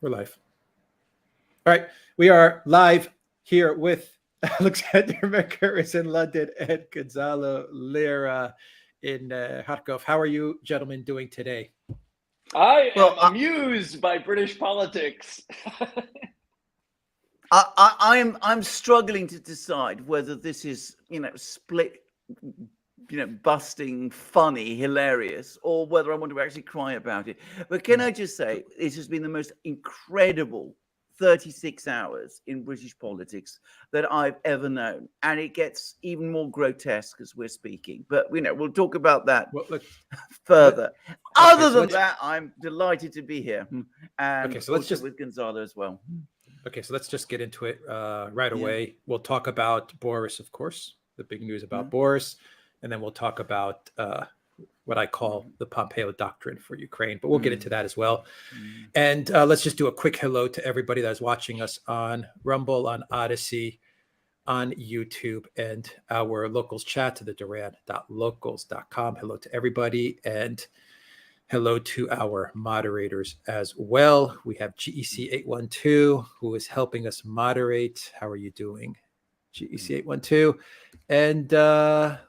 We're live. All right. We are live here with Alexander Mercuris in London and Gonzalo Lira in Kharkov. How are you gentlemen doing today? I am amused by British politics. I'm struggling to decide whether this is, split, busting, funny, hilarious, or whether I want to actually cry about it. But can I just say, it has been the most incredible 36 hours in British politics that I've ever known. And it gets even more grotesque as we're speaking. But, we'll talk about that further. Other than that, I'm delighted to be here. And so let's just with Gonzalo as well. Okay, so let's just get into it right away. We'll talk about Boris, of course, the big news about Boris. And then we'll talk about what I call the Pompeo doctrine for Ukraine. But we'll get into that as well. And let's just do a quick hello to everybody that's watching us on Rumble, on Odyssey, on YouTube, and our locals chat to the Duran.locals.com. Hello to everybody. And hello to our moderators as well. We have GEC812, who is helping us moderate. How are you doing, GEC812? And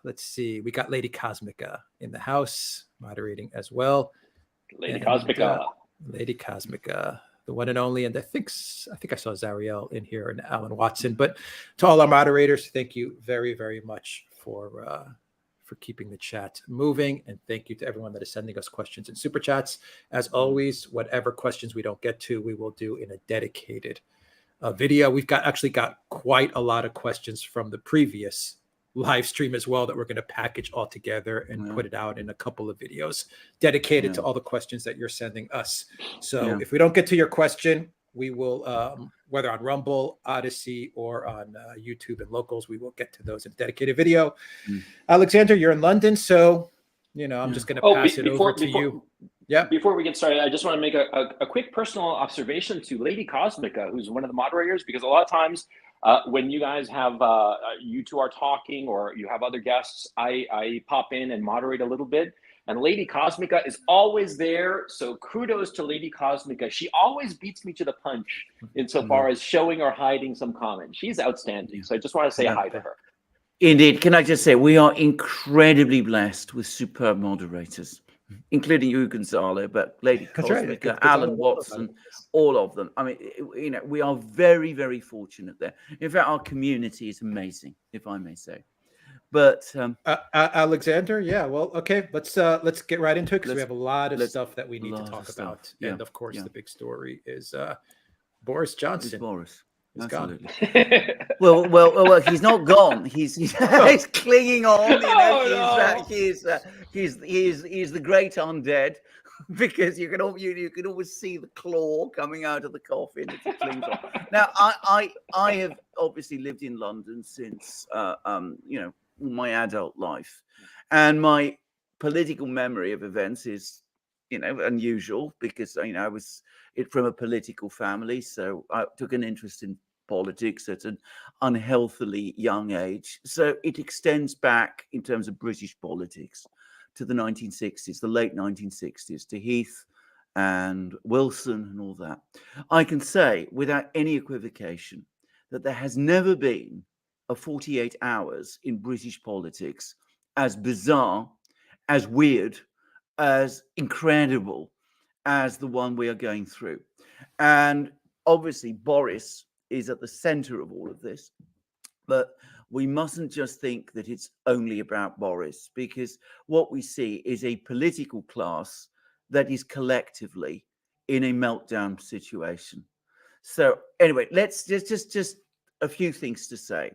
let's see, we got Lady Cosmica in the house moderating as well. Lady Cosmica. Lady Cosmica, the one and only. And I think I saw Zariel in here and Alan Watson. But to all our moderators, thank you very, very much for keeping the chat moving, and thank you to everyone that is sending us questions and super chats. As always, whatever questions we don't get to, we will do in a dedicated video. We've actually got quite a lot of questions from the previous live stream as well that we're going to package all together and put it out in a couple of videos dedicated to all the questions that you're sending us. So if we don't get to your question, we will, whether on Rumble, Odyssey, or on YouTube and locals, we will get to those in a dedicated video. Alexander, you're in London, so, I'm just going to pass it over to you. Yeah. Before we get started, I just want to make a quick personal observation to Lady Cosmica, who's one of the moderators, because a lot of times when you guys have, you two are talking or you have other guests, I pop in and moderate a little bit. And Lady Cosmica is always there. So kudos to Lady Cosmica. She always beats me to the punch insofar as showing or hiding some comment. She's outstanding. So I just want to say hi to her. Indeed. Can I just say, we are incredibly blessed with superb moderators, including you, Gonzalo, but Lady Cosmica, right. Alan Watson, all of them. I mean, we are very, very fortunate there. In fact, our community is amazing, if I may say. But Alexander, well, okay, let's get right into it because we have a lot of stuff that we need to talk about. And of course, the big story is Boris Johnson. Boris is gone. well, he's not gone. He's clinging on. He's the great undead, because you can always see the claw coming out of the coffin as it clings on. Now, I have obviously lived in London since my adult life, and my political memory of events is unusual because I was from a political family, so I took an interest in politics at an unhealthily young age. So it extends back in terms of British politics to the 1960s, the late 1960s, to Heath and Wilson and all that. I can say without any equivocation that there has never been a 48 hours in British politics as bizarre, as weird, as incredible as the one we are going through. And obviously Boris is at the center of all of this, but we mustn't just think that it's only about Boris, because what we see is a political class that is collectively in a meltdown situation. So anyway, let's just a few things to say.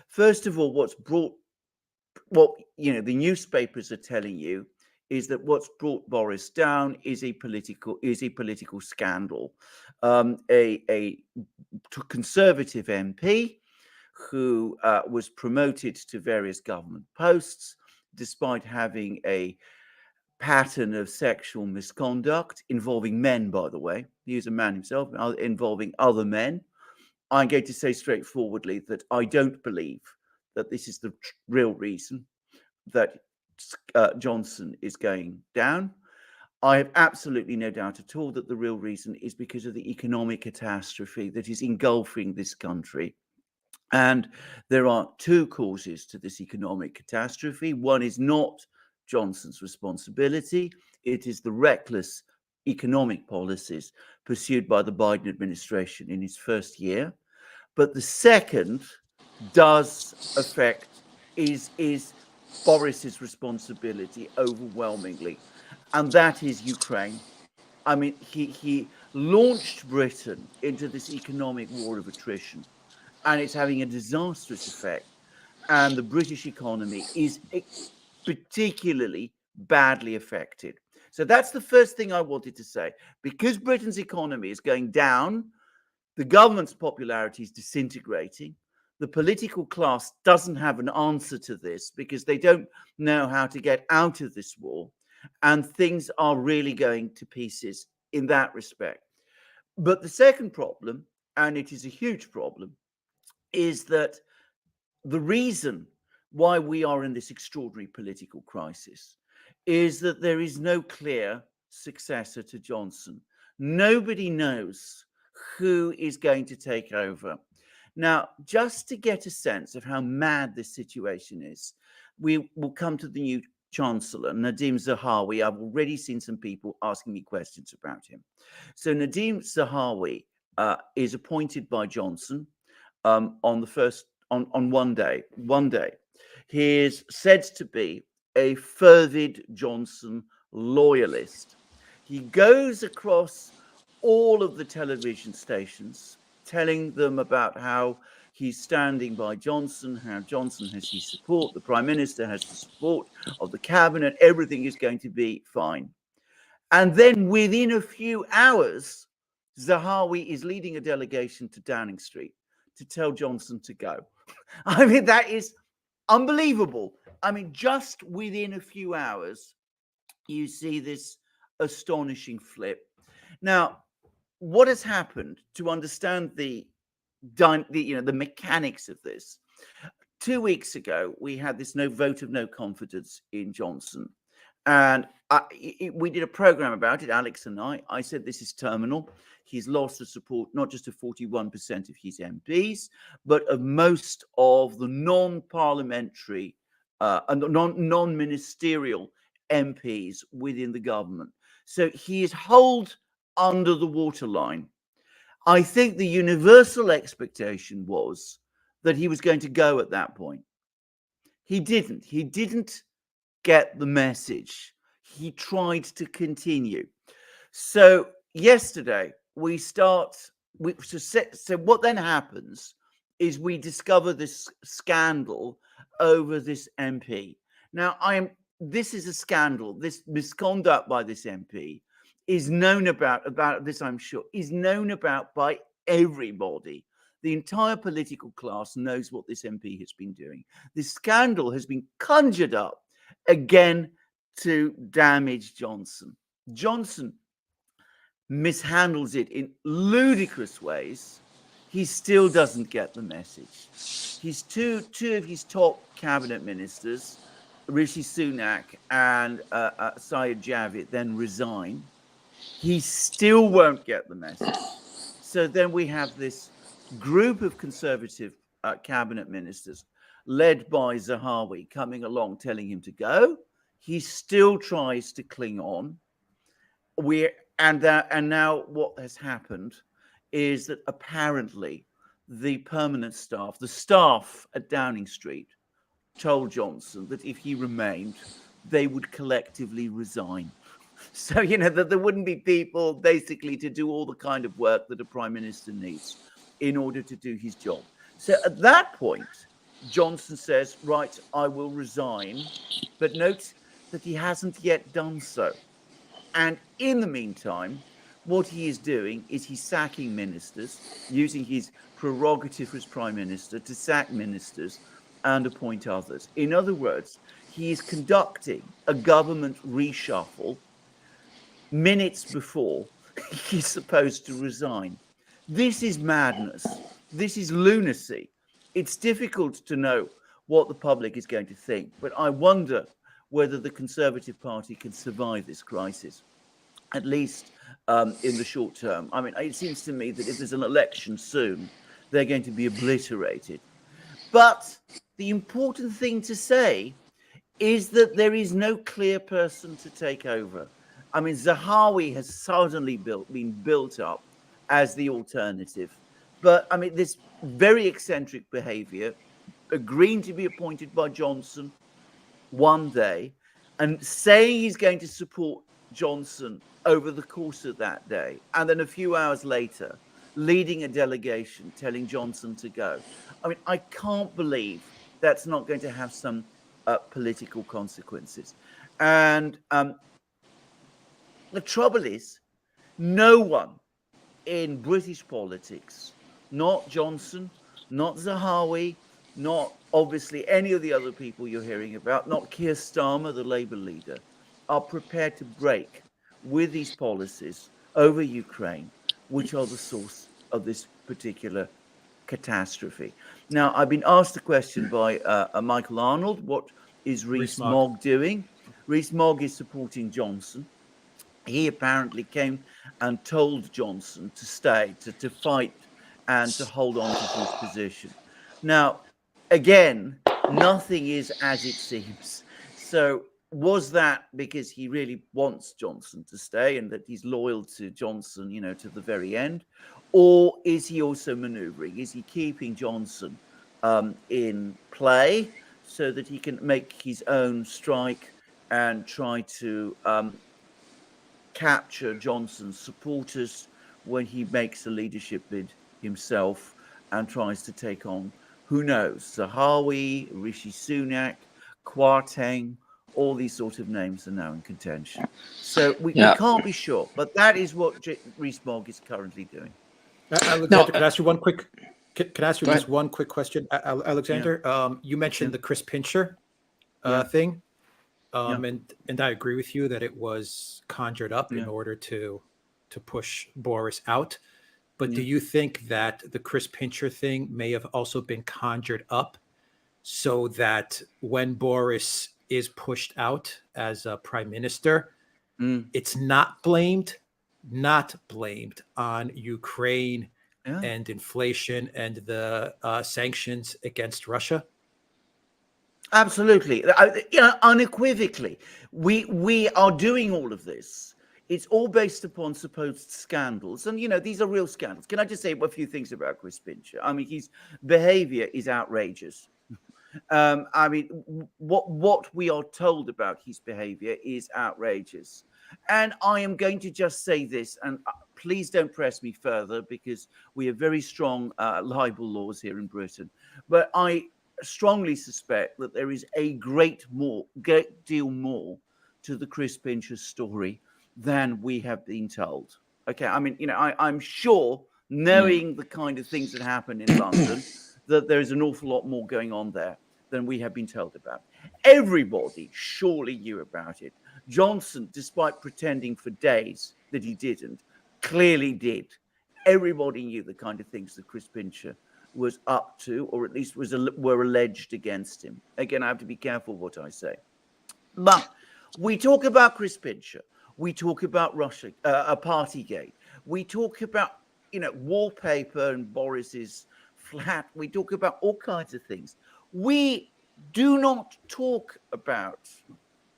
First of all, what the newspapers are telling you is that what's brought Boris down is a political scandal. A Conservative MP who was promoted to various government posts despite having a pattern of sexual misconduct involving men, by the way. He is a man himself, involving other men. I'm going to say straightforwardly that I don't believe that this is the real reason that Johnson is going down. I have absolutely no doubt at all that the real reason is because of the economic catastrophe that is engulfing this country. And there are two causes to this economic catastrophe. One is not Johnson's responsibility. It is the reckless economic policies pursued by the Biden administration in its first year. But the second does affect, is Boris's responsibility overwhelmingly. And that is Ukraine. I mean, he launched Britain into this economic war of attrition, and it's having a disastrous effect. And the British economy is particularly badly affected. So that's the first thing I wanted to say. Because Britain's economy is going down, the government's popularity is disintegrating. The political class doesn't have an answer to this because they don't know how to get out of this war. And things are really going to pieces in that respect. But the second problem, and it is a huge problem, is that the reason why we are in this extraordinary political crisis is that there is no clear successor to Johnson. Nobody knows who is going to take over. Now, just to get a sense of how mad this situation is, we will come to the new Chancellor, Nadhim Zahawi. I've already seen some people asking me questions about him. So Nadhim Zahawi is appointed by Johnson on one day. He is said to be a fervid Johnson loyalist. He goes across all of the television stations, telling them about how he's standing by Johnson, how Johnson has his support, the Prime Minister has the support of the cabinet, everything is going to be fine. And then within a few hours, Zahawi is leading a delegation to Downing Street to tell Johnson to go. I mean, that is unbelievable. I mean, just within a few hours, you see this astonishing flip. Now, what has happened to understand the mechanics of this? 2 weeks ago, we had this vote of no confidence in Johnson. And we did a program about it, Alex and I. I said this is terminal. He's lost the support not just of 41% of his MPs, but of most of the non-parliamentary and non-ministerial MPs within the government. So he is holed under the waterline. I think the universal expectation was that he was going to go at that point. He didn't. He didn't get the message. He tried to continue. So yesterday so what then happens is we discover this scandal over this MP. Now this is a scandal. This misconduct by this MP is known about this, I'm sure, is known about by everybody. The entire political class knows what this MP has been doing. This scandal has been conjured up again to damage Johnson. Johnson mishandles it in ludicrous ways. He still doesn't get the message. His two of his top cabinet ministers, Rishi Sunak and Syed Javid, then resign. He still won't get the message. So then we have this group of Conservative cabinet ministers led by Zahawi coming along telling him to go. He still tries to cling on. And now what has happened is that apparently the permanent staff, the staff at Downing Street, told Johnson that if he remained, they would collectively resign. So, that there wouldn't be people basically to do all the kind of work that a prime minister needs in order to do his job. So at that point, Johnson says, right, I will resign. But note that he hasn't yet done so. And in the meantime, what he is doing is he's sacking ministers, using his prerogative as prime minister to sack ministers and appoint others. In other words, he is conducting a government reshuffle minutes before he's supposed to resign. This is madness. This is lunacy. It's difficult to know what the public is going to think, but I wonder whether the Conservative Party can survive this crisis. at least in the short term. I mean, it seems to me that if there's an election soon, they're going to be obliterated. But the important thing to say is that there is no clear person to take over. I mean, Zahawi has suddenly been built up as the alternative. But I mean, this very eccentric behavior, agreeing to be appointed by Johnson one day and saying he's going to support Johnson over the course of that day, and then a few hours later, leading a delegation telling Johnson to go. I mean, I can't believe that's not going to have some political consequences. And the trouble is, no one in British politics, not Johnson, not Zahawi, not obviously any of the other people you're hearing about, not Keir Starmer, the Labour leader, are prepared to break with these policies over Ukraine, which are the source of this particular catastrophe. Now, I've been asked a question by Michael Arnold, what is Rees-Mogg doing? Rees-Mogg is supporting Johnson. He apparently came and told Johnson to stay, to fight and to hold on to his position. Now, again, nothing is as it seems. So was that because he really wants Johnson to stay and that he's loyal to Johnson, you know, to the very end? Or is he also maneuvering? Is he keeping Johnson in play so that he can make his own strike and try to capture Johnson's supporters when he makes a leadership bid himself and tries to take on, who knows, Zahawi, Rishi Sunak, Kwarteng, all these sort of names are now in contention. So we can't be sure, but that is what Rees-Mogg is currently doing. Alexander, can I ask you one quick? Can I ask you just one quick question, Alexander? You mentioned the Chris Pincher thing, and I agree with you that it was conjured up in order to push Boris out. But do you think that the Chris Pincher thing may have also been conjured up so that when Boris is pushed out as a prime minister, it's not blamed on Ukraine and inflation and the sanctions against Russia? Absolutely. Unequivocally, we are doing all of this. It's all based upon supposed scandals. And, you know, these are real scandals. Can I just say a few things about Chris Pincher? I mean, his behavior is outrageous. I mean, what we are told about his behavior is outrageous. And I am going to just say this, and please don't press me further because we have very strong libel laws here in Britain. But I strongly suspect that there is a great deal more to the Chris Pincher story than we have been told. Okay, I mean, you know, I'm sure, knowing the kind of things that happen in London, that there's an awful lot more going on there than we have been told about. Everybody surely knew about it. Johnson, despite pretending for days that he didn't, clearly did. Everybody knew the kind of things that Chris Pincher was up to, or at least were alleged against him. Again, I have to be careful what I say. But we talk about Chris Pincher. We talk about Russia, Partygate. We talk about, you know, wallpaper and Boris's flat. We talk about all kinds of things. We do not talk about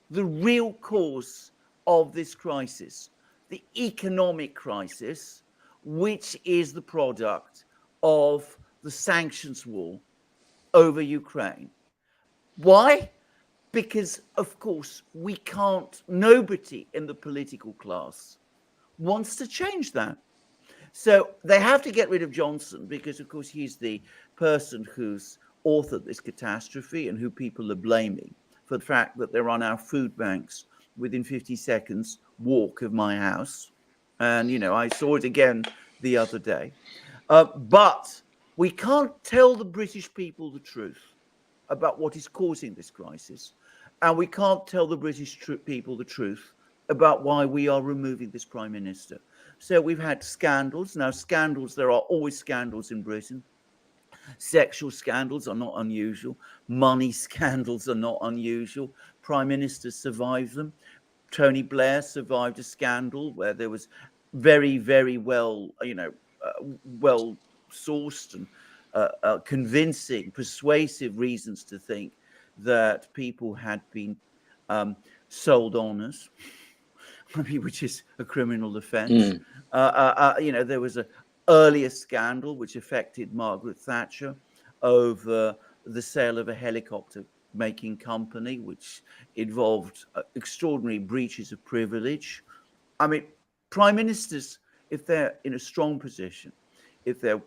the real cause of this crisis, the economic crisis, which is the product of the sanctions war over Ukraine. Why? Because, of course, nobody in the political class wants to change that. So they have to get rid of Johnson because, of course, he's the person who's authored this catastrophe and who people are blaming for the fact that there are now food banks within 50 seconds walk of my house. And, you know, I saw it again the other day. But we can't tell the British people the truth about what is causing this crisis. And we can't tell the British people the truth about why we are removing this prime minister. So we've had scandals. Now, there are always scandals in Britain. Sexual scandals are not unusual. Money scandals are not unusual. Prime ministers survive them. Tony Blair survived a scandal where there was very, very well, well sourced and convincing, persuasive reasons to think that people had been sold honors, which is a criminal offence. There was an earlier scandal which affected Margaret Thatcher over the sale of a helicopter making company, which involved extraordinary breaches of privilege. I mean, prime ministers, if they're in a strong position, if they're,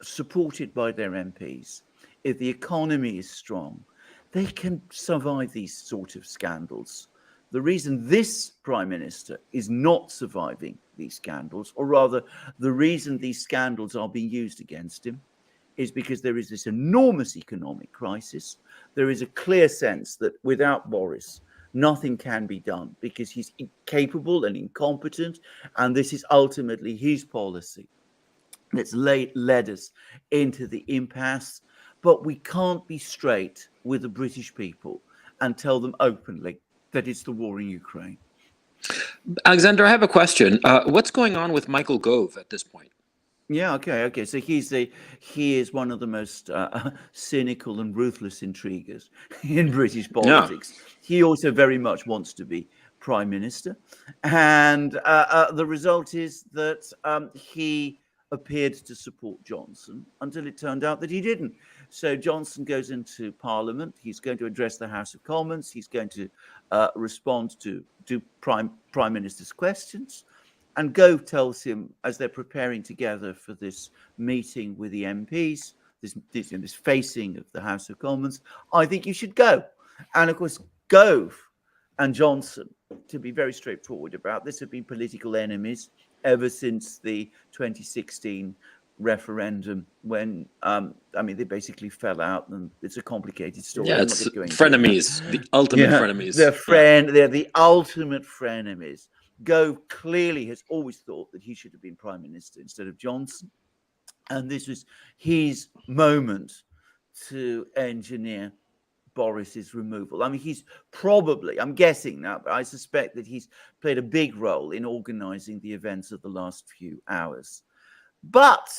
supported by their MPs, if the economy is strong, they can survive these sort of scandals. The reason this prime minister is not surviving these scandals, or rather the reason these scandals are being used against him, is because there is this enormous economic crisis. There is a clear sense that without Boris, nothing can be done because he's incapable and incompetent. And this is ultimately his policy that's led us into the impasse. But we can't be straight with the British people and tell them openly that it's the war in Ukraine. Alexander, I have a question. What's going on with Michael Gove at this point? Yeah, okay. So he is one of the most cynical and ruthless intriguers in British politics. Yeah. He also very much wants to be prime minister, and the result is that he appeared to support Johnson until it turned out that he didn't. So Johnson goes into Parliament. He's going to address the House of Commons. He's going to respond to prime minister's questions. And Gove tells him, as they're preparing together for this meeting with the MPs, this facing of the House of Commons, I think you should go. And of course, Gove and Johnson, to be very straightforward about this, have been political enemies ever since the 2016 referendum, when they basically fell out, and it's a complicated story. Yeah, it's frenemies, the ultimate frenemies. They're the ultimate frenemies. Gove clearly has always thought that he should have been prime minister instead of Johnson, and this was his moment to engineer Boris's removal. I mean, he's probably, I'm guessing now, but I suspect that he's played a big role in organizing the events of the last few hours. But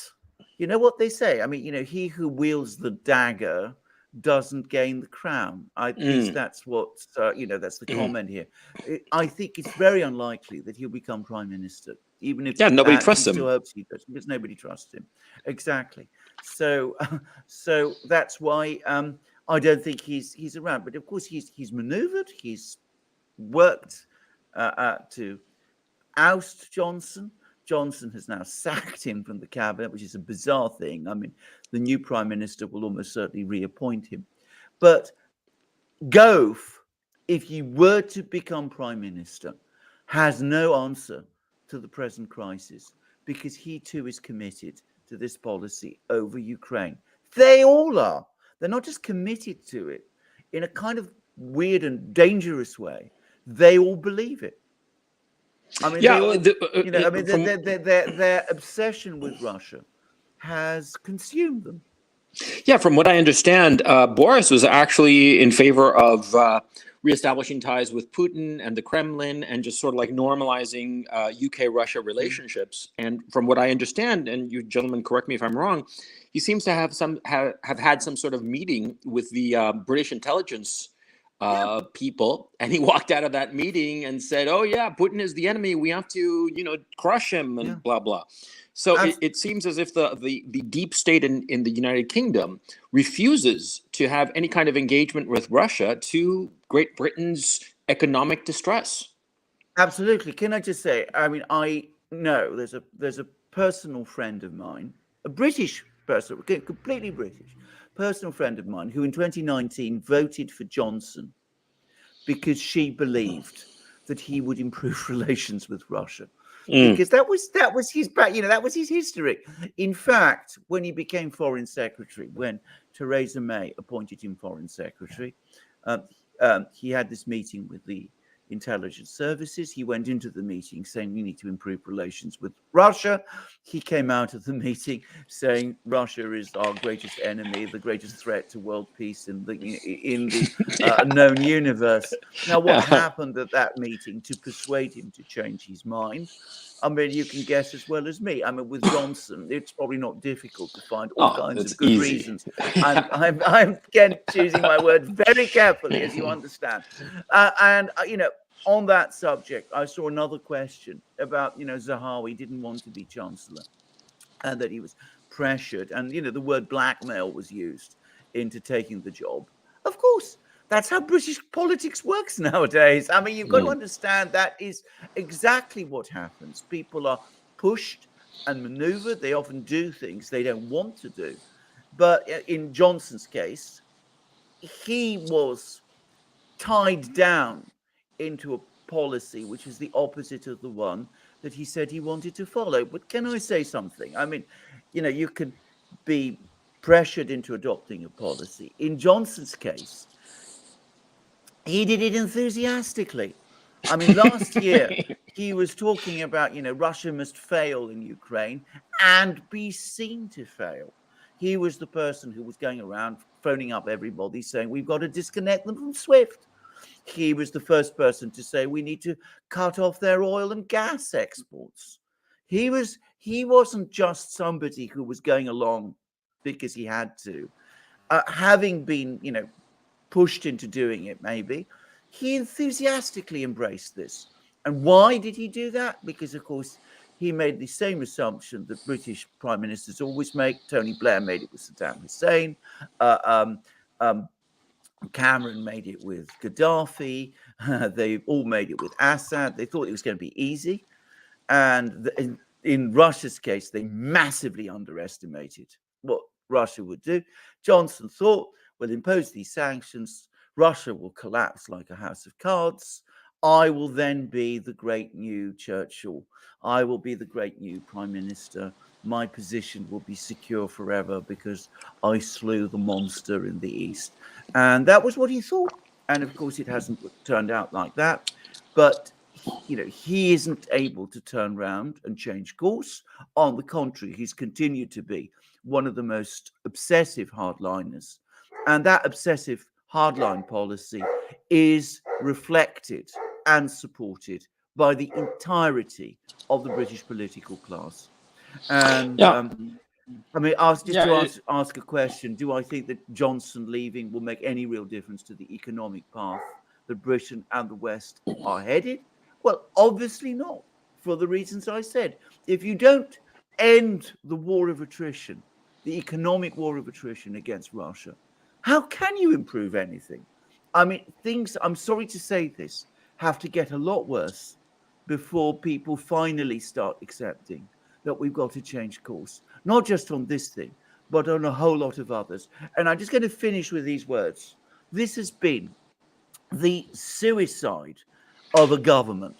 you know what they say? I mean, he who wields the dagger doesn't gain the crown. I think that's what, that's the comment here. I think it's very unlikely that he'll become prime minister, even if nobody trusts him. Still hopes he does, because nobody trusts him. Exactly. So that's why I don't think he's around. But of course, he's maneuvered. He's worked to oust Johnson. Johnson has now sacked him from the cabinet, which is a bizarre thing. I mean, the new prime minister will almost certainly reappoint him. But Gove, if he were to become prime minister, has no answer to the present crisis, because he too is committed to this policy over Ukraine. They all are. They're not just committed to it in a kind of weird and dangerous way. They all believe it. I mean, their obsession with Russia has consumed them. Yeah, from what I understand, Boris was actually in favor of reestablishing ties with Putin and the Kremlin, and just sort of like normalizing UK-Russia relationships. And from what I understand, and you gentlemen correct me if I'm wrong, he seems to have had some sort of meeting with the British intelligence people, and he walked out of that meeting and said, "Oh yeah, Putin is the enemy. We have to, crush him," and blah blah. So it seems as if the deep state in the United Kingdom refuses to have any kind of engagement with Russia to Great Britain's economic distress. Absolutely. Can I just say? I mean, I know there's a personal friend of mine, a British person, completely British. Personal friend of mine who in 2019 voted for Johnson because she believed that he would improve relations with Russia, because that was his that was his history. In fact, when he became foreign secretary, when Theresa May appointed him foreign secretary, he had this meeting with the intelligence services. He went into the meeting saying we need to improve relations with Russia. He came out of the meeting saying Russia is our greatest enemy, the greatest threat to world peace in the known universe. Now, what happened at that meeting to persuade him to change his mind? I mean, you can guess as well as me. I mean, with Johnson, it's probably not difficult to find all kinds of good reasons. I'm again choosing my words very carefully, as you understand. On that subject, I saw another question about, Zahawi didn't want to be chancellor and that he was pressured. And, the word blackmail was used into taking the job. Of course. That's how British politics works nowadays. I mean, you've got to understand that is exactly what happens. People are pushed and maneuvered. They often do things they don't want to do. But in Johnson's case, he was tied down into a policy which is the opposite of the one that he said he wanted to follow. But can I say something? I mean, you can be pressured into adopting a policy. In Johnson's case, he did it enthusiastically. I mean, last year, he was talking about, Russia must fail in Ukraine and be seen to fail. He was the person who was going around phoning up everybody saying, we've got to disconnect them from SWIFT. He was the first person to say we need to cut off their oil and gas exports. He wasn't just somebody who was going along because he had to. Having been, pushed into doing it, maybe, he enthusiastically embraced this. And why did he do that? Because, of course, he made the same assumption that British prime ministers always make. Tony Blair made it with Saddam Hussein. Cameron made it with Gaddafi. They all made it with Assad. They thought it was going to be easy. And in Russia's case, they massively underestimated what Russia would do. Johnson thought, we'll impose these sanctions. Russia will collapse like a house of cards. I will then be the great new Churchill. I will be the great new prime minister. My position will be secure forever because I slew the monster in the East. And that was what he thought. And of course, it hasn't turned out like that. But, he isn't able to turn around and change course. On the contrary, he's continued to be one of the most obsessive hardliners. And that obsessive hardline policy is reflected and supported by the entirety of the British political class. And ask a question. Do I think that Johnson leaving will make any real difference to the economic path that Britain and the West are headed? Well, obviously not, for the reasons I said. If you don't end the war of attrition, the economic war of attrition against Russia, how can you improve anything? I mean, things, I'm sorry to say this, have to get a lot worse before people finally start accepting that we've got to change course, not just on this thing, but on a whole lot of others. And I'm just going to finish with these words. This has been the suicide of a government.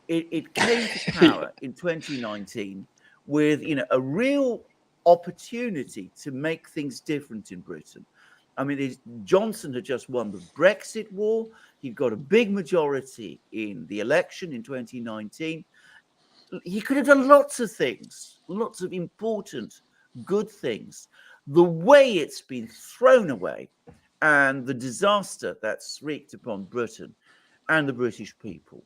It came to power in 2019 with, a real opportunity to make things different in Britain. I mean, Johnson had just won the Brexit war. He got a big majority in the election in 2019. He could have done lots of things, lots of important, good things. The way it's been thrown away and the disaster that's wreaked upon Britain and the British people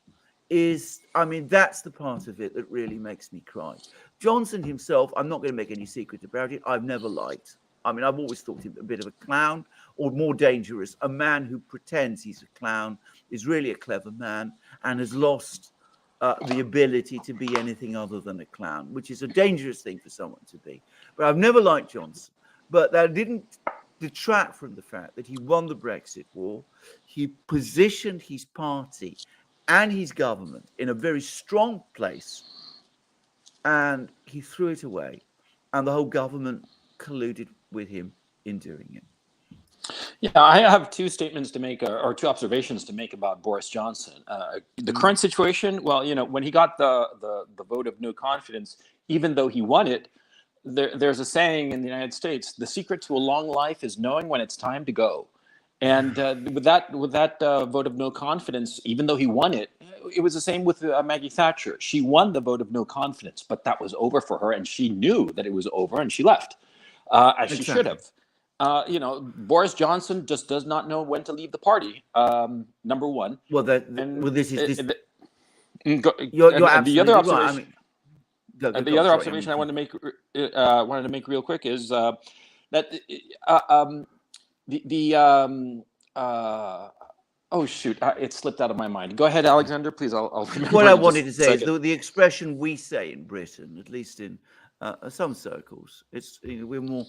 is, I mean, that's the part of it that really makes me cry. Johnson himself, I'm not going to make any secret about it, I've never liked. I mean, I've always thought him a bit of a clown, or more dangerous, a man who pretends he's a clown, is really a clever man, and has lost the ability to be anything other than a clown, which is a dangerous thing for someone to be. But I've never liked Johnson. But that didn't detract from the fact that he won the Brexit war. He positioned his party and his government in a very strong place, and he threw it away. And the whole government colluded with him in doing it. Yeah, I have two statements to make, or two observations to make about Boris Johnson. The current situation, well, when he got the vote of no confidence, even though he won it, there's a saying in the United States: the secret to a long life is knowing when it's time to go. And with that vote of no confidence, even though he won it, it was the same with Maggie Thatcher. She won the vote of no confidence, but that was over for her, and she knew that it was over, and she left, as she should have. Boris Johnson just does not know when to leave the party. Number one. Well, You're absolutely the other observation. right. I mean, the other observation I wanted to make real quick is that oh shoot, it slipped out of my mind. Go ahead, Alexander, please. I'll remember. What I wanted to say is the expression we say in Britain, at least in some circles, we're more,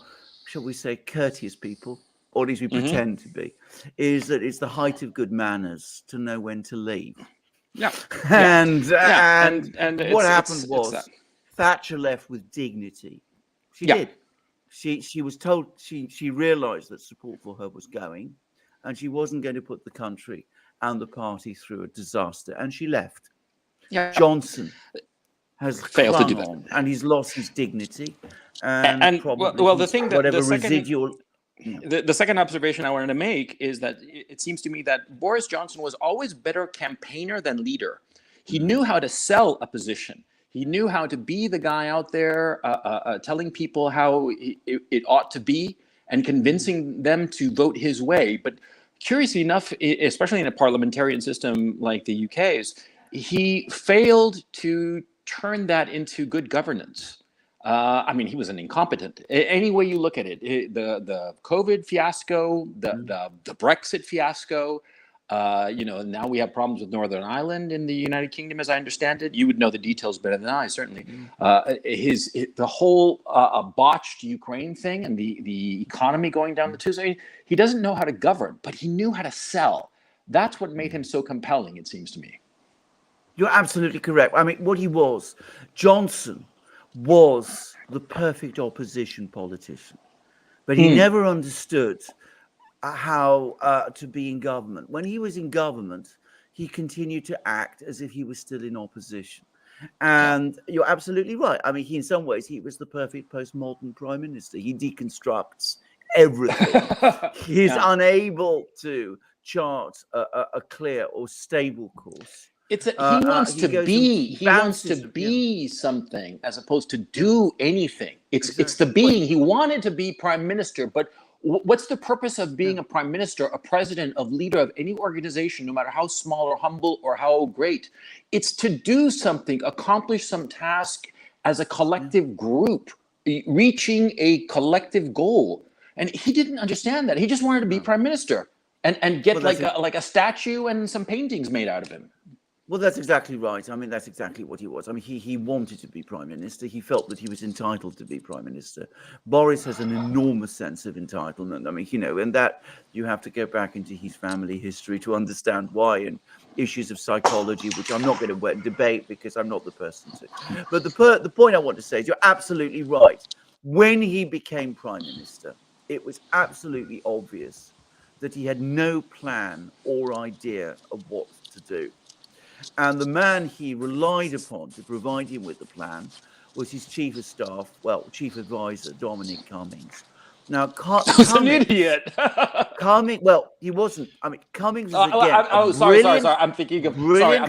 shall we say, courteous people, or at least we pretend to be, is that it's the height of good manners to know when to leave. Yeah. And what happened was Thatcher left with dignity. She did. She was told, she realized that support for her was going, and she wasn't going to put the country and the party through a disaster, and she left. Yeah. Johnson has failed to do that, and he's lost his dignity, and probably the thing that whatever the second, residual. The second observation I wanted to make is that it seems to me that Boris Johnson was always better campaigner than leader. He knew how to sell a position. He knew how to be the guy out there telling people how it ought to be and convincing them to vote his way. But curiously enough, especially in a parliamentarian system like the UK's, he failed to turn that into good governance. I mean, he was an incompetent. Any way you look at it, the COVID fiasco, the Brexit fiasco, now we have problems with Northern Ireland in the United Kingdom, as I understand it. You would know the details better than I, certainly. The whole botched Ukraine thing and the economy going down the tubes. I mean, he doesn't know how to govern, but he knew how to sell. That's what made him so compelling, it seems to me. You're absolutely correct. I mean, what he was, Johnson was the perfect opposition politician, but he never understood how to be in government. When he was in government, he continued to act as if he was still in opposition. And you're absolutely right. I mean, in some ways, he was the perfect postmodern prime minister. He deconstructs everything. He's unable to chart a clear or stable course. He wants to be something as opposed to do anything. It's the being. He wanted to be prime minister, but what's the purpose of being a prime minister, a president, a leader of any organization, no matter how small or humble or how great? It's to do something, accomplish some task as a collective group, reaching a collective goal. And he didn't understand that. He just wanted to be prime minister and get like a statue and some paintings made out of him. Well, that's exactly right. I mean, that's exactly what he was. I mean, he wanted to be prime minister. He felt that he was entitled to be prime minister. Boris has an enormous sense of entitlement. I mean, and that you have to go back into his family history to understand why, and issues of psychology, which I'm not going to debate because I'm not the person to. But the point I want to say is you're absolutely right. When he became prime minister, it was absolutely obvious that he had no plan or idea of what to do. And the man he relied upon to provide him with the plan was his chief of staff, chief advisor, Dominic Cummings. Now, Cummings was an idiot. He wasn't. I mean, Cummings was sorry. I'm thinking of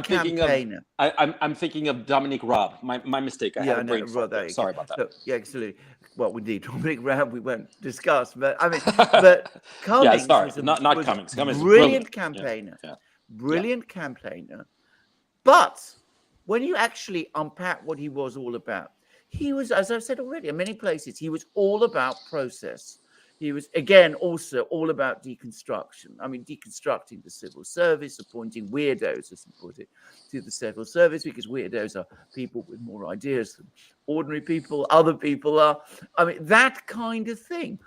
campaigner. I'm thinking of Dominic Raab. My mistake. I had a brain fart. Sorry about that. So, absolutely. Well, we need Dominic Raab. We won't discuss, but I mean, but Cummings. Not Cummings. Cummings, brilliant campaigner. Brilliant campaigner. But when you actually unpack what he was all about, he was, as I've said already, in many places, he was all about process. He was, again, also all about deconstruction. I mean, deconstructing the civil service, appointing weirdos, as he put it, to the civil service, because weirdos are people with more ideas than ordinary people, other people are. I mean, that kind of thing.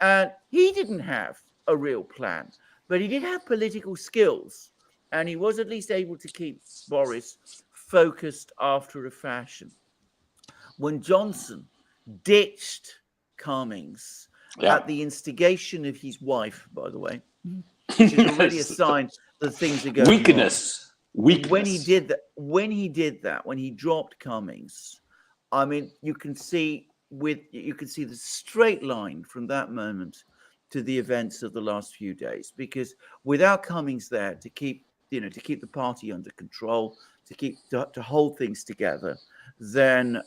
And he didn't have a real plan, but he did have political skills. And he was at least able to keep Boris focused after a fashion. When Johnson ditched Cummings at the instigation of his wife, by the way, which is already a sign that things are going Weakness. When he did that, when he dropped Cummings, I mean, you can see the straight line from that moment to the events of the last few days, because without Cummings there to keep the party under control, to hold things together, then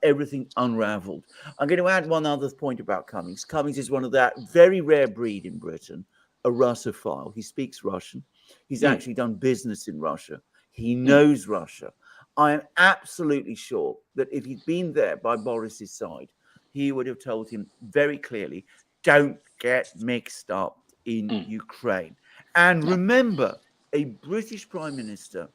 everything unraveled. I'm going to add one other point about Cummings. Cummings is one of that very rare breed in Britain, a Russophile. He speaks Russian. He's actually done business in Russia. He knows Russia. I am absolutely sure that if he'd been there by Boris's side, he would have told him very clearly, don't get mixed up in Ukraine. And remember, a British Prime Minister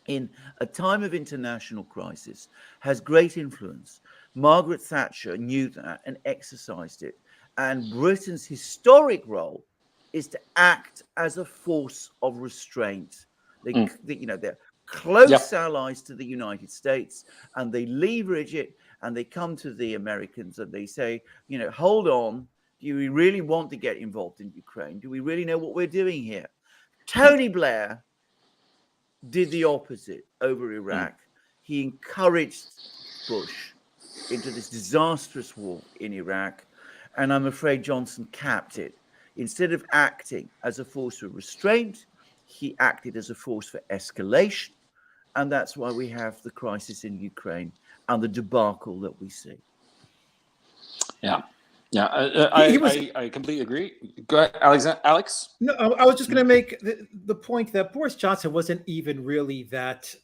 in a time of international crisis has great influence. Margaret Thatcher knew that and exercised it. And Britain's historic role is to act as a force of restraint. They're close allies to the United States, and they leverage it, and they come to the Americans and they say, hold on, do we really want to get involved in Ukraine? Do we really know what we're doing here? Tony Blair did the opposite over Iraq. He encouraged Bush into this disastrous war in Iraq, and I'm afraid Johnson capped it. Instead of acting as a force of restraint, he acted as a force for escalation, and that's why we have the crisis in Ukraine and the debacle that we see. I completely agree. Go ahead, Alex. No, I was just going to make the point that Boris Johnson wasn't even really that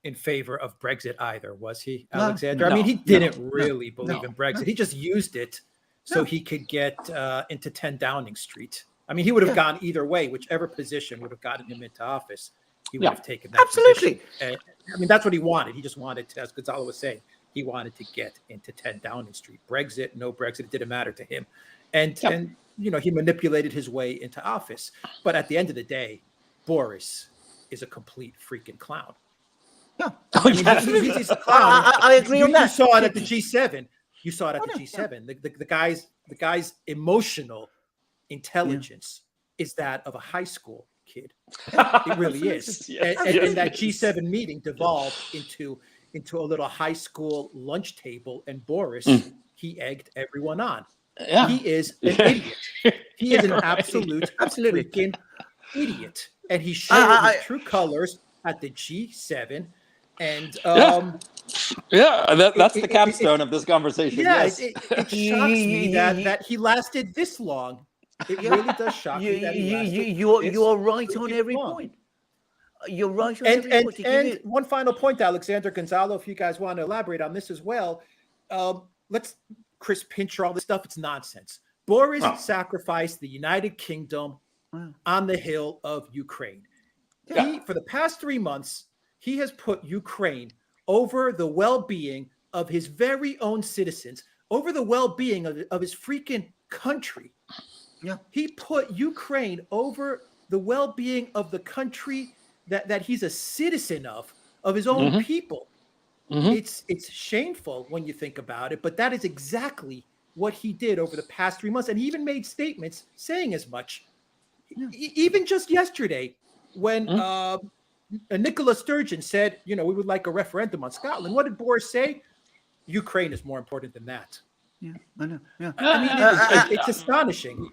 in favor of Brexit either, was he, Alexander? I mean, he didn't really believe in Brexit. He just used it so he could get into 10 Downing Street. I mean, he would have gone either way, whichever position would have gotten him into office. He would have taken that position. And, I mean, that's what he wanted. He just wanted to, as Gonzalo was saying, he wanted to get into 10 Downing Street. Brexit, no Brexit, it didn't matter to him. And he manipulated his way into office. But at the end of the day, Boris is a complete freaking clown. Yeah. He's a clown. I agree on that. You saw it at the G7. You saw it at the G7. The guy's emotional intelligence is that of a high school kid. It really is. And that G7 meeting devolved into a little high school lunch table, and Boris, he egged everyone on. Yeah. He is an idiot. He is an absolute freaking idiot. And he showed his true colors at the G7. And that's the capstone of this conversation. Yeah, yes. It shocks me that he lasted this long. It really does shock me that he lasted you are right on every point. You're right on every point. And one final point, Alexander, Gonzalo, if you guys want to elaborate on this as well. Let's Chris Pincher, all this stuff. It's nonsense. Boris sacrificed the United Kingdom on the hill of Ukraine. He, for the past 3 months, he has put Ukraine over the well-being of his very own citizens, over the well-being of his freaking country. Yeah. He put Ukraine over the well-being of the country that he's a citizen of his own people. It's shameful when you think about it, but that is exactly what he did over the past 3 months. And he even made statements saying as much. Even just yesterday, when Nicola Sturgeon said, we would like a referendum on Scotland. What did Boris say? Ukraine is more important than that. Yeah, I know. Yeah. I mean, it's astonishing.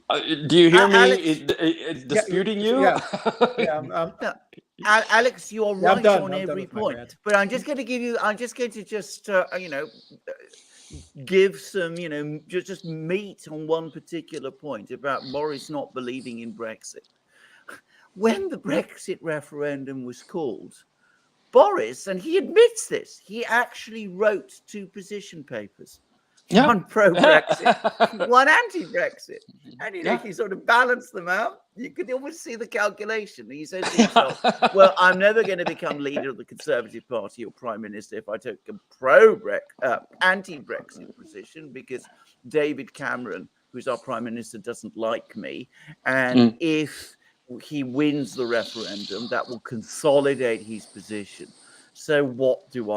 Do you hear me disputing you? Alex, you are right on every point. But I'm just going to give some, just meat on one particular point about Boris not believing in Brexit. When the Brexit referendum was called, Boris, and he admits this, he actually wrote 2 position papers. One pro-Brexit, one anti-Brexit. And he sort of balanced them out. You could almost see the calculation. He said to himself, well, I'm never going to become leader of the Conservative Party or Prime Minister if I take a anti-Brexit position, because David Cameron, who's our Prime Minister, doesn't like me. And if he wins the referendum, that will consolidate his position. So what do?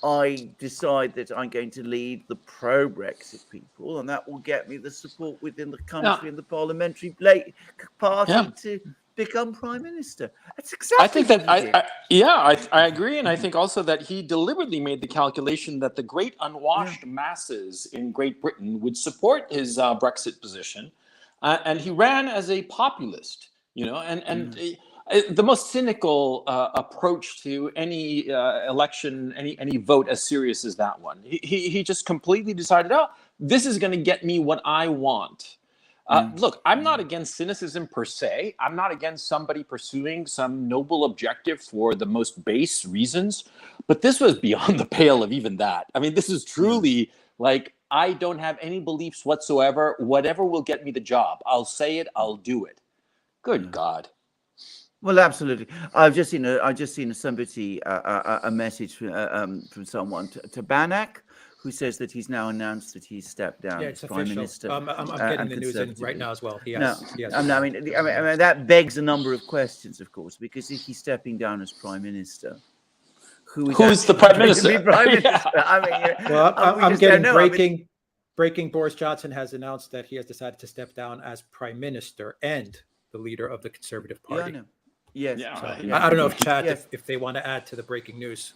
I decide that I'm going to lead the pro-Brexit people, and that will get me the support within the country and the parliamentary party become prime minister. That's exactly. I think that I agree, and I think also that he deliberately made the calculation that the great unwashed masses in Great Britain would support his Brexit position, and he ran as a populist. The most cynical approach to any election, any vote as serious as that one. He just completely decided, oh, this is going to get me what I want. Look, I'm not against cynicism per se. I'm not against somebody pursuing some noble objective for the most base reasons. But this was beyond the pale of even that. I mean, this is truly like, I don't have any beliefs whatsoever. Whatever will get me the job, I'll say it, I'll do it. Good God. Well, absolutely. I've just seen somebody a message from someone to Banak, who says that he's now announced that he's stepped down as prime official. minister. I'm getting the news in right now as well. I mean, that begs a number of questions, of course, because if he's stepping down as prime minister, who's the prime minister? Prime minister? I mean, well, I'm getting breaking. Boris Johnson has announced that he has decided to step down as prime minister and the leader of the Conservative Party. Yeah, I know. Yes. I don't know if Chad, if they want to add to the breaking news.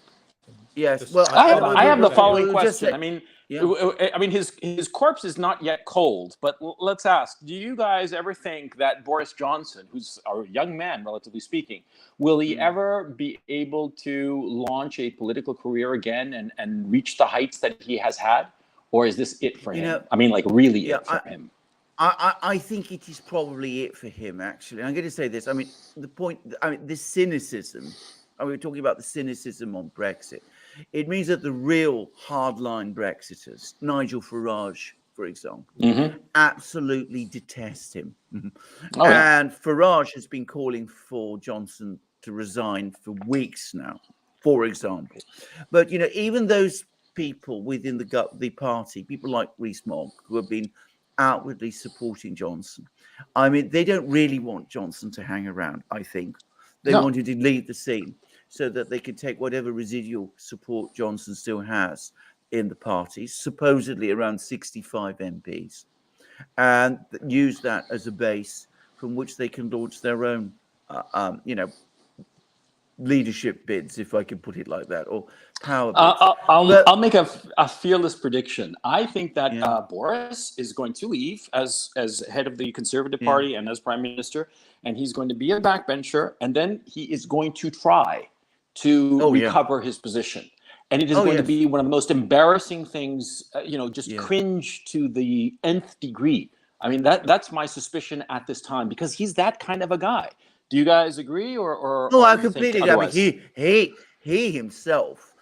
Yes. Well, I have the following question. I mean, his corpse is not yet cold, but let's ask: do you guys ever think that Boris Johnson, who's a young man, relatively speaking, will he ever be able to launch a political career again and reach the heights that he has had, or is this it for him? I mean, like really it for him. I think it is probably it for him, actually. I'm going to say this. I mean, this cynicism. We're talking about the cynicism on Brexit. It means that the real hardline Brexiters, Nigel Farage, for example, absolutely detest him. And Farage has been calling for Johnson to resign for weeks now, for example. But, even those people within the party, people like Rees-Mogg, who have been outwardly supporting Johnson, I mean, they don't really want Johnson to hang around, I think. They wanted to leave the scene so that they could take whatever residual support Johnson still has in the party, supposedly around 65 MPs, and use that as a base from which they can launch their own, leadership bids, if I can put it like that, or power bids. I'll make a fearless prediction. I think that Boris is going to leave as head of the Conservative Party and as prime minister, and he's going to be a backbencher, and then he is going to try to recover his position. And it is going to be one of the most embarrassing things, cringe to the nth degree. I mean, that's my suspicion at this time, because he's that kind of a guy. Do you guys agree, or no? I completely. I mean, he himself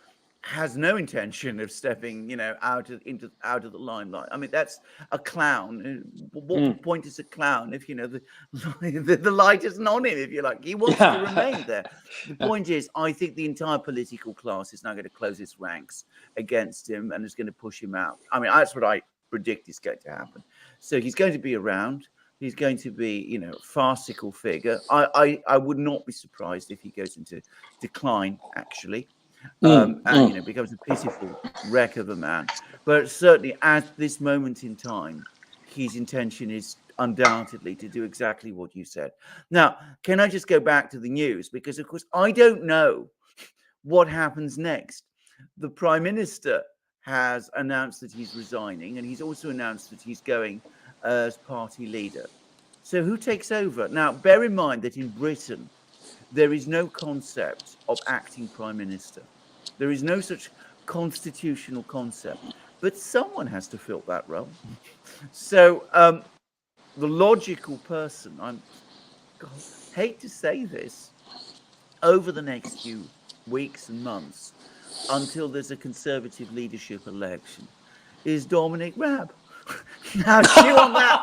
has no intention of stepping, out of the limelight. I mean, that's a clown. What point is a clown if the light isn't on him? If you like, he wants to remain there. The point is, I think the entire political class is now going to close its ranks against him and is going to push him out. I mean, that's what I predict is going to happen. So he's going to be around. He's going to be, a farcical figure. I would not be surprised if he goes into decline, actually, and becomes a pitiful wreck of a man. But certainly, at this moment in time, his intention is undoubtedly to do exactly what you said. Now, can I just go back to the news? Because, of course, I don't know what happens next. The Prime Minister has announced that he's resigning, and he's also announced that he's going as party leader. So who takes over? Now, bear in mind that in Britain, there is no concept of acting prime minister. There is no such constitutional concept. But someone has to fill that role. So the logical person, I hate to say this, over the next few weeks and months, until there's a Conservative leadership election, is Dominic Raab. Now, chew on that.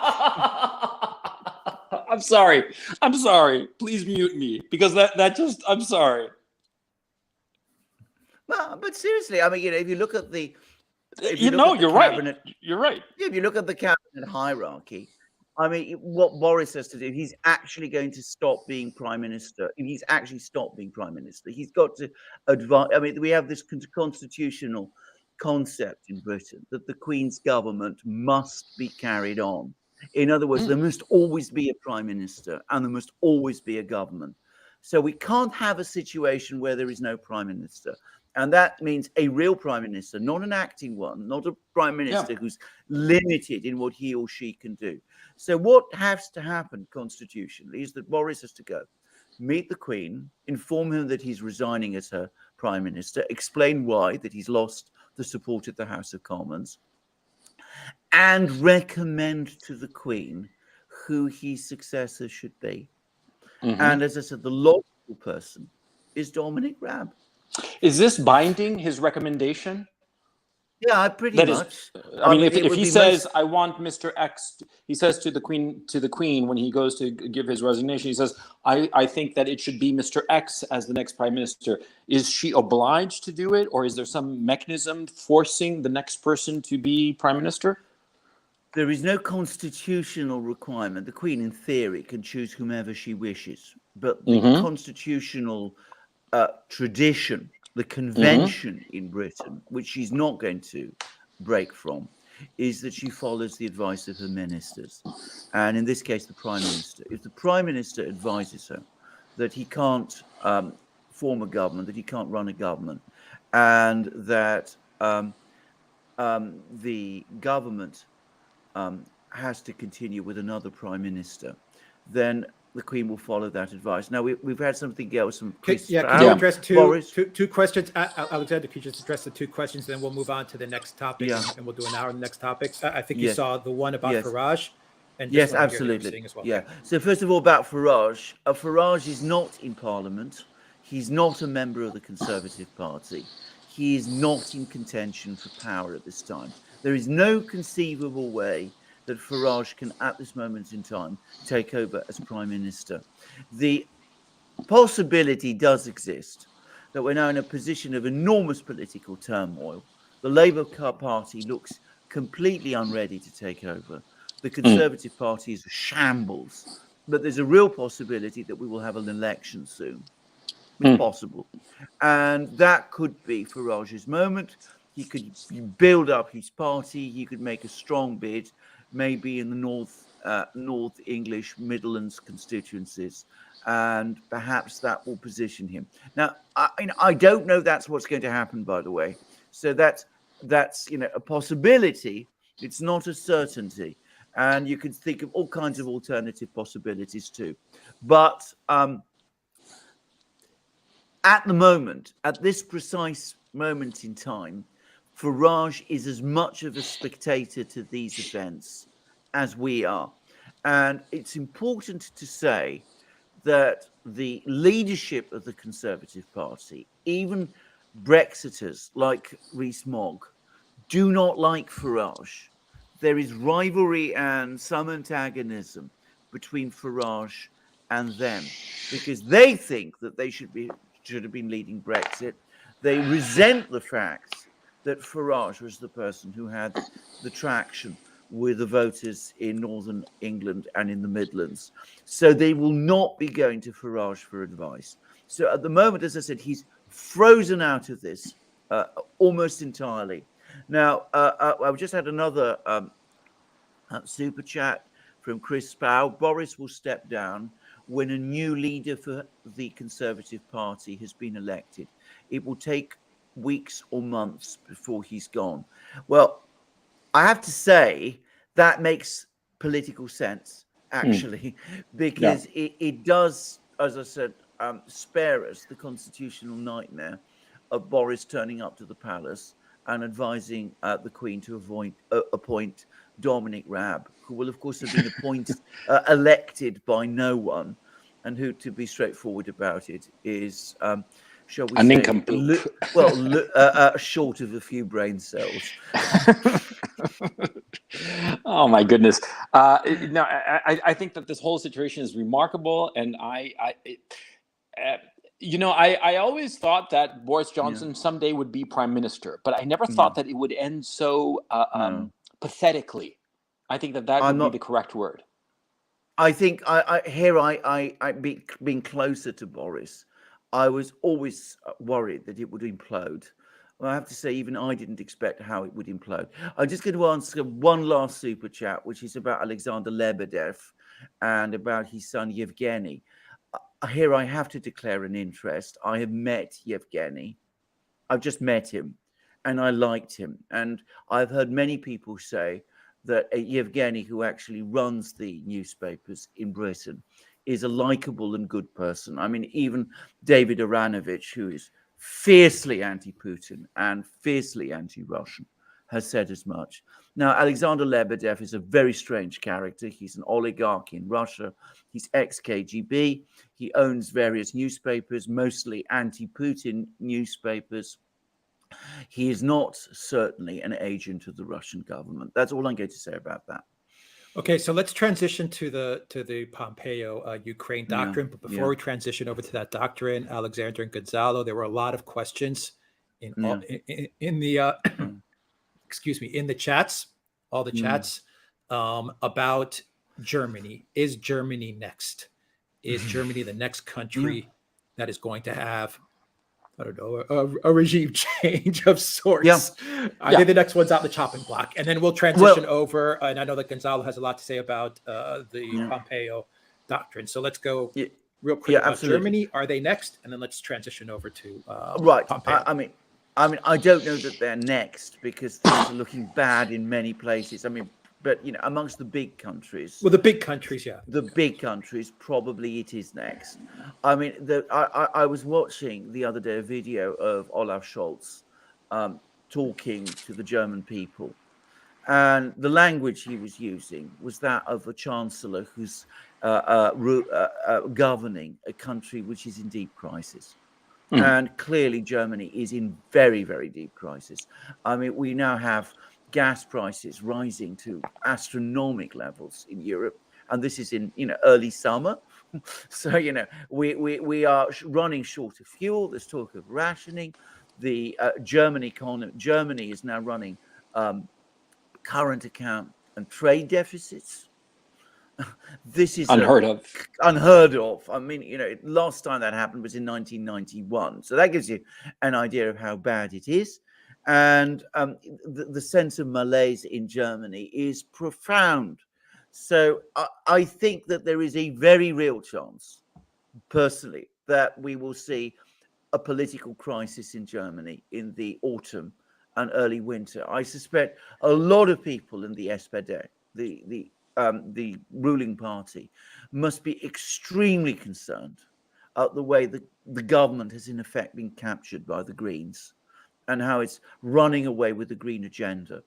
I'm sorry. Please mute me, because that just, I'm sorry. Well, but seriously, I mean, if you look at the, you're right. You're right. If you look at the cabinet hierarchy, I mean, what Boris has to do, he's actually going to stop being prime minister. He's actually stopped being prime minister. He's got to advise. I mean, we have this constitutional concept in Britain that the Queen's government must be carried on. In other words, there must always be a prime minister and there must always be a government. So we can't have a situation where there is no prime minister. And that means a real prime minister, not an acting one, not a prime minister who's limited in what he or she can do. So what has to happen constitutionally is that Boris has to go meet the Queen, inform him that he's resigning as her prime minister, explain why, that he's lost the support of the House of Commons, and recommend to the Queen who his successor should be. And as I said, the logical person is Dominic Raab. Is this binding, his recommendation? Yeah, pretty much. I mean, if he says, I want Mr. X, he says to the Queen when he goes to give his resignation, he says, I think that it should be Mr. X as the next prime minister. Is she obliged to do it, or is there some mechanism forcing the next person to be prime minister? There is no constitutional requirement. The Queen, in theory, can choose whomever she wishes. But the constitutional tradition, the convention in Britain, which she's not going to break from, is that she follows the advice of her ministers. And in this case, the Prime Minister. If the Prime Minister advises her that he can't form a government, that he can't run a government, and that the government has to continue with another prime minister, then the Queen will follow that advice. Now, we've had something else from Chris. Can you address two questions? Alexander, could you just address the two questions, then we'll move on to the next topic, and we'll do an hour on the next topics. I think you saw the one about Farage. And yes, absolutely. As well. Yeah. So first of all, about Farage. Farage is not in Parliament. He's not a member of the Conservative Party. He is not in contention for power at this time. There is no conceivable way that Farage can, at this moment in time, take over as Prime Minister. The possibility does exist that we're now in a position of enormous political turmoil. The Labour Party looks completely unready to take over. The Conservative Party is a shambles. But there's a real possibility that we will have an election soon. It's possible. And that could be Farage's moment. He could build up his party. He could make a strong bid, maybe in the North English Midlands constituencies, and perhaps that will position him. Now, I don't know that's what's going to happen, by the way. So that's a possibility. It's not a certainty, and you can think of all kinds of alternative possibilities too. But at the moment, at this precise moment in time, Farage is as much of a spectator to these events as we are. And it's important to say that the leadership of the Conservative Party, even Brexiters like Rees-Mogg, do not like Farage. There is rivalry and some antagonism between Farage and them because they think that they should have been leading Brexit. They resent the fact that Farage was the person who had the traction with the voters in Northern England and in the Midlands. So they will not be going to Farage for advice. So at the moment, as I said, he's frozen out of this almost entirely. Now, I've just had another super chat from Chris Spow. Boris will step down when a new leader for the Conservative Party has been elected. It will take weeks or months before he's gone. Well, I have to say that makes political sense, actually, because it does, as I said, spare us the constitutional nightmare of Boris turning up to the palace and advising the Queen to appoint Dominic Raab, who will, of course, have been elected by no one, and who, to be straightforward about it, is shall we say, short of a few brain cells. Oh my goodness! I think that this whole situation is remarkable, and I always thought that Boris Johnson someday would be prime minister, but I never thought that it would end so pathetically. I think that would be the correct word. I think being closer to Boris, I was always worried that it would implode. Well, I have to say, even I didn't expect how it would implode. I'm just going to answer one last super chat, which is about Alexander Lebedev and about his son Yevgeny. Here I have to declare an interest. I have met Yevgeny. I've just met him, and I liked him. And I've heard many people say that Yevgeny, who actually runs the newspapers in Britain, is a likable and good person. I mean, even David Aranovich, who is fiercely anti-Putin and fiercely anti-Russian, has said as much. Now, Alexander Lebedev is a very strange character. He's an oligarch in Russia. He's ex-KGB. He owns various newspapers, mostly anti-Putin newspapers. He is not certainly an agent of the Russian government. That's all I'm going to say about that. Okay, so let's transition to the Pompeo Ukraine doctrine. But before we transition over to that doctrine, Alexander and Gonzalo, there were a lot of questions in the excuse me, in the chats, all the chats about Germany. Is Germany next? Is Germany the next country that is going to have, I don't know, a regime change of sorts? I think the next one's out the chopping block. And then we'll transition over. And I know that Gonzalo has a lot to say about the Pompeo doctrine. So let's go real quick about Germany. Are they next? And then let's transition over to Pompeo. I don't know that they're next because things are looking bad in many places. I mean, but, you know, amongst the big countries. Well, the big countries, The big countries, probably it is next. I mean, I was watching the other day a video of Olaf Scholz talking to the German people. And the language he was using was that of a chancellor who's governing a country which is in deep crisis. And clearly Germany is in very, very deep crisis. I mean, we now have gas prices rising to astronomical levels in Europe. And this is in, early summer. So, we are running short of fuel. There's talk of rationing. The Germany is now running current account and trade deficits. This is unheard of. I mean, last time that happened was in 1991. So that gives you an idea of how bad it is. And the sense of malaise in Germany is profound. So I think that there is a very real chance, personally, that we will see a political crisis in Germany in the autumn and early winter. I suspect a lot of people in the SPD, the ruling party, must be extremely concerned at the way the government has in effect been captured by the Greens and how it's running away with the Green agenda.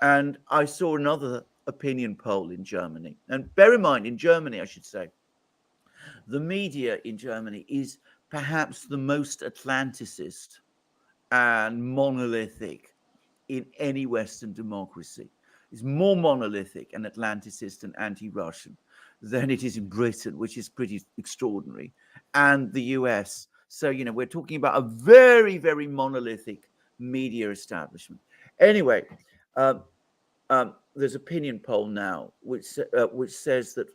And I saw another opinion poll in Germany. And bear in mind, in Germany, I should say, the media in Germany is perhaps the most Atlanticist and monolithic in any Western democracy. It's more monolithic and Atlanticist and anti-Russian than it is in Britain, which is pretty extraordinary, and the US. So, we're talking about a very, very monolithic media establishment. Anyway, there's an opinion poll now which says that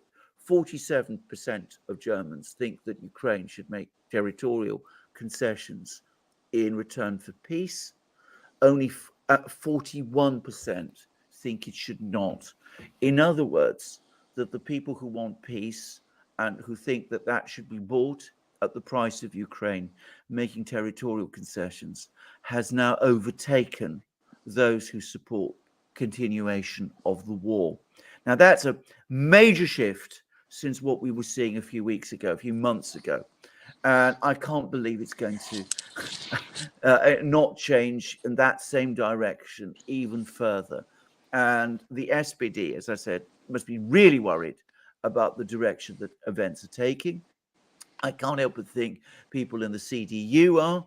47% of Germans think that Ukraine should make territorial concessions in return for peace. Only 41% think it should not. In other words, that the people who want peace and who think that that should be bought at the price of Ukraine making territorial concessions has now overtaken those who support continuation of the war. Now, that's a major shift since what we were seeing a few months ago. And I can't believe it's going to not change in that same direction even further. And the SPD, as I said, must be really worried about the direction that events are taking. I can't help but think people in the CDU are.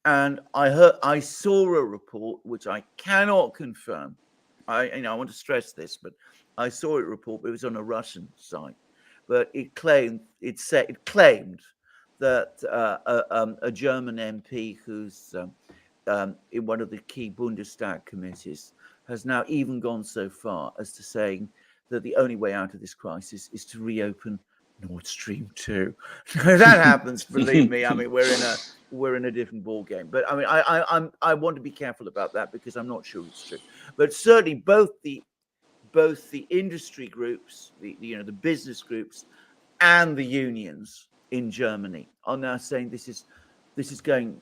And I saw a report, which I cannot confirm. I want to stress this, but I saw a report, but it was on a Russian site. But it claimed that a German MP who's in one of the key Bundestag committees has now even gone so far as to saying that the only way out of this crisis is to reopen Nord Stream 2. That happens, believe me. I mean, we're in a different ball game. But I mean, I want to be careful about that because I'm not sure it's true. But certainly both the industry groups, the business groups, and the unions in Germany are now saying this is going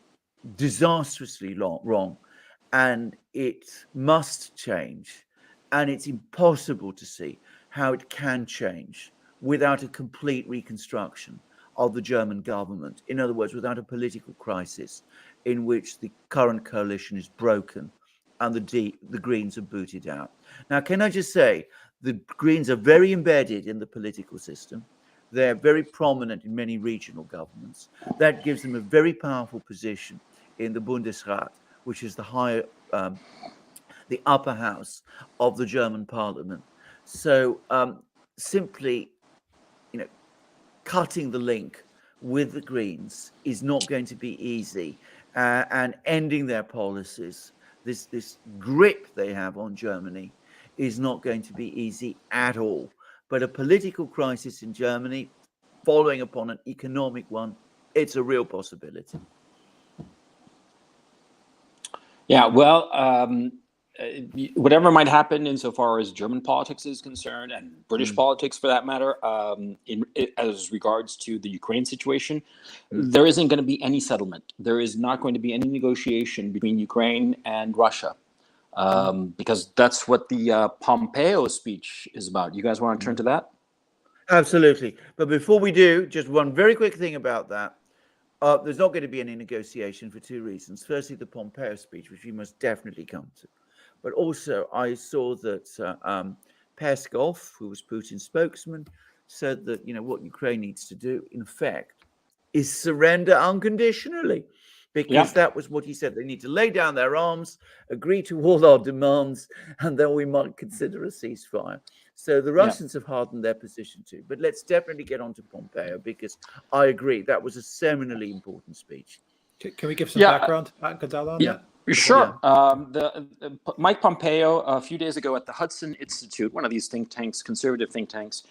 disastrously wrong, and it must change, and it's impossible to see how it can change without a complete reconstruction of the German government. In other words, without a political crisis in which the current coalition is broken and the Greens are booted out. Now, can I just say, the Greens are very embedded in the political system. They're very prominent in many regional governments. That gives them a very powerful position in the Bundesrat, which is the upper house of the German parliament. So simply, cutting the link with the Greens is not going to be easy, and ending their policies, this grip they have on Germany, is not going to be easy at all. But a political crisis in Germany, following upon an economic one, it's a real possibility. Yeah, well, whatever might happen insofar as German politics is concerned, and British politics for that matter, as regards to the Ukraine situation, there isn't going to be any settlement. There is not going to be any negotiation between Ukraine and Russia, because that's what the Pompeo speech is about. You guys want to turn to that? Absolutely. But before we do, just one very quick thing about that. There's not going to be any negotiation for two reasons. Firstly, the Pompeo speech, which we must definitely come to. But also, I saw that Peskov, who was Putin's spokesman, said that what Ukraine needs to do, in effect, is surrender unconditionally, because that was what he said. They need to lay down their arms, agree to all our demands, and then we might consider a ceasefire. So the Russians have hardened their position too. But let's definitely get on to Pompeo, because I agree that was a seminally important speech. Can we give some background, Gonzalo, on that? Sure. Mike Pompeo, a few days ago at the Hudson Institute, one of these think tanks, conservative think tanks,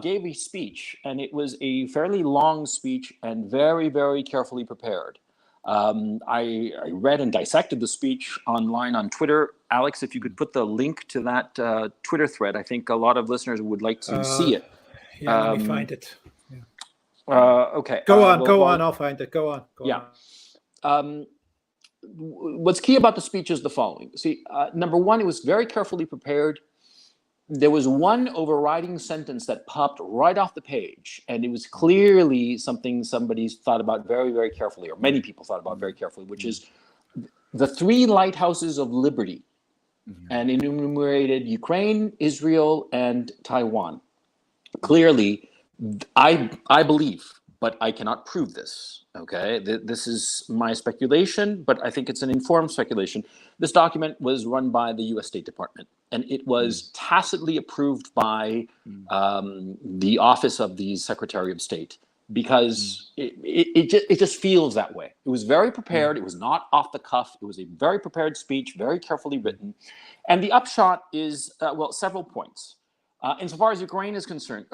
gave a speech, and it was a fairly long speech and very, very carefully prepared. I read and dissected the speech online on Twitter. Alex, if you could put the link to that Twitter thread, I think a lot of listeners would like to see it. Yeah, let me find it. Okay. Go on. I'll find it. Go on. What's key about the speech is the following. See, number one, it was very carefully prepared. There was one overriding sentence that popped right off the page, and it was clearly something somebody thought about very, very carefully, or many people thought about very carefully, which is the three lighthouses of liberty, and enumerated Ukraine, Israel, and Taiwan. Clearly, I believe, but I cannot prove this, okay? This is my speculation, but I think it's an informed speculation. This document was run by the U.S. State Department, and it was tacitly approved by the Office of the Secretary of State, because it just feels that way. It was very prepared. It was not off the cuff. It was a very prepared speech, very carefully written. And the upshot is, several points. Insofar as Ukraine is concerned,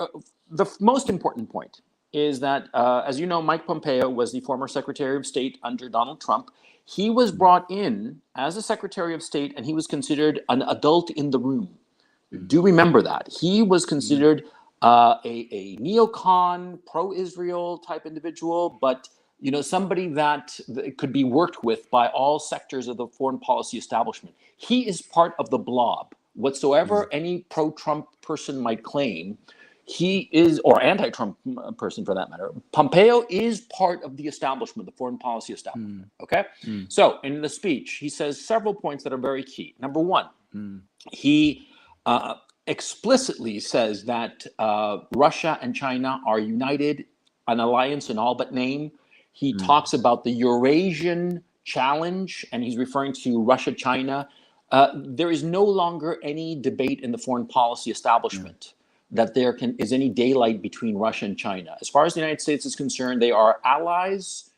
the most important point is that, as you know, Mike Pompeo was the former Secretary of State under Donald Trump. He was brought in as a Secretary of State, and he was considered an adult in the room. Do remember that. He was considered a neocon, pro-Israel type individual, but somebody that could be worked with by all sectors of the foreign policy establishment. He is part of the blob. Whatsoever any pro-Trump person might claim, he is, or anti-Trump person for that matter, Pompeo is part of the establishment, the foreign policy establishment, okay? So in the speech, he says several points that are very key. Number one, he explicitly says that Russia and China are united, an alliance in all but name. He talks about the Eurasian challenge, and he's referring to Russia, China. There is no longer any debate in the foreign policy establishment that there is any daylight between Russia and China. As far as the United States is concerned, they are allies,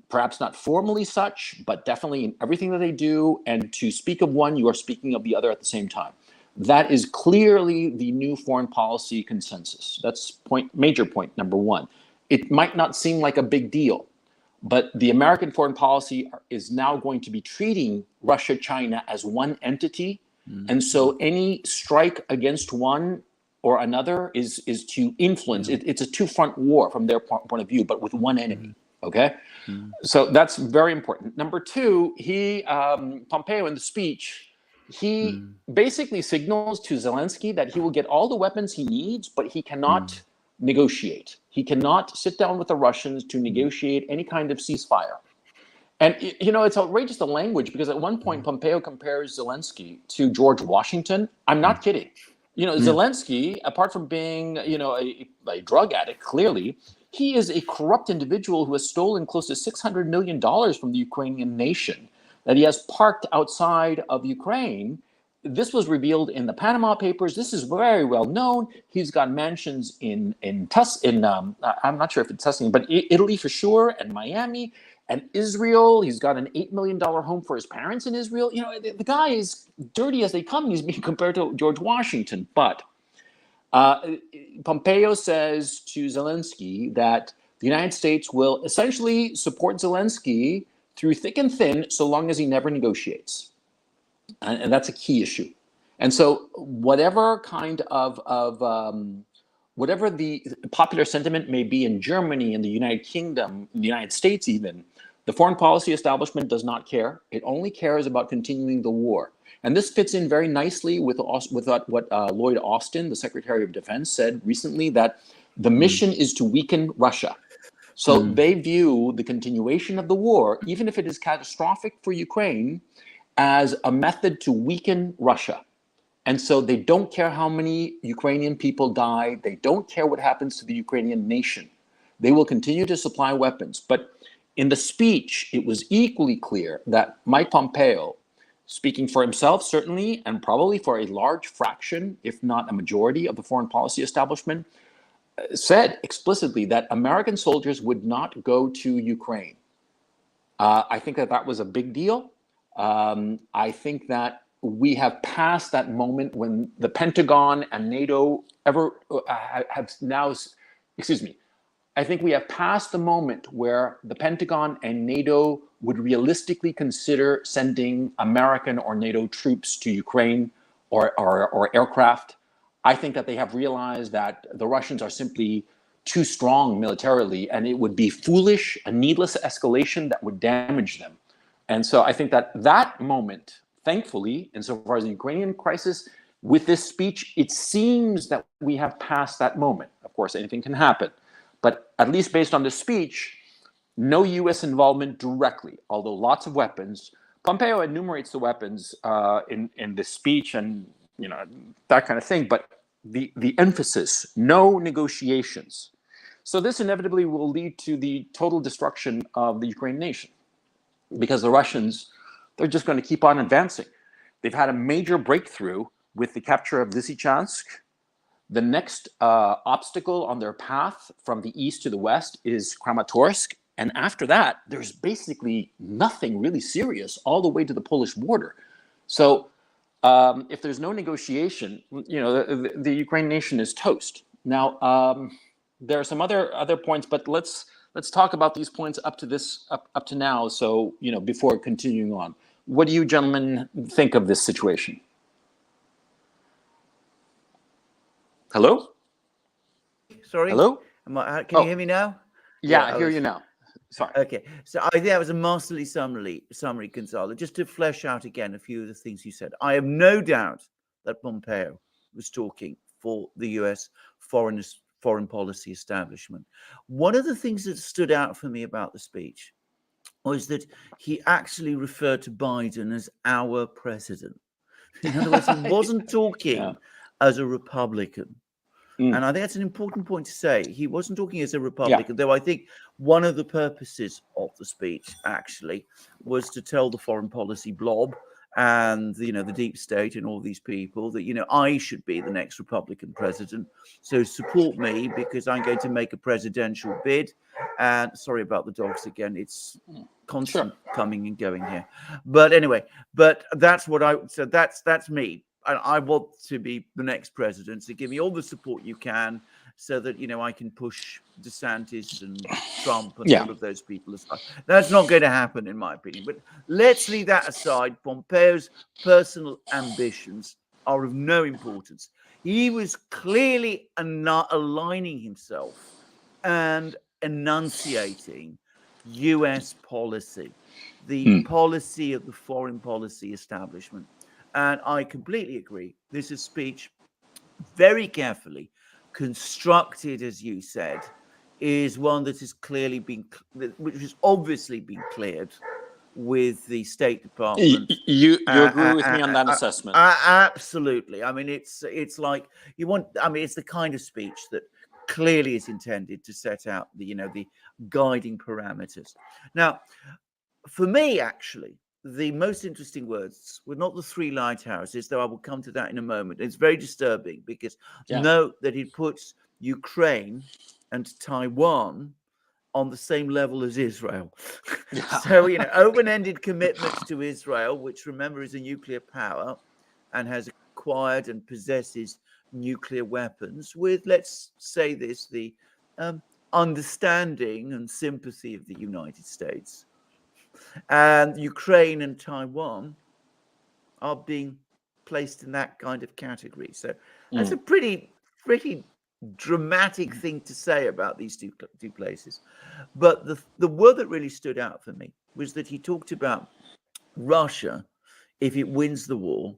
perhaps not formally such, but definitely in everything that they do. And to speak of one, you are speaking of the other at the same time. That is clearly the new foreign policy consensus. That's major point number one. It might not seem like a big deal, but the American foreign policy is now going to be treating Russia, China as one entity. Mm-hmm. And so any strike against one or another is to influence. Mm-hmm. It's a two-front war from their point of view, but with one enemy. Mm-hmm. Okay? Mm-hmm. So that's very important. Number two, Pompeo in the speech, he basically signals to Zelensky that he will get all the weapons he needs, but he cannot negotiate. He cannot sit down with the Russians to negotiate any kind of ceasefire. And, it's outrageous, the language, because at one point Pompeo compares Zelensky to George Washington. I'm not kidding. Zelensky, apart from being, a drug addict, clearly, he is a corrupt individual who has stolen close to $600 million from the Ukrainian nation that he has parked outside of Ukraine. This was revealed in the Panama Papers. This is very well known. He's got mansions in I'm not sure if it's Tuscany, but Italy for sure, and Miami, and Israel. He's got an $8 million home for his parents in Israel. The guy is dirty as they come. He's being compared to George Washington. But Pompeo says to Zelensky that the United States will essentially support Zelensky through thick and thin, so long as he never negotiates. And that's a key issue. And so whatever kind of whatever the popular sentiment may be in Germany, in the United Kingdom, in the United States even, the foreign policy establishment does not care. It only cares about continuing the war. And this fits in very nicely with what Lloyd Austin, the Secretary of Defense, said recently, that the mission is to weaken Russia. So they view the continuation of the war, even if it is catastrophic for Ukraine, as a method to weaken Russia. And so they don't care how many Ukrainian people die. They don't care what happens to the Ukrainian nation. They will continue to supply weapons. But in the speech, it was equally clear that Mike Pompeo, speaking for himself, certainly, and probably for a large fraction, if not a majority of the foreign policy establishment, said explicitly that American soldiers would not go to Ukraine. I think that was a big deal. I think that we have passed that moment when the Pentagon and NATO I think we have passed the moment where the Pentagon and NATO would realistically consider sending American or NATO troops to Ukraine or aircraft. I think that they have realized that the Russians are simply too strong militarily, and it would be foolish, a needless escalation that would damage them. And so I think that moment, thankfully, insofar as the Ukrainian crisis, with this speech, it seems that we have passed that moment. Of course, anything can happen. But at least based on this speech, no U.S. involvement directly, although lots of weapons. Pompeo enumerates the weapons in this speech and that kind of thing. But the emphasis, no negotiations. So this inevitably will lead to the total destruction of the Ukrainian nation, because the Russians, they're just going to keep on advancing. They've had a major breakthrough with the capture of Lysychansk. The next obstacle on their path from the east to the west is Kramatorsk. And after that, there's basically nothing really serious all the way to the Polish border. So if there's no negotiation, the Ukrainian nation is toast. Now, there are some other points, but let's talk about these points up to now. So, before continuing on, what do you gentlemen think of this situation? Hello? Sorry? Hello? Can you hear me now? Yeah, I hear you now. Sorry. Okay. So I think that was a masterly summary, Gonzalo. Just to flesh out again a few of the things you said. I have no doubt that Pompeo was talking for the US foreign policy establishment. One of the things that stood out for me about the speech was that he actually referred to Biden as our president. In other words, he wasn't talking as a Republican. And I think that's an important point to say. He wasn't talking as a Republican, though I think one of the purposes of the speech actually was to tell the foreign policy blob and the deep state and all these people that I should be the next Republican president. So support me, because I'm going to make a presidential bid. And sorry about the dogs again. It's constant coming and going here. But anyway, that's what that's me. I want to be the next president, so give me all the support you can, so that I can push DeSantis and Trump and all of those people aside. That's not going to happen, in my opinion. But let's leave that aside. Pompeo's personal ambitions are of no importance. He was clearly not aligning himself and enunciating US policy, the policy of the foreign policy establishment. And I completely agree. This is speech very carefully constructed, as you said, is one that has clearly been, which has obviously been cleared with the State Department. You agree with me on that assessment? Absolutely. I mean, it's like it's the kind of speech that clearly is intended to set out the guiding parameters. Now, for me, actually, the most interesting words were not the three lighthouses, though I will come to that in a moment. It's very disturbing because note that it puts Ukraine and Taiwan on the same level as Israel. So, open-ended commitments to Israel, which, remember, is a nuclear power and has acquired and possesses nuclear weapons, with, let's say this, the understanding and sympathy of the United States. And Ukraine and Taiwan are being placed in that kind of category. So that's a pretty dramatic thing to say about these two places. But the word that really stood out for me was that he talked about Russia, if it wins the war,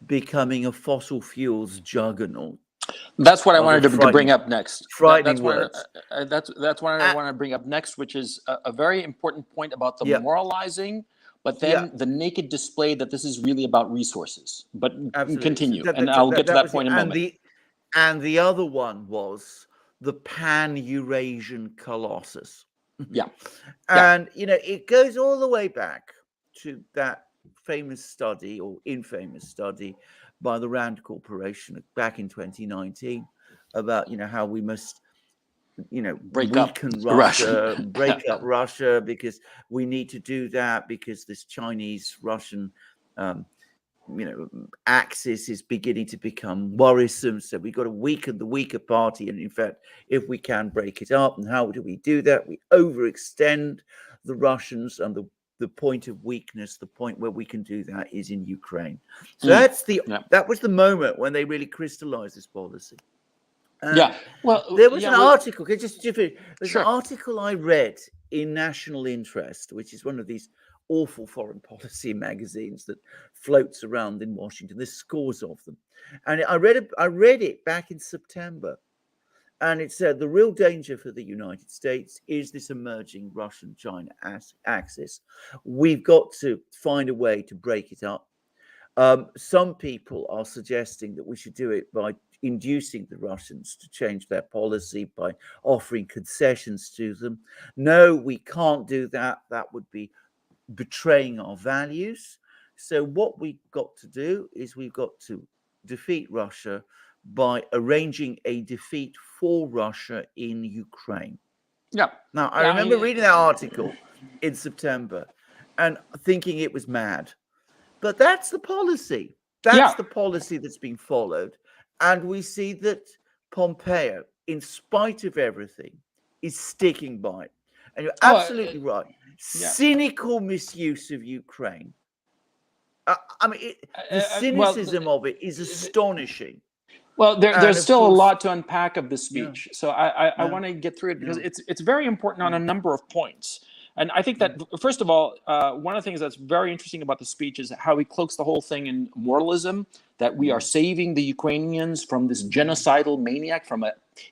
becoming a fossil fuels juggernaut. That's what I wanted to bring up next. Frightening words. That's what I want to bring up next, which is a very important point about the moralizing, but then the naked display that this is really about resources. But continue, and I'll get to that point in a moment. And the other one was the Pan-Eurasian Colossus. And, it goes all the way back to that famous study or infamous study by the Rand Corporation back in 2019 about, how we must, weaken Russia, break up Russia, because we need to do that because this Chinese-Russian, axis is beginning to become worrisome. So we've got to weaken the weaker party. And in fact, if we can break it up, and how do we do that? We overextend the Russians, and the point of weakness, the point where we can do that is in Ukraine. So that was the moment when they really crystallized this policy. Well, there was an article. There's an article I read in National Interest, which is one of these awful foreign policy magazines that floats around in Washington. There's scores of them, and I read it back in September. And it said the real danger for the United States is this emerging Russian-China axis. We've got to find a way to break it up. Some people are suggesting that we should do it by inducing the Russians to change their policy, by offering concessions to them. No, we can't do that. That would be betraying our values. So what we've got to do is we've got to defeat Russia by arranging a defeat for Russia in Ukraine. Now, I remember reading that article in September and thinking it was mad. But that's the policy. That's the policy that's been followed. And we see that Pompeo, in spite of everything, is sticking by it. And you're absolutely right. Cynical misuse of Ukraine. The cynicism of it is astonishing. Well, there's still a lot to unpack of this speech. So I want to get through it because it's very important on a number of points. And I think that, first of all, one of the things that's very interesting about the speech is how he cloaks the whole thing in moralism, that we are saving the Ukrainians from this genocidal maniac,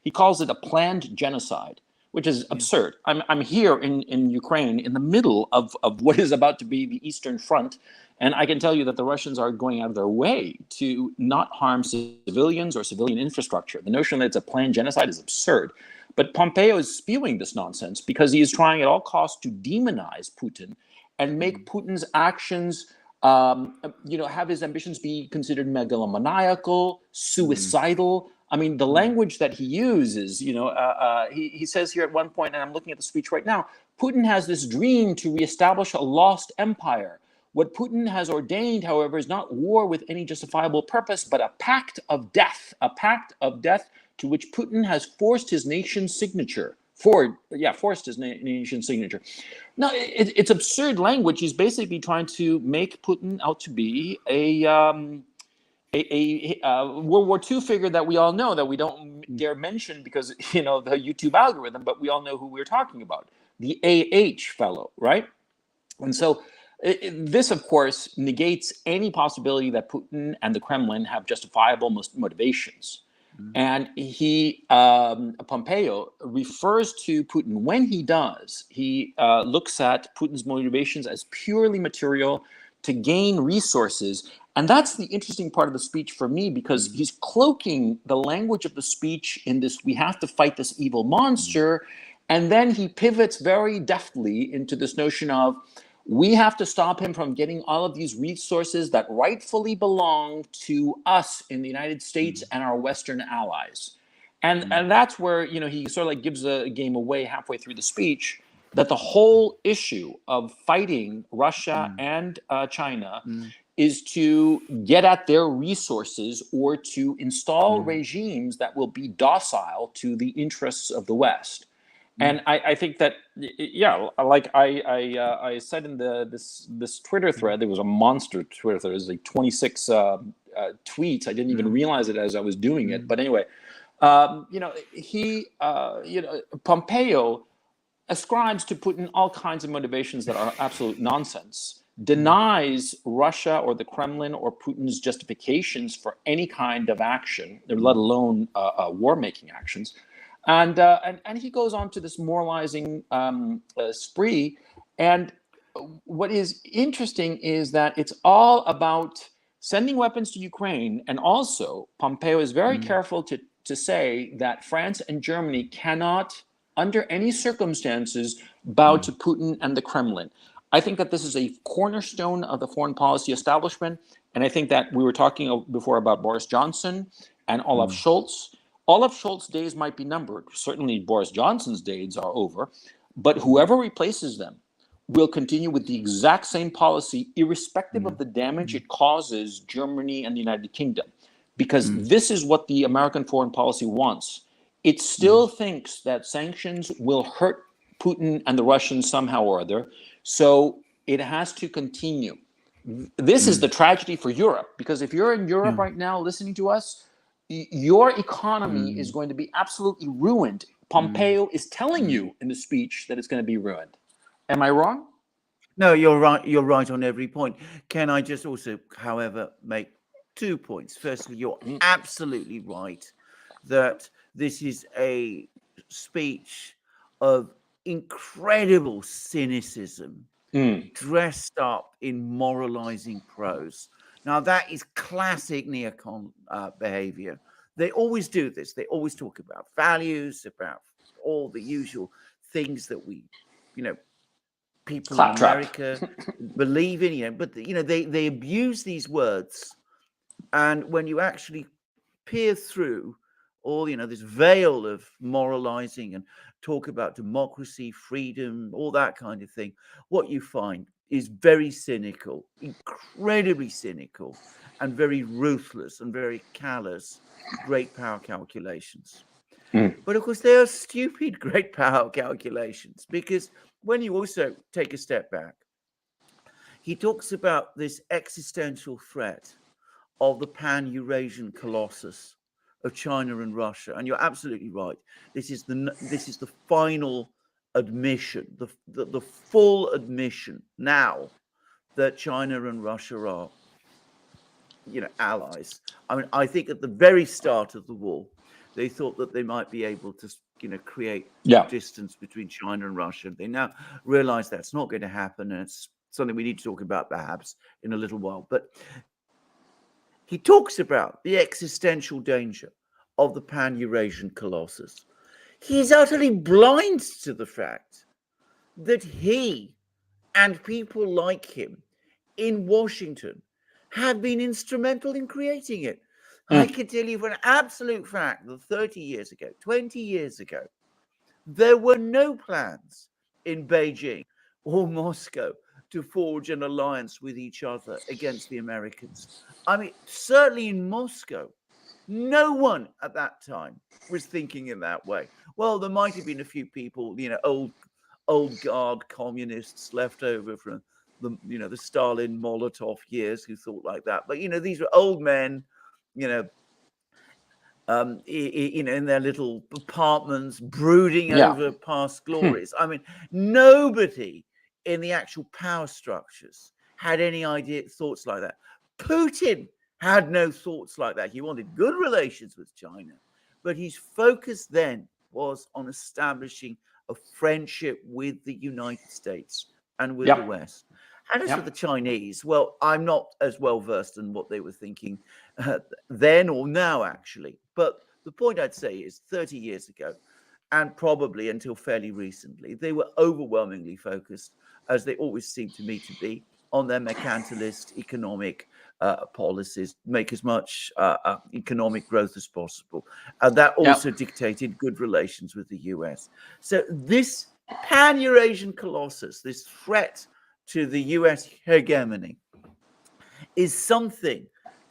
he calls it a planned genocide, which is absurd. I'm here in Ukraine in the middle of what is about to be the Eastern Front. And I can tell you that the Russians are going out of their way to not harm civilians or civilian infrastructure. The notion that it's a planned genocide is absurd. But Pompeo is spewing this nonsense because he is trying at all costs to demonize Putin and make Putin's actions, have his ambitions be considered megalomaniacal, suicidal. I mean, the language that he uses, he says here at one point, and I'm looking at the speech right now, Putin has this dream to reestablish a lost empire. What Putin has ordained, however, is not war with any justifiable purpose, but a pact of death to which Putin has forced his nation's signature. Forced his nation's signature. Now, it's absurd language. He's basically trying to make Putin out to be a World War II figure that we all know, that we don't dare mention because, you know, the YouTube algorithm, but we all know who we're talking about. The AH fellow, right? And so this, of course, negates any possibility that Putin and the Kremlin have justifiable motivations. And Pompeo refers to Putin when he does. He looks at Putin's motivations as purely material to gain resources. And that's the interesting part of the speech for me, because he's cloaking the language of the speech in this, we have to fight this evil monster. And then he pivots very deftly into this notion of, we have to stop him from getting all of these resources that rightfully belong to us in the United States and our Western allies. And that's where, you know, he sort of like gives the game away halfway through the speech, that the whole issue of fighting Russia and China is to get at their resources or to install regimes that will be docile to the interests of the West. And I think that, yeah, like I said in this Twitter thread, there was a monster Twitter thread. It was like 26 tweets. I didn't even realize it as I was doing it. But anyway, you know, Pompeo ascribes to Putin all kinds of motivations that are absolute nonsense, denies Russia or the Kremlin or Putin's justifications for any kind of action, let alone war-making actions. And he goes on to this moralizing spree. And what is interesting is that it's all about sending weapons to Ukraine. And also, Pompeo is very careful to say that France and Germany cannot, under any circumstances, bow to Putin and the Kremlin. I think that this is a cornerstone of the foreign policy establishment. And I think that we were talking before about Boris Johnson and Olaf Scholz. Olaf Scholz's days might be numbered. Certainly Boris Johnson's days are over. But whoever replaces them will continue with the exact same policy, irrespective of the damage it causes Germany and the United Kingdom. Because this is what the American foreign policy wants. It still thinks that sanctions will hurt Putin and the Russians somehow or other. So it has to continue. This is the tragedy for Europe. Because if you're in Europe right now listening to us, your economy is going to be absolutely ruined. Pompeo is telling you in the speech that it's going to be ruined. Am I wrong? No, you're right. You're right on every point. Can I just also, however, make 2 points? Firstly, you're absolutely right that this is a speech of incredible cynicism dressed up in moralizing prose. Now, that is classic neocon behavior. They always do this. They always talk about values, about all the usual things that we, you know, people in America believe in, you know, but, you know, they abuse these words. And when you actually peer through all, you know, this veil of moralizing and talk about democracy, freedom, all that kind of thing, what you find is very cynical, incredibly cynical, and very ruthless and very callous great power calculations. But of course, they are stupid great power calculations, because when you also take a step back, he talks about this existential threat of the pan-Eurasian colossus of China and Russia. And you're absolutely right. This is the final admission, the full admission now that China and Russia are, you know, allies. I mean, I think at the very start of the war, they thought that they might be able to, you know, create distance between China and Russia. They now realize that's not going to happen, and it's something we need to talk about perhaps in a little while. But he talks about the existential danger of the pan-Eurasian colossus. He is utterly blind to the fact that he and people like him in Washington have been instrumental in creating it. I can tell you for an absolute fact that 30 years ago, 20 years ago, there were no plans in Beijing or Moscow to forge an alliance with each other against the Americans. I mean, certainly in Moscow, no one at that time was thinking in that way. Well, there might have been a few people, old guard communists left over from the Stalin Molotov years who thought like that. But these were old men, in their little apartments, brooding over past glories. I mean, nobody in the actual power structures had any thoughts like that. Putin had no thoughts like that. He wanted good relations with China, but his focus then was on establishing a friendship with the United States and with the West. And as for the Chinese, well, I'm not as well versed in what they were thinking then or now, actually. But the point I'd say is 30 years ago, and probably until fairly recently, they were overwhelmingly focused, as they always seem to me to be, on their mercantilist economic policies, make as much economic growth as possible. And that also dictated good relations with the US. So this pan-Eurasian colossus, this threat to the US hegemony, is something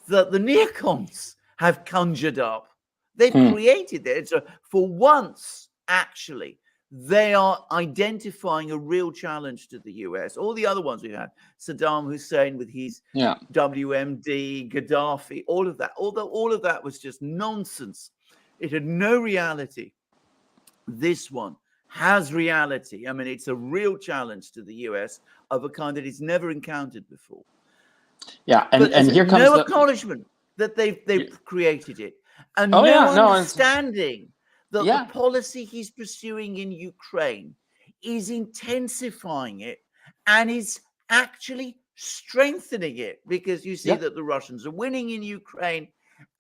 that the neocons have conjured up. They've created it. So for once, actually, they are identifying a real challenge to the US. All the other ones we had, Saddam Hussein with his WMD, Gaddafi, all of that. Although all of that was just nonsense. It had no reality. This one has reality. I mean, it's a real challenge to the US of a kind that it's never encountered before. Yeah, and here comes no acknowledgement that they've created it, and understanding that the policy he's pursuing in Ukraine is intensifying it and is actually strengthening it, because you see that the Russians are winning in Ukraine,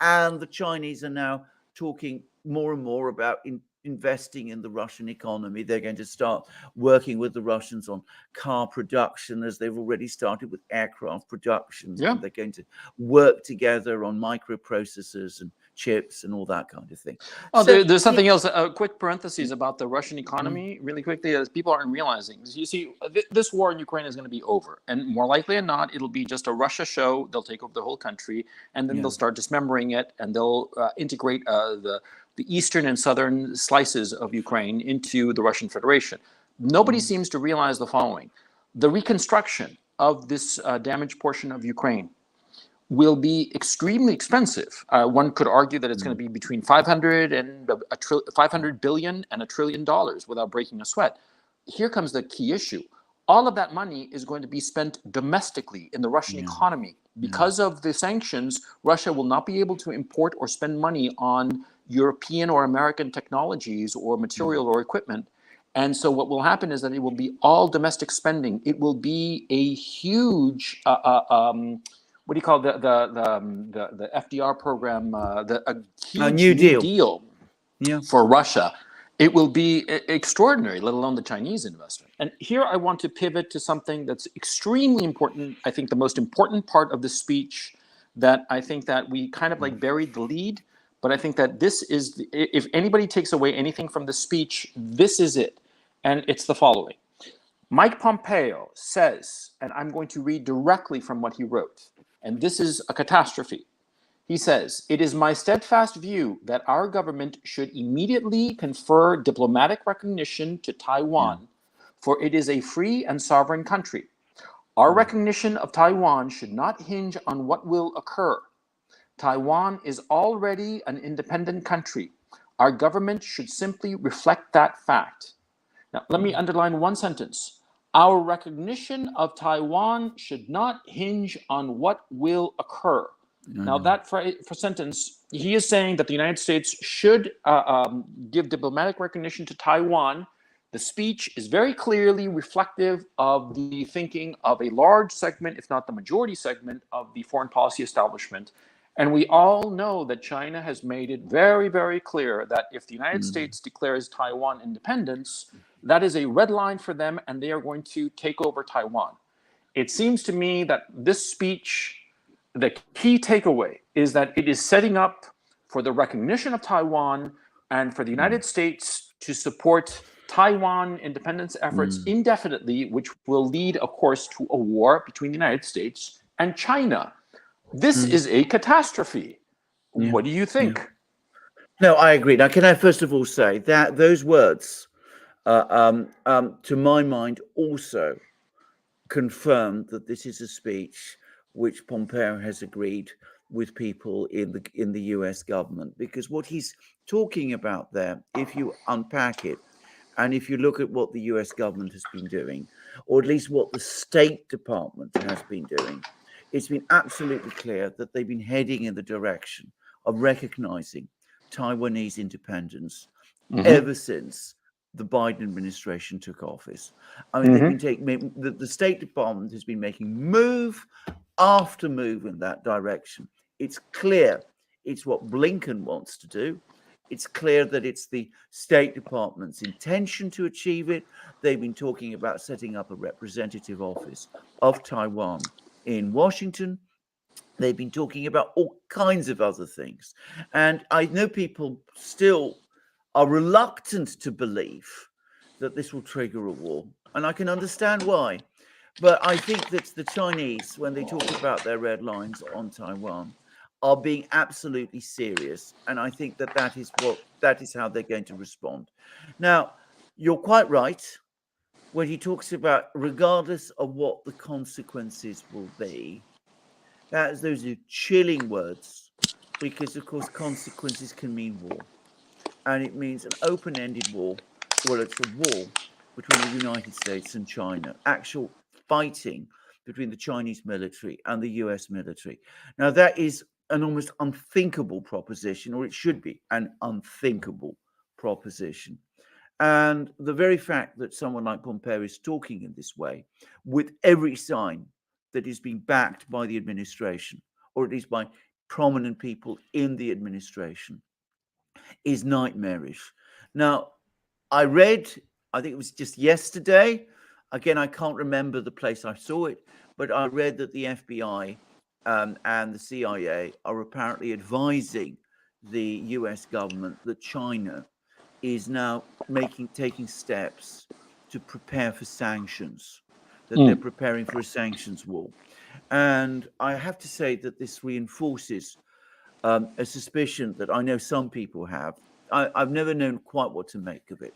and the Chinese are now talking more and more about investing in the Russian economy. They're going to start working with the Russians on car production, as they've already started with aircraft production. And they're going to work together on microprocessors and chips and all that kind of thing. Oh, so, there's something else. A quick parenthesis about the Russian economy, really quickly, as people aren't realizing. You see, this war in Ukraine is going to be over, and more likely than not, it'll be just a Russia show. They'll take over the whole country, and then they'll start dismembering it, and they'll integrate the eastern and southern slices of Ukraine into the Russian Federation. Nobody seems to realize the following: the reconstruction of this damaged portion of Ukraine will be extremely expensive. One could argue that it's going to be between 500 billion and $1 trillion without breaking a sweat. Here comes the key issue. All of that money is going to be spent domestically in the Russian economy. Because of the sanctions, Russia will not be able to import or spend money on European or American technologies or material or equipment. And so what will happen is that it will be all domestic spending. It will be a huge what do you call the FDR program? A huge New Deal for Russia. It will be extraordinary, let alone the Chinese investment. And here I want to pivot to something that's extremely important. I think the most important part of the speech, that I think that we kind of like buried the lead, but I think that this is, if anybody takes away anything from the speech, this is it. And it's the following. Mike Pompeo says, and I'm going to read directly from what he wrote, and this is a catastrophe. He says, "It is my steadfast view that our government should immediately confer diplomatic recognition to Taiwan, for it is a free and sovereign country. Our recognition of Taiwan should not hinge on what will occur. Taiwan is already an independent country. Our government should simply reflect that fact." Now, let me underline one sentence. Our recognition of Taiwan should not hinge on what will occur. Now, that for sentence, he is saying that the United States should give diplomatic recognition to Taiwan. The speech is very clearly reflective of the thinking of a large segment, if not the majority segment, of the foreign policy establishment. And we all know that China has made it very, very clear that if the United States declares Taiwan independence, that is a red line for them, and they are going to take over Taiwan. It seems to me that this speech, the key takeaway is that it is setting up for the recognition of Taiwan and for the United States to support Taiwan independence efforts indefinitely, which will lead, of course, to a war between the United States and China. This is a catastrophe. Yeah. What do you think? Yeah. No, I agree. Now, can I first of all say that those words, to my mind, also confirm that this is a speech which Pompeo has agreed with people in the US government, because what he's talking about there, if you unpack it, and if you look at what the US government has been doing, or at least what the State Department has been doing, it's been absolutely clear that they've been heading in the direction of recognizing Taiwanese independence ever since the Biden administration took office. I mean, they've been taking, the State Department has been making move after move in that direction. It's clear it's what Blinken wants to do. It's clear that it's the State Department's intention to achieve it. They've been talking about setting up a representative office of Taiwan in Washington. They've been talking about all kinds of other things. And I know people still are reluctant to believe that this will trigger a war. And I can understand why. But I think that the Chinese, when they talk about their red lines on Taiwan, are being absolutely serious. And I think that that is how they're going to respond. Now, you're quite right when he talks about, regardless of what the consequences will be, those are chilling words, because of course consequences can mean war. And it means an open-ended war. Well, it's a war between the United States and China, actual fighting between the Chinese military and the US military. Now, that is an almost unthinkable proposition, or it should be an unthinkable proposition. And the very fact that someone like Pompeo is talking in this way, with every sign that is being backed by the administration, or at least by prominent people in the administration, is nightmarish. Now, I read, I think it was just yesterday, again, I can't remember the place I saw it, but I read that the FBI and the CIA are apparently advising the US government that China is now taking steps to prepare for sanctions, that they're preparing for a sanctions war. And I have to say that this reinforces a suspicion that I know some people have. I've never known quite what to make of it,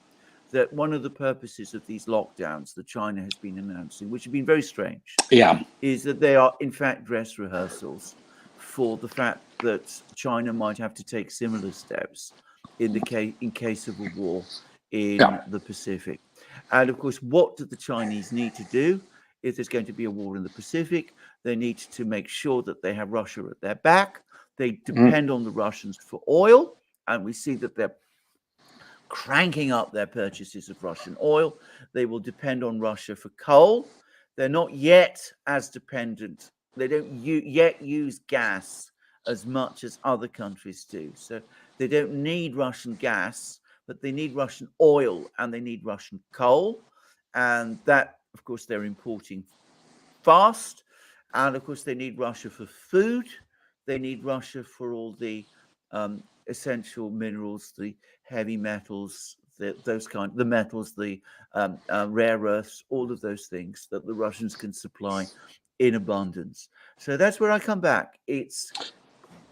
that one of the purposes of these lockdowns that China has been announcing, which have been very strange, is that they are in fact dress rehearsals for the fact that China might have to take similar steps in case of a war in the Pacific. And of course, what do the Chinese need to do if there's going to be a war in the Pacific? They need to make sure that they have Russia at their back. They depend on the Russians for oil, and we see that they're cranking up their purchases of Russian oil. They will depend on Russia for coal. They're not yet as dependent. They don't yet use gas as much as other countries do. So they don't need Russian gas, but they need Russian oil and they need Russian coal. And that, of course, they're importing fast. And of course, they need Russia for food. They need Russia for all the essential minerals, the heavy metals, the metals, the rare earths, all of those things that the Russians can supply in abundance. So that's where I come back. It's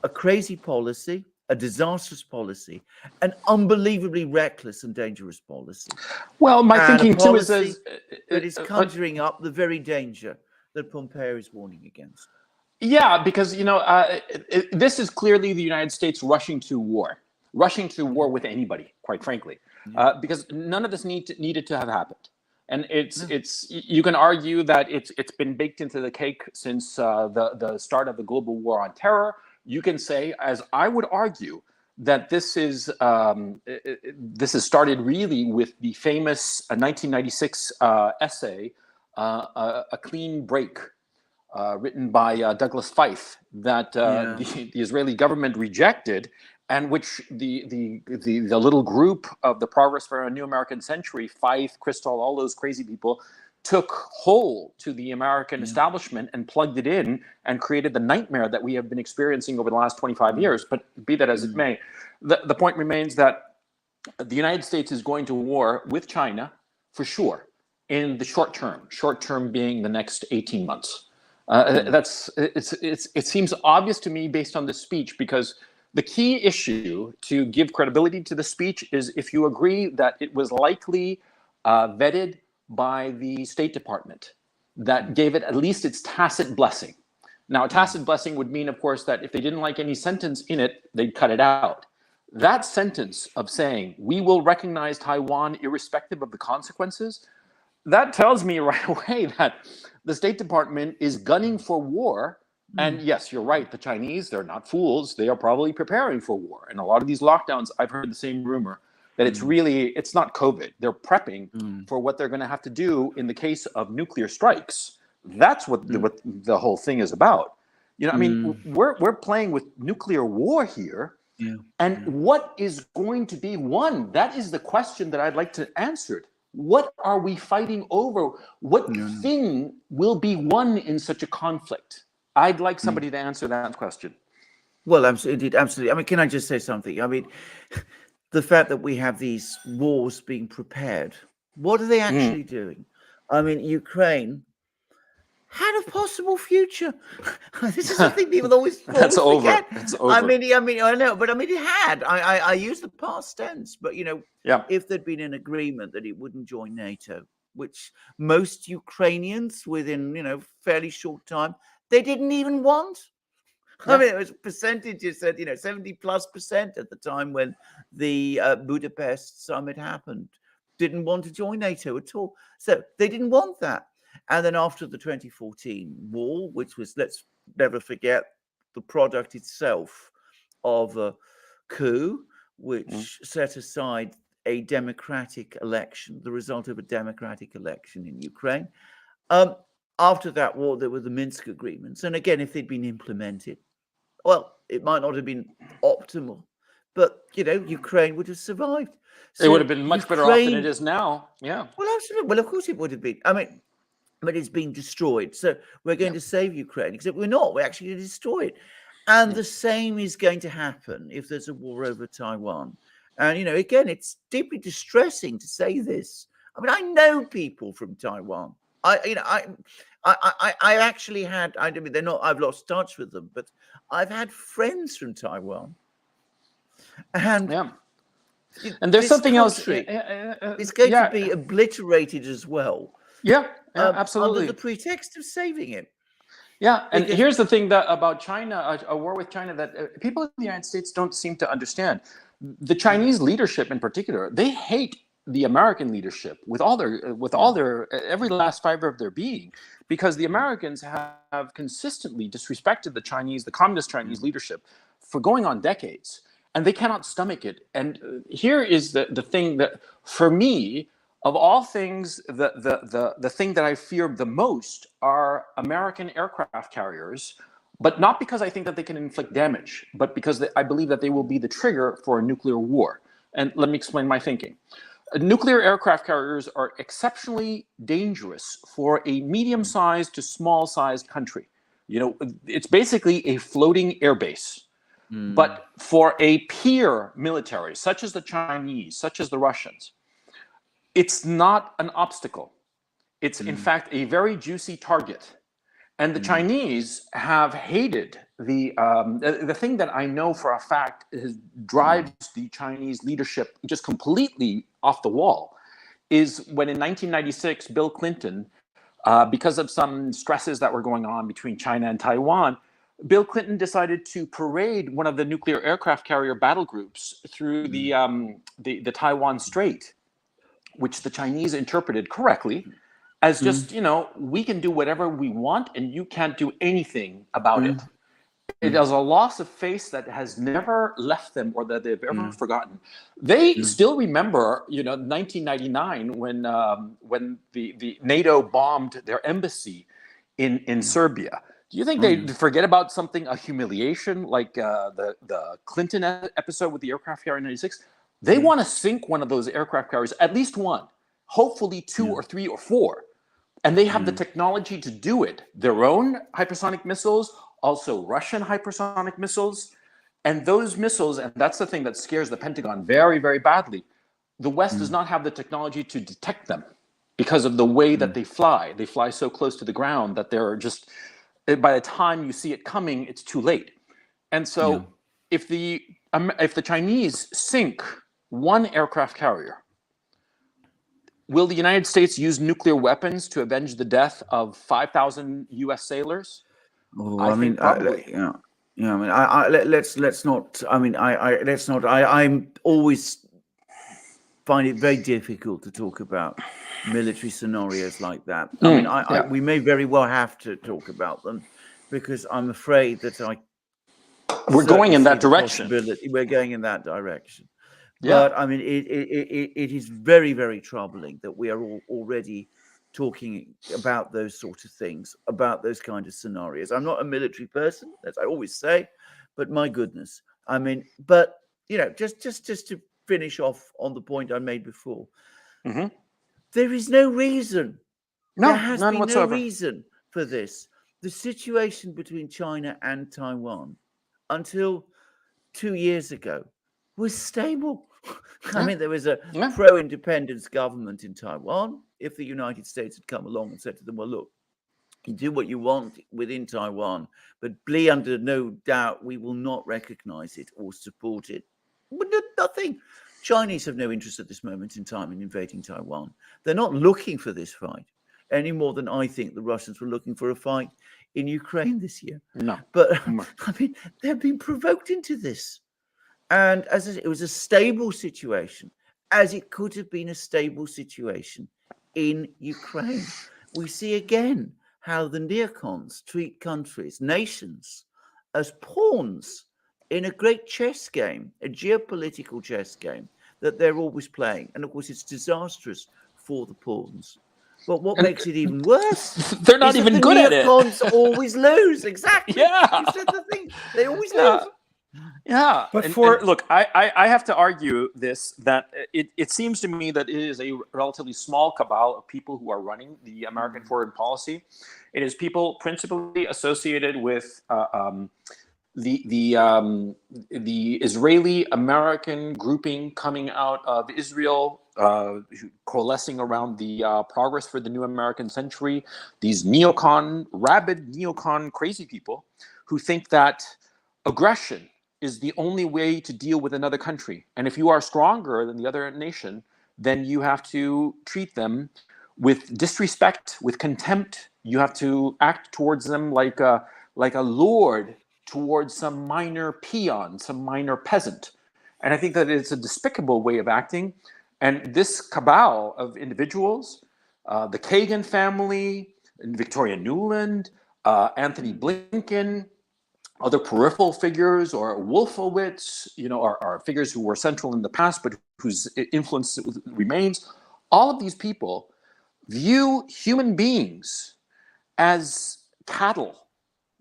a crazy policy, a disastrous policy, an unbelievably reckless and dangerous policy. Well, my thinking too is that is conjuring up the very danger that Pompeo is warning against. Yeah, because, this is clearly the United States rushing to war with anybody, quite frankly, because none of this needed to have happened. And it's you can argue that it's been baked into the cake since the start of the global war on terror. You can say, as I would argue, that this is started really with the famous 1996 essay, A Clean Break, written by Douglas Feith, that the Israeli government rejected, and which the little group of the Progress for a New American Century, Feith, Kristol, all those crazy people, took hold to the American establishment and plugged it in and created the nightmare that we have been experiencing over the last 25 years. But be that as it may, the point remains that the United States is going to war with China for sure in the short term being the next 18 months. It seems obvious to me based on this speech, because the key issue to give credibility to the speech is if you agree that it was likely vetted by the State Department that gave it at least its tacit blessing. Now, a tacit blessing would mean, of course, that if they didn't like any sentence in it, they'd cut it out. That sentence of saying, we will recognize Taiwan irrespective of the consequences, that tells me right away that the State Department is gunning for war. And yes, you're right. The Chinese, they're not fools. They are probably preparing for war. And a lot of these lockdowns, I've heard the same rumor that it's not COVID. They're prepping for what they're going to have to do in the case of nuclear strikes. That's what the whole thing is about. You know, I mean, we're playing with nuclear war here. Yeah. And what is going to be won? That is the question that I'd like to answer. What are we fighting over? What thing will be won in such a conflict? I'd like somebody to answer that question. Well, absolutely. I mean, can I just say something? I mean, the fact that we have these wars being prepared, what are they actually doing? I mean, Ukraine had a possible future. This is something people always That's forget. Over. It's over. I mean, I know, but I mean, it had. I use the past tense, but you know, if there'd been an agreement that it wouldn't join NATO, which most Ukrainians within fairly short time, they didn't even want. I mean, it was percentages that 70+% at the time when the Budapest summit happened didn't want to join NATO at all. So they didn't want that. And then after the 2014 war, which was, let's never forget, the product itself of a coup, which set aside a democratic election, the result of a democratic election in Ukraine. After that war, there were the Minsk agreements. And again, if they'd been implemented, well, it might not have been optimal, but, Ukraine would have survived. So it would have been much better off than it is now. Yeah. Well, absolutely. Well, of course it would have been. I mean, but it's been destroyed. So we're going to save Ukraine, except we're not. We're actually going to destroy it. And the same is going to happen if there's a war over Taiwan. And, again, it's deeply distressing to say this. I mean, I know people from Taiwan. I actually had, I mean, they're not, I've lost touch with them, but I've had friends from Taiwan. And and there's something else. It's going to be obliterated as well. Yeah, absolutely. Under the pretext of saving it. Yeah, and here's the thing about China, a war with China that people in the United States don't seem to understand. The Chinese leadership in particular, they hate the American leadership with all their every last fiber of their being, because the Americans have consistently disrespected the communist Chinese leadership for going on decades, and they cannot stomach it. And here is the thing that, for me, of all things, the thing that I fear the most are American aircraft carriers, but not because I think that they can inflict damage, but because I believe that they will be the trigger for a nuclear war. And let me explain my thinking. Nuclear aircraft carriers are exceptionally dangerous for a medium-sized to small-sized country. It's basically a floating airbase. But for a peer military, such as the Chinese, such as the Russians, it's not an obstacle. It's, in fact, a very juicy target. And the Chinese have hated the thing that I know for a fact drives the Chinese leadership just completely off the wall is when in 1996, Bill Clinton, because of some stresses that were going on between China and Taiwan, Bill Clinton decided to parade one of the nuclear aircraft carrier battle groups through the Taiwan Strait, which the Chinese interpreted correctly as just, we can do whatever we want and you can't do anything about it. It is a loss of face that has never left them or that they've ever forgotten. They still remember, 1999 when the NATO bombed their embassy in Serbia. Do you think they forget about something, a humiliation like the Clinton episode with the aircraft carrier in 96? They want to sink one of those aircraft carriers, at least one, hopefully 2 or 3 or 4. And they have the technology to do it. Their own hypersonic missiles, also Russian hypersonic missiles. And those missiles, and that's the thing that scares the Pentagon very, very badly. The West does not have the technology to detect them because of the way that they fly. They fly so close to the ground that they're just, by the time you see it coming, it's too late. And so if the Chinese sink one aircraft carrier, will the United States use nuclear weapons to avenge the death of 5,000 U.S. sailors? Oh, I mean, probably. Yeah, I mean, let's not. I mean, let's not. I'm always find it very difficult to talk about military scenarios like that. I mean, we may very well have to talk about them because I'm afraid that we're going in that direction. We're going in that direction. Yeah. But I mean, it is very, very troubling that we are already talking about those sort of things, about those kind of scenarios. I'm not a military person, as I always say, but my goodness, I mean, but you know, just to finish off on the point I made before, there is no reason. There has been no reason for this. The situation between China and Taiwan until 2 years ago was stable. I mean, there was a pro-independence government in Taiwan. If the United States had come along and said to them, well, look, you do what you want within Taiwan, but be under no doubt we will not recognize it or support it. But nothing. Chinese have no interest at this moment in time in invading Taiwan. They're not looking for this fight any more than I think the Russians were looking for a fight in Ukraine this year. No. But I mean, they've been provoked into this. And as it was a stable situation, as it could have been a stable situation in Ukraine. We see again how the neocons treat countries, nations, as pawns in a great chess game, a geopolitical chess game that they're always playing. And of course, it's disastrous for the pawns. But what makes it even worse? They're not even good at it. The neocons always lose. Exactly. Yeah. You said the thing. They always lose. Yeah, but and look, I have to argue this, that it seems to me that it is a relatively small cabal of people who are running the American foreign policy. It is people principally associated with the Israeli American grouping coming out of Israel, coalescing around the Progress for the New American Century. These rabid neocon crazy people who think that aggression is the only way to deal with another country. And if you are stronger than the other nation, then you have to treat them with disrespect, with contempt. You have to act towards them like a lord towards some minor peon, some minor peasant. And I think that it's a despicable way of acting. And this cabal of individuals, the Kagan family, Victoria Nuland, Anthony Blinken, other peripheral figures, or Wolfowitz, are figures who were central in the past, but whose influence remains. All of these people view human beings as cattle.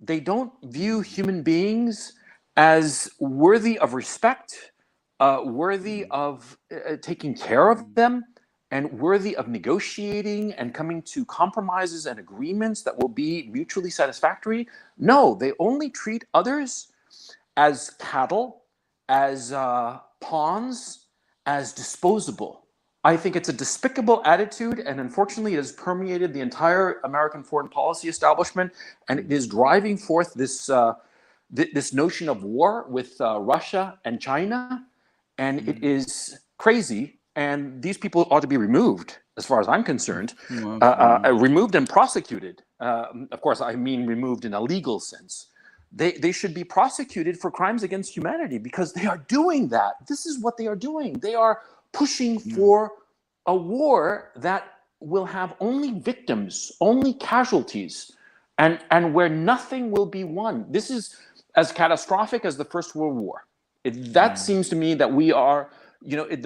They don't view human beings as worthy of respect, worthy of taking care of them, and worthy of negotiating and coming to compromises and agreements that will be mutually satisfactory. No, they only treat others as cattle, as pawns, as disposable. I think it's a despicable attitude, and unfortunately it has permeated the entire American foreign policy establishment, and it is driving forth this notion of war with Russia and China, and it is crazy. And these people ought to be removed, as far as I'm concerned, removed and prosecuted. Of course, I mean removed in a legal sense. They should be prosecuted for crimes against humanity because they are doing that. This is what they are doing. They are pushing for a war that will have only victims, only casualties, and where nothing will be won. This is as catastrophic as the First World War. That seems to me that we are...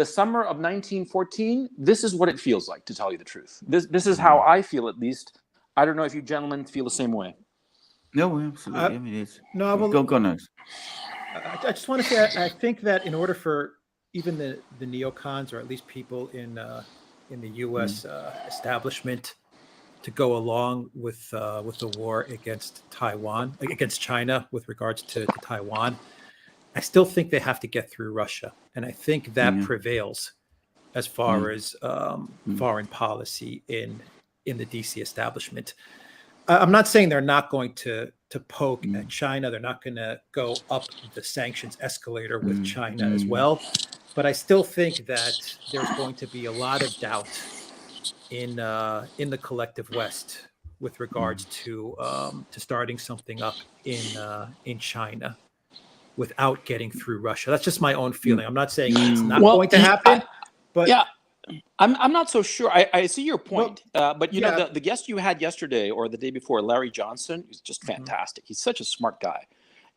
the summer of 1914, this is what it feels like, to tell you the truth. This is how I feel, at least. I don't know if you gentlemen feel the same way. No, absolutely. I mean, it's... No, well, go next. I just want to say, I think that in order for even the neocons, or at least people in the U.S. Establishment, to go along with the war against Taiwan, against China, with regards to Taiwan, I still think they have to get through Russia. And I think that prevails as far as foreign policy in the DC establishment. I'm not saying they're not going to poke at China. They're not going to go up the sanctions escalator with China as well. But I still think that there's going to be a lot of doubt in the collective West with regards to starting something up in China without getting through Russia. That's just my own feeling. I'm not saying it's not going to happen, but yeah, I'm not so sure. I see your point, but you know, the guest you had yesterday or the day before, Larry Johnson, is just fantastic. He's such a smart guy.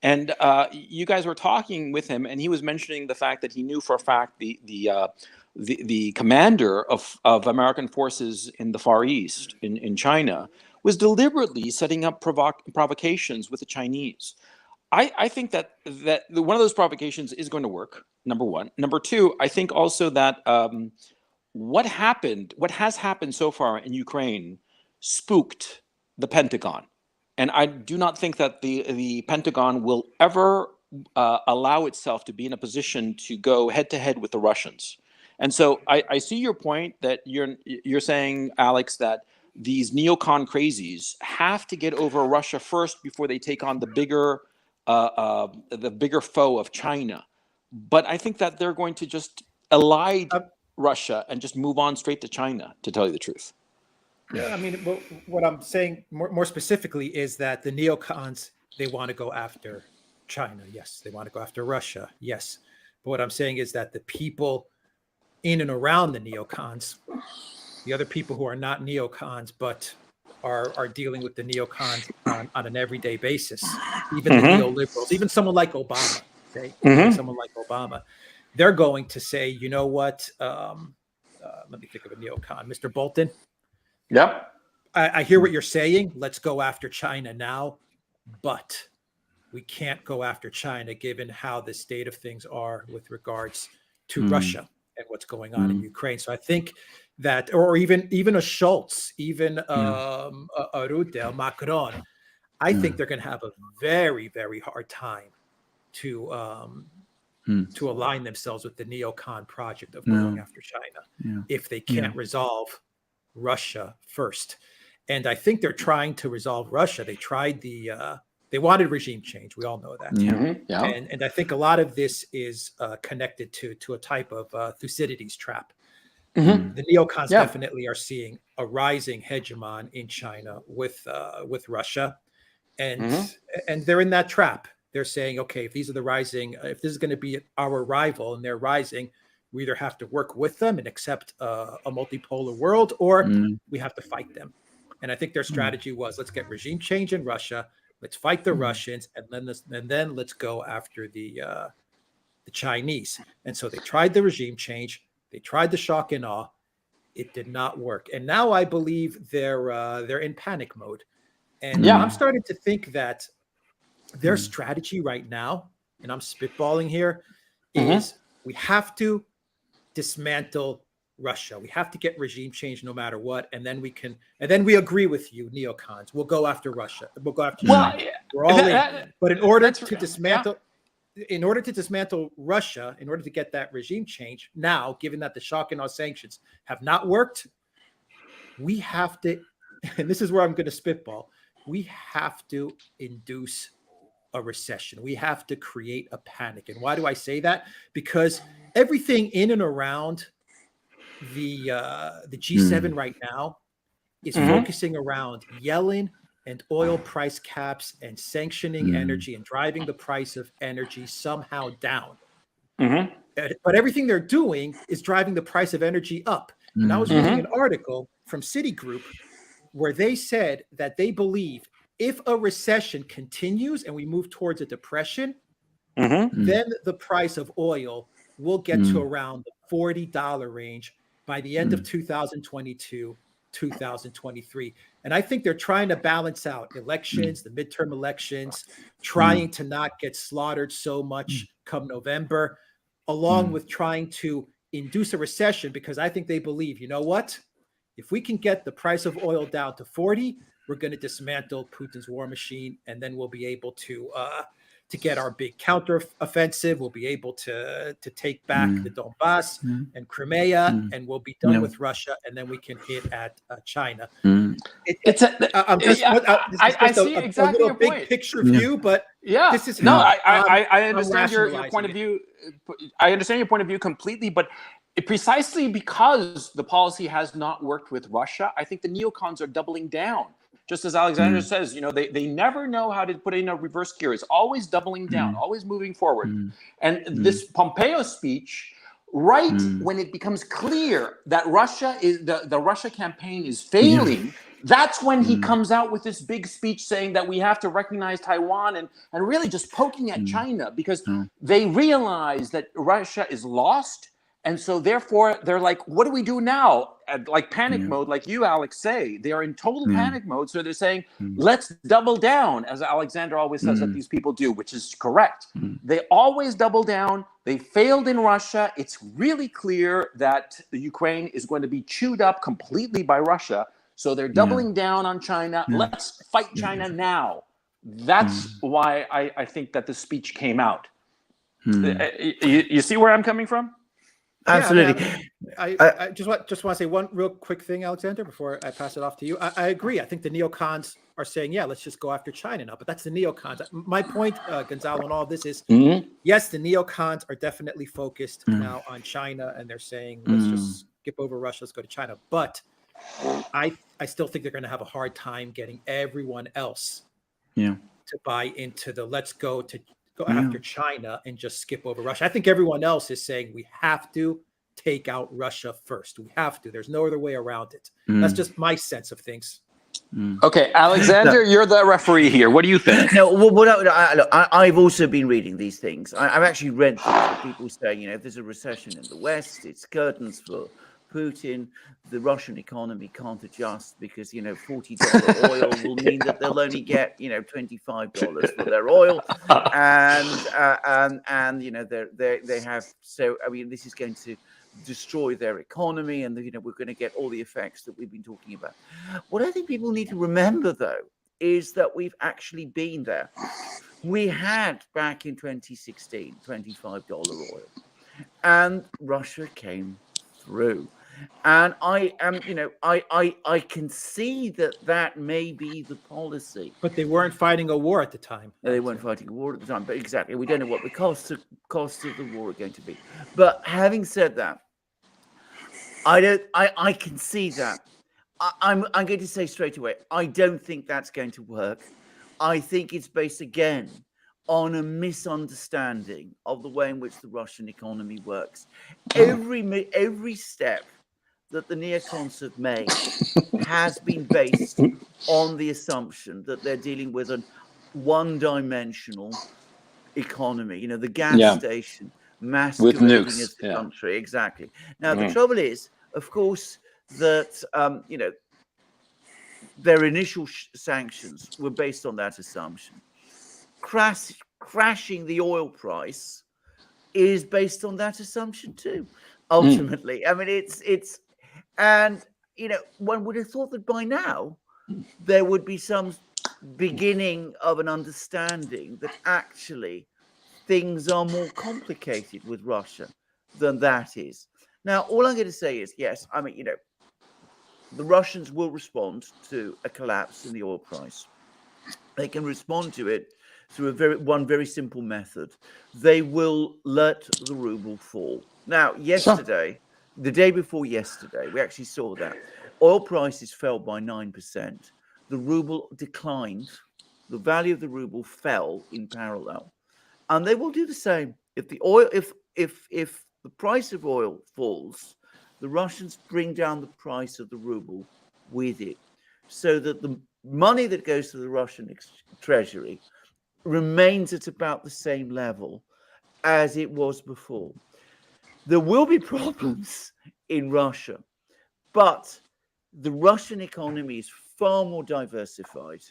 And you guys were talking with him, and he was mentioning the fact that he knew for a fact the commander of American forces in the Far East, in China, was deliberately setting up provocations with the Chinese. I think that one of those provocations is going to work, number one. Number two, I think also that what has happened so far in Ukraine spooked the Pentagon. And I do not think that the Pentagon will ever allow itself to be in a position to go head to head with the Russians. And so I see your point that you're saying, Alex, that these neocon crazies have to get over Russia first before they take on the bigger foe of China. But I think that they're going to just elide Russia and just move on straight to China, to tell you the truth. Yeah, I mean, what I'm saying more specifically is that the neocons, they want to go after China. Yes. They want to go after Russia. Yes. But what I'm saying is that the people in and around the neocons, the other people who are not neocons, but are dealing with the neocons on an everyday basis, even the neoliberals, even someone like Obama, someone like Obama, they're going to say, you know what? Let me think of a neocon, Mr. Bolton. Yep. I hear what you're saying. Let's go after China now, but we can't go after China given how the state of things are with regards to Russia and what's going on in Ukraine. So I think that, or even a Schultz, even a Rutte, Macron, I think they're going to have a very, very hard time to align themselves with the neocon project of going after China if they can't resolve Russia first. And I think they're trying to resolve Russia. They tried they wanted regime change. We all know that. And I think a lot of this is connected to a type of Thucydides trap. The neocons definitely are seeing a rising hegemon in China with Russia, and they're in that trap. They're saying, okay, if this is going to be our rival and they're rising, we either have to work with them and accept a multipolar world, or we have to fight them. And I think their strategy was, let's get regime change in Russia, let's fight the Russians, and then let's go after the Chinese. And so they tried the regime change, they tried the shock and awe. It did not work, and now I believe they're in panic mode. And I'm starting to think that their strategy right now, and I'm spitballing here, is we have to dismantle Russia. We have to get regime change no matter what, and then we agree with you, neocons. We'll go after Russia. We'll go after China. We're all in. But in order to dismantle Russia, in order to get that regime change, now, given that the shock and awe sanctions have not worked, we have to, and this is where I'm going to spitball, we have to induce a recession. We have to create a panic. And why do I say that? Because everything in and around the G7 right now is focusing around Yellen and oil price caps and sanctioning energy and driving the price of energy somehow down. But everything they're doing is driving the price of energy up. And I was reading an article from Citigroup where they said that they believe if a recession continues and we move towards a depression, then the price of oil will get to around the $40 range by the end of 2022, 2023. And I think they're trying to balance out elections, the midterm elections, trying to not get slaughtered so much come November, along with trying to induce a recession, because I think they believe, you know what? If we can get the price of oil down to 40, we're going to dismantle Putin's war machine, and then we'll be able to to get our big counter offensive. We'll be able to take back the Donbass and Crimea, and we'll be done with Russia, and then we can hit at China. I see exactly your big point. picture view, but this is no. how I understand your rationalizing point of view. I understand your point of view completely, but precisely because the policy has not worked with Russia, I think the neocons are doubling down. Just as Alexander says, they never know how to put in a reverse gear. It's always doubling down, always moving forward. And this Pompeo speech, when it becomes clear that Russia is the Russia campaign is failing, that's when he comes out with this big speech saying that we have to recognize Taiwan and really just poking at China because they realize that Russia is lost. And so therefore, they're like, what do we do now? Like panic mode, like you, Alex, say. They are in total panic mode. So they're saying, let's double down, as Alexander always says that these people do, which is correct. They always double down. They failed in Russia. It's really clear that the Ukraine is going to be chewed up completely by Russia. So they're doubling down on China. Let's fight China now. That's why I think that the speech came out. You see where I'm coming from? Absolutely. I just want to say one real quick thing, Alexander, before I pass it off to you. I agree. I think the neocons are saying, let's just go after China now. But that's the neocons. My point, Gonzalo, in all of this is, yes, the neocons are definitely focused now on China, and they're saying, let's just skip over Russia, let's go to China. But I still think they're going to have a hard time getting everyone else to buy into the let's go after China and just skip over Russia. I think everyone else is saying we have to take out Russia first. We have to. There's no other way around it. That's just my sense of things. Okay, Alexander, you're the referee here. What do you think? No, I've also been reading these things. I've actually read people saying, if there's a recession in the West, it's curtains for Putin. The Russian economy can't adjust because $40 oil will mean that they'll only get $25 for their oil, and they have this is going to destroy their economy, and we're going to get all the effects that we've been talking about. What I think people need to remember though is that we've actually been there. We had back in 2016 $25 oil, and Russia came through. And I can see that may be the policy. But they weren't fighting a war at the time. No, they weren't fighting a war at the time. But exactly, we don't know what the costs of the war are going to be. But having said that, I can see that. I'm going to say straight away, I don't think that's going to work. I think it's based again on a misunderstanding of the way in which the Russian economy works. Every step that the neocons have made has been based on the assumption that they're dealing with a one-dimensional economy. The gas station masquerading as the country. Exactly. Now, the trouble is, of course, that their initial sanctions were based on that assumption. Crashing the oil price is based on that assumption too. Ultimately, it's and one would have thought that by now there would be some beginning of an understanding that actually things are more complicated with Russia than that is. Now, all I'm going to say is yes. The Russians will respond to a collapse in the oil price. They can respond to it through one very simple method. They will let the ruble fall. Now, yesterday, the day before yesterday, we actually saw that oil prices fell by 9%. The ruble declined. The value of the ruble fell in parallel, and they will do the same. If the price of oil falls, the Russians bring down the price of the ruble with it, so that the money that goes to the Russian treasury remains at about the same level as it was before. There will be problems in Russia, but the Russian economy is far more diversified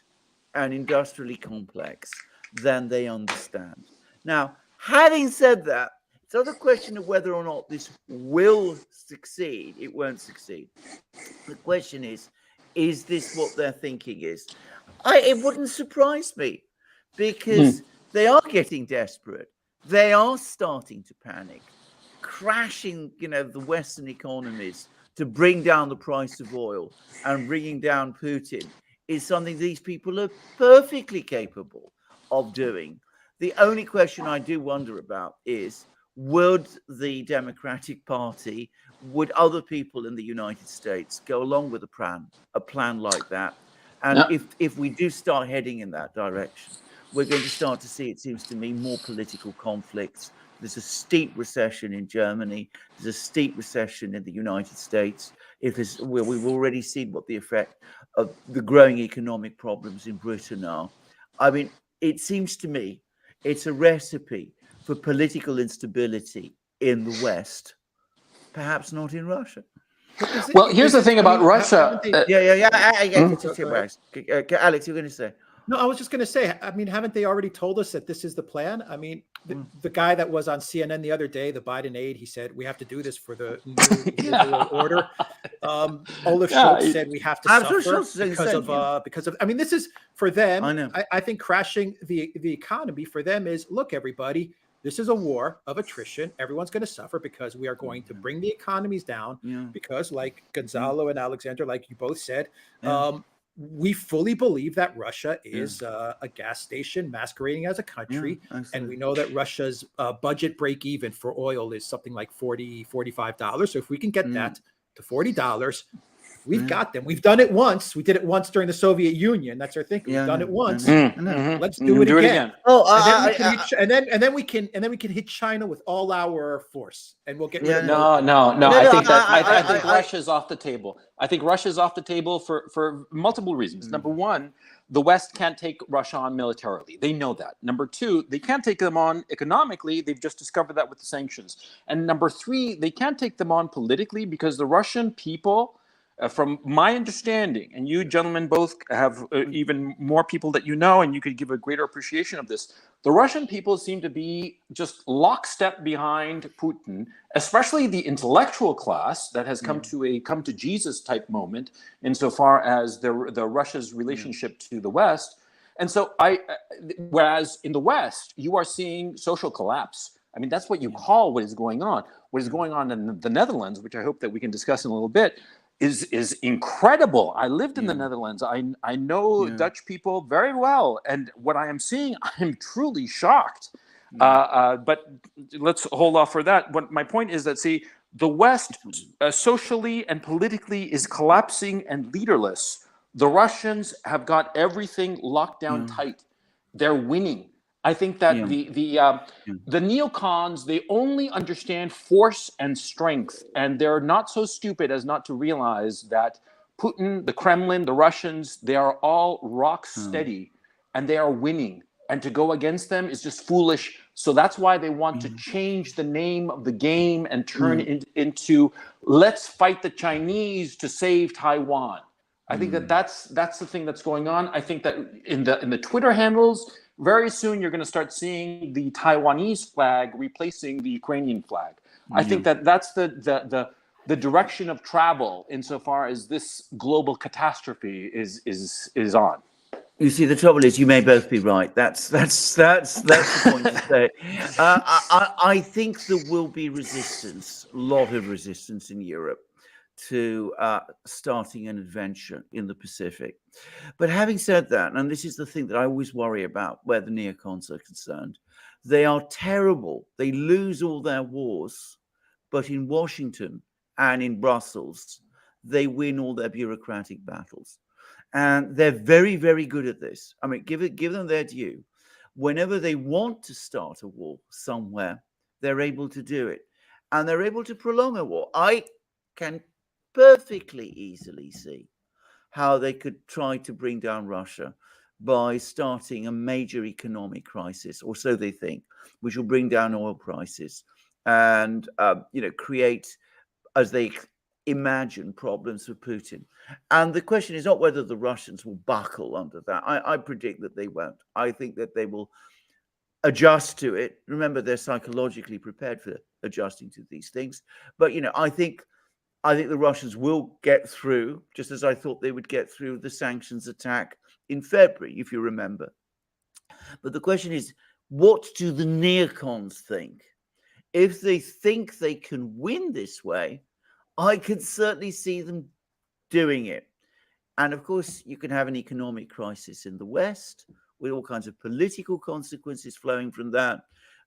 and industrially complex than they understand. Now, having said that, it's not a question of whether or not this will succeed. It won't succeed. The question is this what their thinking is? It wouldn't surprise me, because They are getting desperate. They are starting to panic, crashing, the Western economies to bring down the price of oil and bringing down Putin is something these people are perfectly capable of doing. The only question I do wonder about is, would the Democratic Party, would other people in the United States go along with a plan like that? And if we do start heading in that direction, we're going to start to see, it seems to me, more political conflicts. There's a steep recession in Germany. There's a steep recession in the United States. We've already seen what the effect of the growing economic problems in Britain are. I mean, it seems to me it's a recipe for political instability in the West, perhaps not in Russia. Well, here's the thing about Russia. Alex, you're going to say? No, I was just going to say, I mean, haven't they already told us that this is the plan? I mean, the guy that was on CNN the other day, the Biden aide, he said, we have to do this for the new world order. Olaf Scholz said we have to suffer because of, I mean, this is for them. I know. I think crashing the economy for them is, look, everybody, this is a war of attrition. Everyone's going to suffer because we are going to bring the economies down because, like Gonzalo and Alexander, like you both said, we fully believe that Russia is a gas station masquerading as a country. And we know that Russia's budget break even for oil is something like $45. So if we can get that to $40, we've got them. We've done it once. We did it once during the Soviet Union. That's our thinking. We've done it once. Let's do it again. And then we can hit China with all our force, and we'll get rid of I think Russia's off the table. I think Russia's off the table for multiple reasons. Number one, the West can't take Russia on militarily. They know that. Number two, they can't take them on economically. They've just discovered that with the sanctions. And number three, they can't take them on politically because the Russian people, from my understanding, and you gentlemen both have even more people that you know, and you could give a greater appreciation of this, the Russian people seem to be just lockstep behind Putin, especially the intellectual class that has come to a come to Jesus type moment insofar as the Russia's relationship to the West. And so whereas in the West, you are seeing social collapse. I mean, that's what you call what is going on. What is going on in the Netherlands, which I hope that we can discuss in a little bit, is incredible. I lived in the Netherlands. I know Dutch people very well, and what I am seeing, I am truly shocked. But let's hold off for that. What my point is that, see, the West socially and politically is collapsing and leaderless. The Russians have got everything locked down tight. They're winning. I think that the neocons, they only understand force and strength, and they're not so stupid as not to realize that Putin, the Kremlin, the Russians, they are all rock steady, and they are winning. And to go against them is just foolish. So that's why they want to change the name of the game and turn it into let's fight the Chinese to save Taiwan. I think that's the thing that's going on. I think that in the Twitter handles, very soon you're going to start seeing the Taiwanese flag replacing the Ukrainian flag. I think that's the direction of travel insofar as this global catastrophe is on. You see, the trouble is, you may both be right. That's the point to say. I think there will be resistance, a lot of resistance in Europe to starting an adventure in the Pacific. But having said that, and this is the thing that I always worry about where the neocons are concerned, they are terrible. They lose all their wars, but in Washington and in Brussels, they win all their bureaucratic battles. And they're very, very good at this. I mean, give them their due. Whenever they want to start a war somewhere, they're able to do it. And they're able to prolong a war. I can perfectly easily see how they could try to bring down Russia by starting a major economic crisis, or so they think, which will bring down oil prices and create, as they imagine, problems for Putin. And the question is not whether the Russians will buckle under that. I predict that they won't. I think that they will adjust to it. Remember, they're psychologically prepared for adjusting to these things. But I think the Russians will get through, just as I thought they would get through the sanctions attack in February, if you remember. But the question is, what do the neocons think? If they think they can win this way, I can certainly see them doing it. And of course, you can have an economic crisis in the West with all kinds of political consequences flowing from that.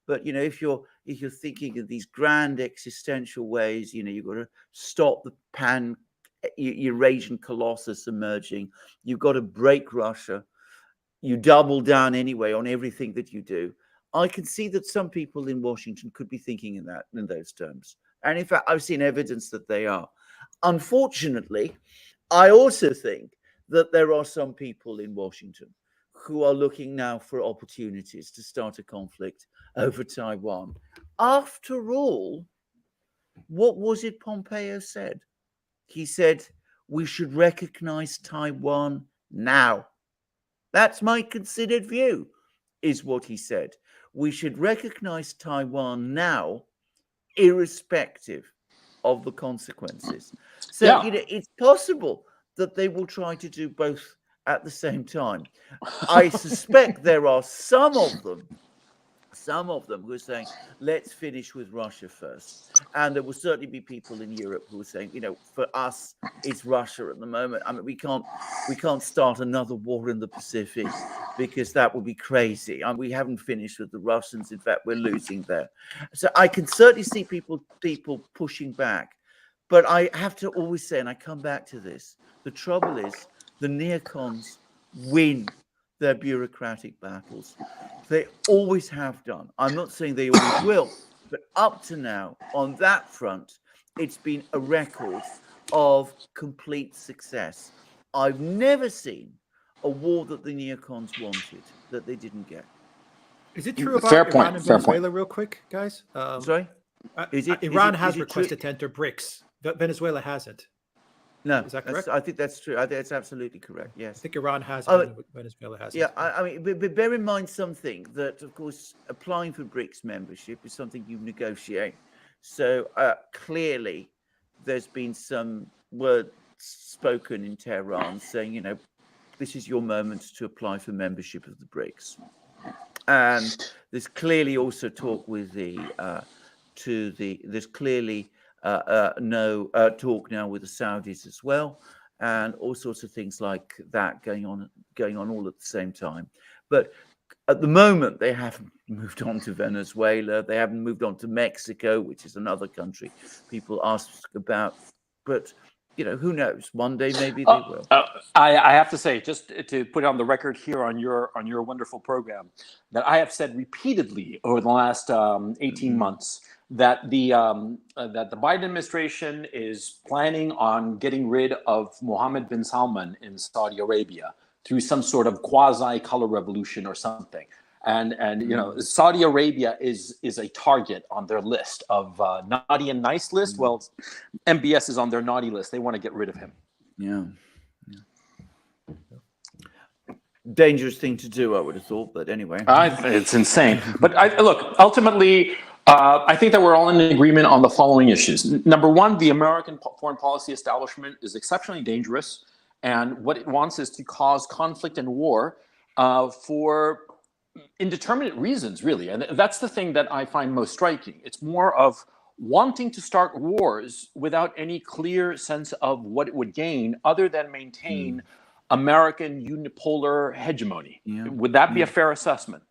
But if you're thinking of these grand existential ways, you've got to stop the Eurasian colossus emerging. You've got to break Russia. You double down anyway on everything that you do. I can see that some people in Washington could be thinking in those terms. And in fact, I've seen evidence that they are. Unfortunately, I also think that there are some people in Washington who are looking now for opportunities to start a conflict over Taiwan. After all, what was it Pompeo said? He said, we should recognize Taiwan now. That's my considered view, is what he said. We should recognize Taiwan now, irrespective of the consequences. So, it's possible that they will try to do both at the same time. I suspect there are some of them who are saying, let's finish with Russia first. And there will certainly be people in Europe who are saying, for us, it's Russia at the moment. I mean, we can't start another war in the Pacific because that would be crazy. And we haven't finished with the Russians. In fact, we're losing there. So I can certainly see people pushing back. But I have to always say, and I come back to this, the trouble is the neocons win their bureaucratic battles. They always have done. I'm not saying they always will, but up to now, on that front, it's been a record of complete success. I've never seen a war that the neocons wanted that they didn't get. Is it true about Fair Iran point, and fair Venezuela, real quick, guys? Sorry? Iran has requested to enter BRICS. Venezuela hasn't. No, is that correct? I think that's true. I think that's absolutely correct. Yes, I think Iran has. Venezuela hasn't. Yeah, I mean, but bear in mind something that, of course, applying for BRICS membership is something you negotiate. So clearly, there's been some words spoken in Tehran saying, this is your moment to apply for membership of the BRICS. And there's clearly also talk with there's clearly no talk now with the Saudis as well, and all sorts of things like that going on all at the same time. But at the moment, they haven't moved on to Venezuela. They haven't moved on to Mexico, which is another country people ask about. But who knows? One day maybe they will. I have to say, just to put it on the record here on your wonderful program, that I have said repeatedly over the last 18 months that the Biden administration is planning on getting rid of Mohammed bin Salman in Saudi Arabia through some sort of quasi color revolution or something. And Saudi Arabia is a target on their list of naughty and nice list. Well, MBS is on their naughty list. They want to get rid of him. Yeah. Dangerous thing to do, I would have thought, but anyway. It's insane. But look, ultimately, I think that we're all in agreement on the following issues. Number one, the American foreign policy establishment is exceptionally dangerous. And what it wants is to cause conflict and war for indeterminate reasons, really. And that's the thing that I find most striking. It's more of wanting to start wars without any clear sense of what it would gain other than maintain American unipolar hegemony. Yeah. Would that be a fair assessment?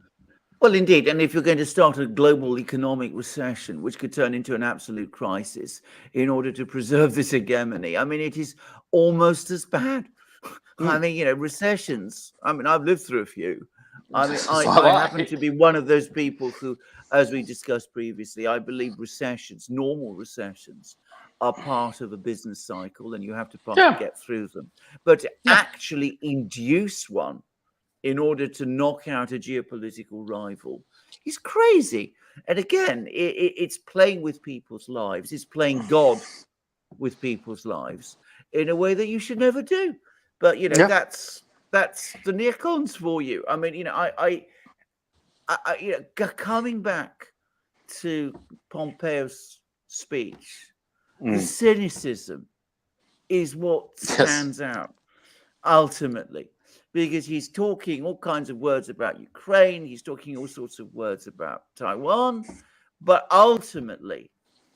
Well, indeed. And if you're going to start a global economic recession, which could turn into an absolute crisis in order to preserve this hegemony, I mean, it is almost as bad. I mean, recessions. I mean, I've lived through a few. I mean, I happen to be one of those people who, as we discussed previously, I believe recessions, normal recessions, are part of a business cycle, and you have to get through them. But to actually induce one in order to knock out a geopolitical rival is crazy. And again, it's playing with people's lives. It's playing God with people's lives in a way that you should never do. But, that's the neocons for you. I mean, I coming back to Pompeo's speech, the cynicism is what stands out ultimately, because he's talking all kinds of words about Ukraine. He's talking all sorts of words about Taiwan. But ultimately,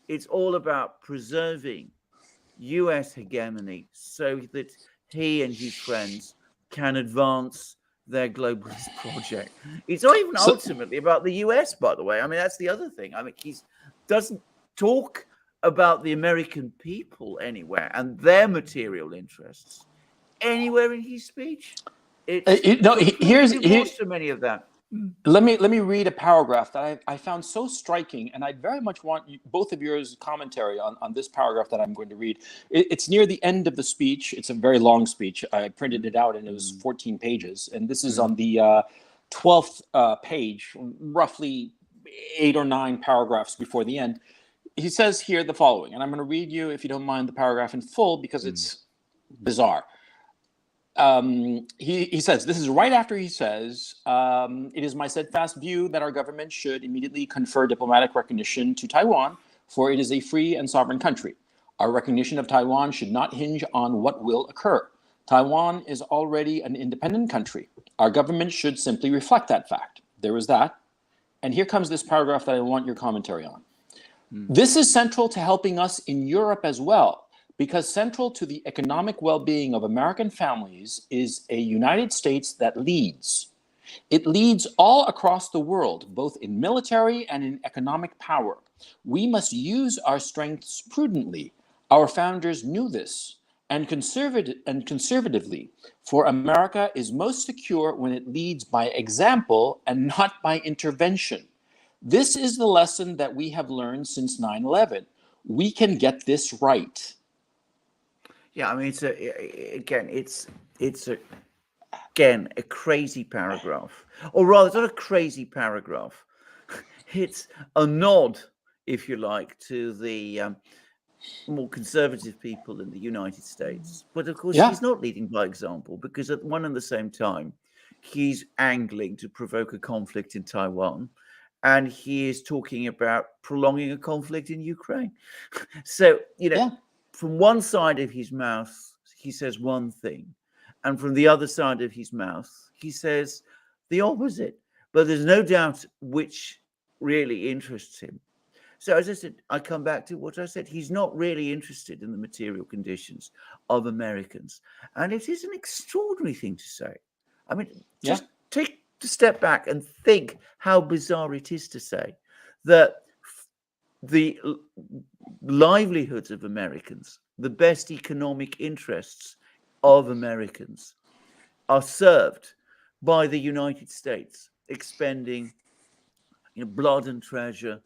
it's all about preserving US hegemony so that he and his friends can advance their globalist project. It's not even ultimately about the US, by the way. I mean, that's the other thing. I mean, he doesn't talk about the American people anywhere and their material interests anywhere in his speech. Here's so many of that. Let me read a paragraph that I found so striking, and I very much want both of yours commentary on this paragraph that I'm going to read. It's near the end of the speech. It's a very long speech. I printed it out, and it was 14 pages. And this is on the 12th page, roughly 8 or 9 paragraphs before the end. He says here the following, and I'm going to read you, if you don't mind, the paragraph in full because it's bizarre. He says, this is right after he says, it is my steadfast view that our government should immediately confer diplomatic recognition to Taiwan, for it is a free and sovereign country. Our recognition of Taiwan should not hinge on what will occur. Taiwan is already an independent country. Our government should simply reflect that fact. There is that. And here comes this paragraph that I want your commentary on. This is central to helping us in Europe as well, because central to the economic well-being of American families is a United States that leads. It leads all across the world, both in military and in economic power. We must use our strengths prudently. Our founders knew this, and conservatively, for America is most secure when it leads by example and not by intervention. This is the lesson that we have learned since 9/11. We can get this right. Yeah, I mean, it's a crazy paragraph, or rather, it's not a crazy paragraph. It's a nod, if you like, to the more conservative people in the United States. But of course, he's not leading by example, because at one and the same time, he's angling to provoke a conflict in Taiwan, and he is talking about prolonging a conflict in Ukraine. So, from one side of his mouth, he says one thing, and from the other side of his mouth, he says the opposite. But there's no doubt which really interests him. So as I said, I come back to what I said. He's not really interested in the material conditions of Americans. And it is an extraordinary thing to say. I mean, just take a step back and think how bizarre it is to say that the livelihoods of Americans, the best economic interests of Americans are served by the United States expending blood and treasure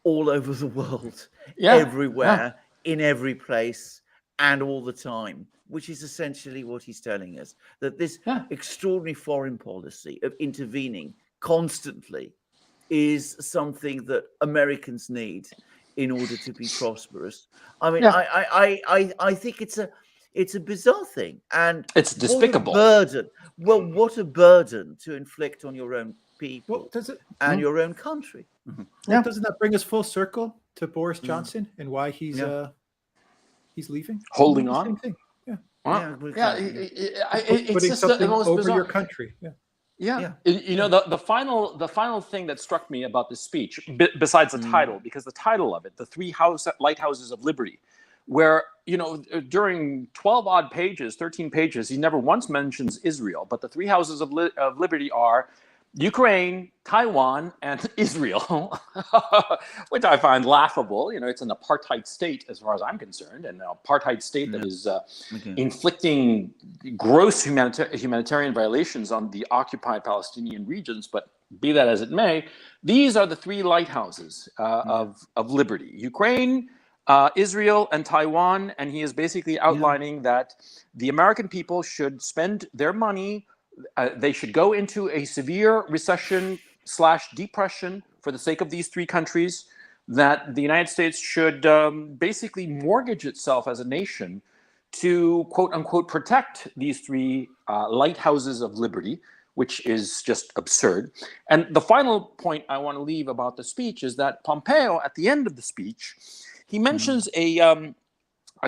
all over the world, everywhere, in every place, and all the time, which is essentially what he's telling us, that this extraordinary foreign policy of intervening constantly is something that Americans need in order to be prosperous. I mean, I think it's a bizarre thing, and it's despicable. What a burden! Well, what a burden to inflict on your own people and your own country. Doesn't that bring us full circle to Boris Johnson and why he's leaving? Holding on. Thing. It's putting just something the most over bizarre. your country. The final thing that struck me about this speech, besides the title, because the title of it, the three lighthouses of liberty, where during 12 odd pages, 13 pages, he never once mentions Israel, but the three houses of liberty are Ukraine, Taiwan, and Israel, which I find laughable. It's an apartheid state as far as I'm concerned, and an apartheid state that is inflicting gross humanitarian violations on the occupied Palestinian regions. But be that as it may, these are the three lighthouses of liberty: Ukraine, Israel, and Taiwan. And he is basically outlining that the American people should spend their money. They should go into a severe recession/depression for the sake of these three countries, that the United States should basically mortgage itself as a nation to, quote unquote, protect these three lighthouses of liberty, which is just absurd. And the final point I want to leave about the speech is that Pompeo, at the end of the speech, he mentions a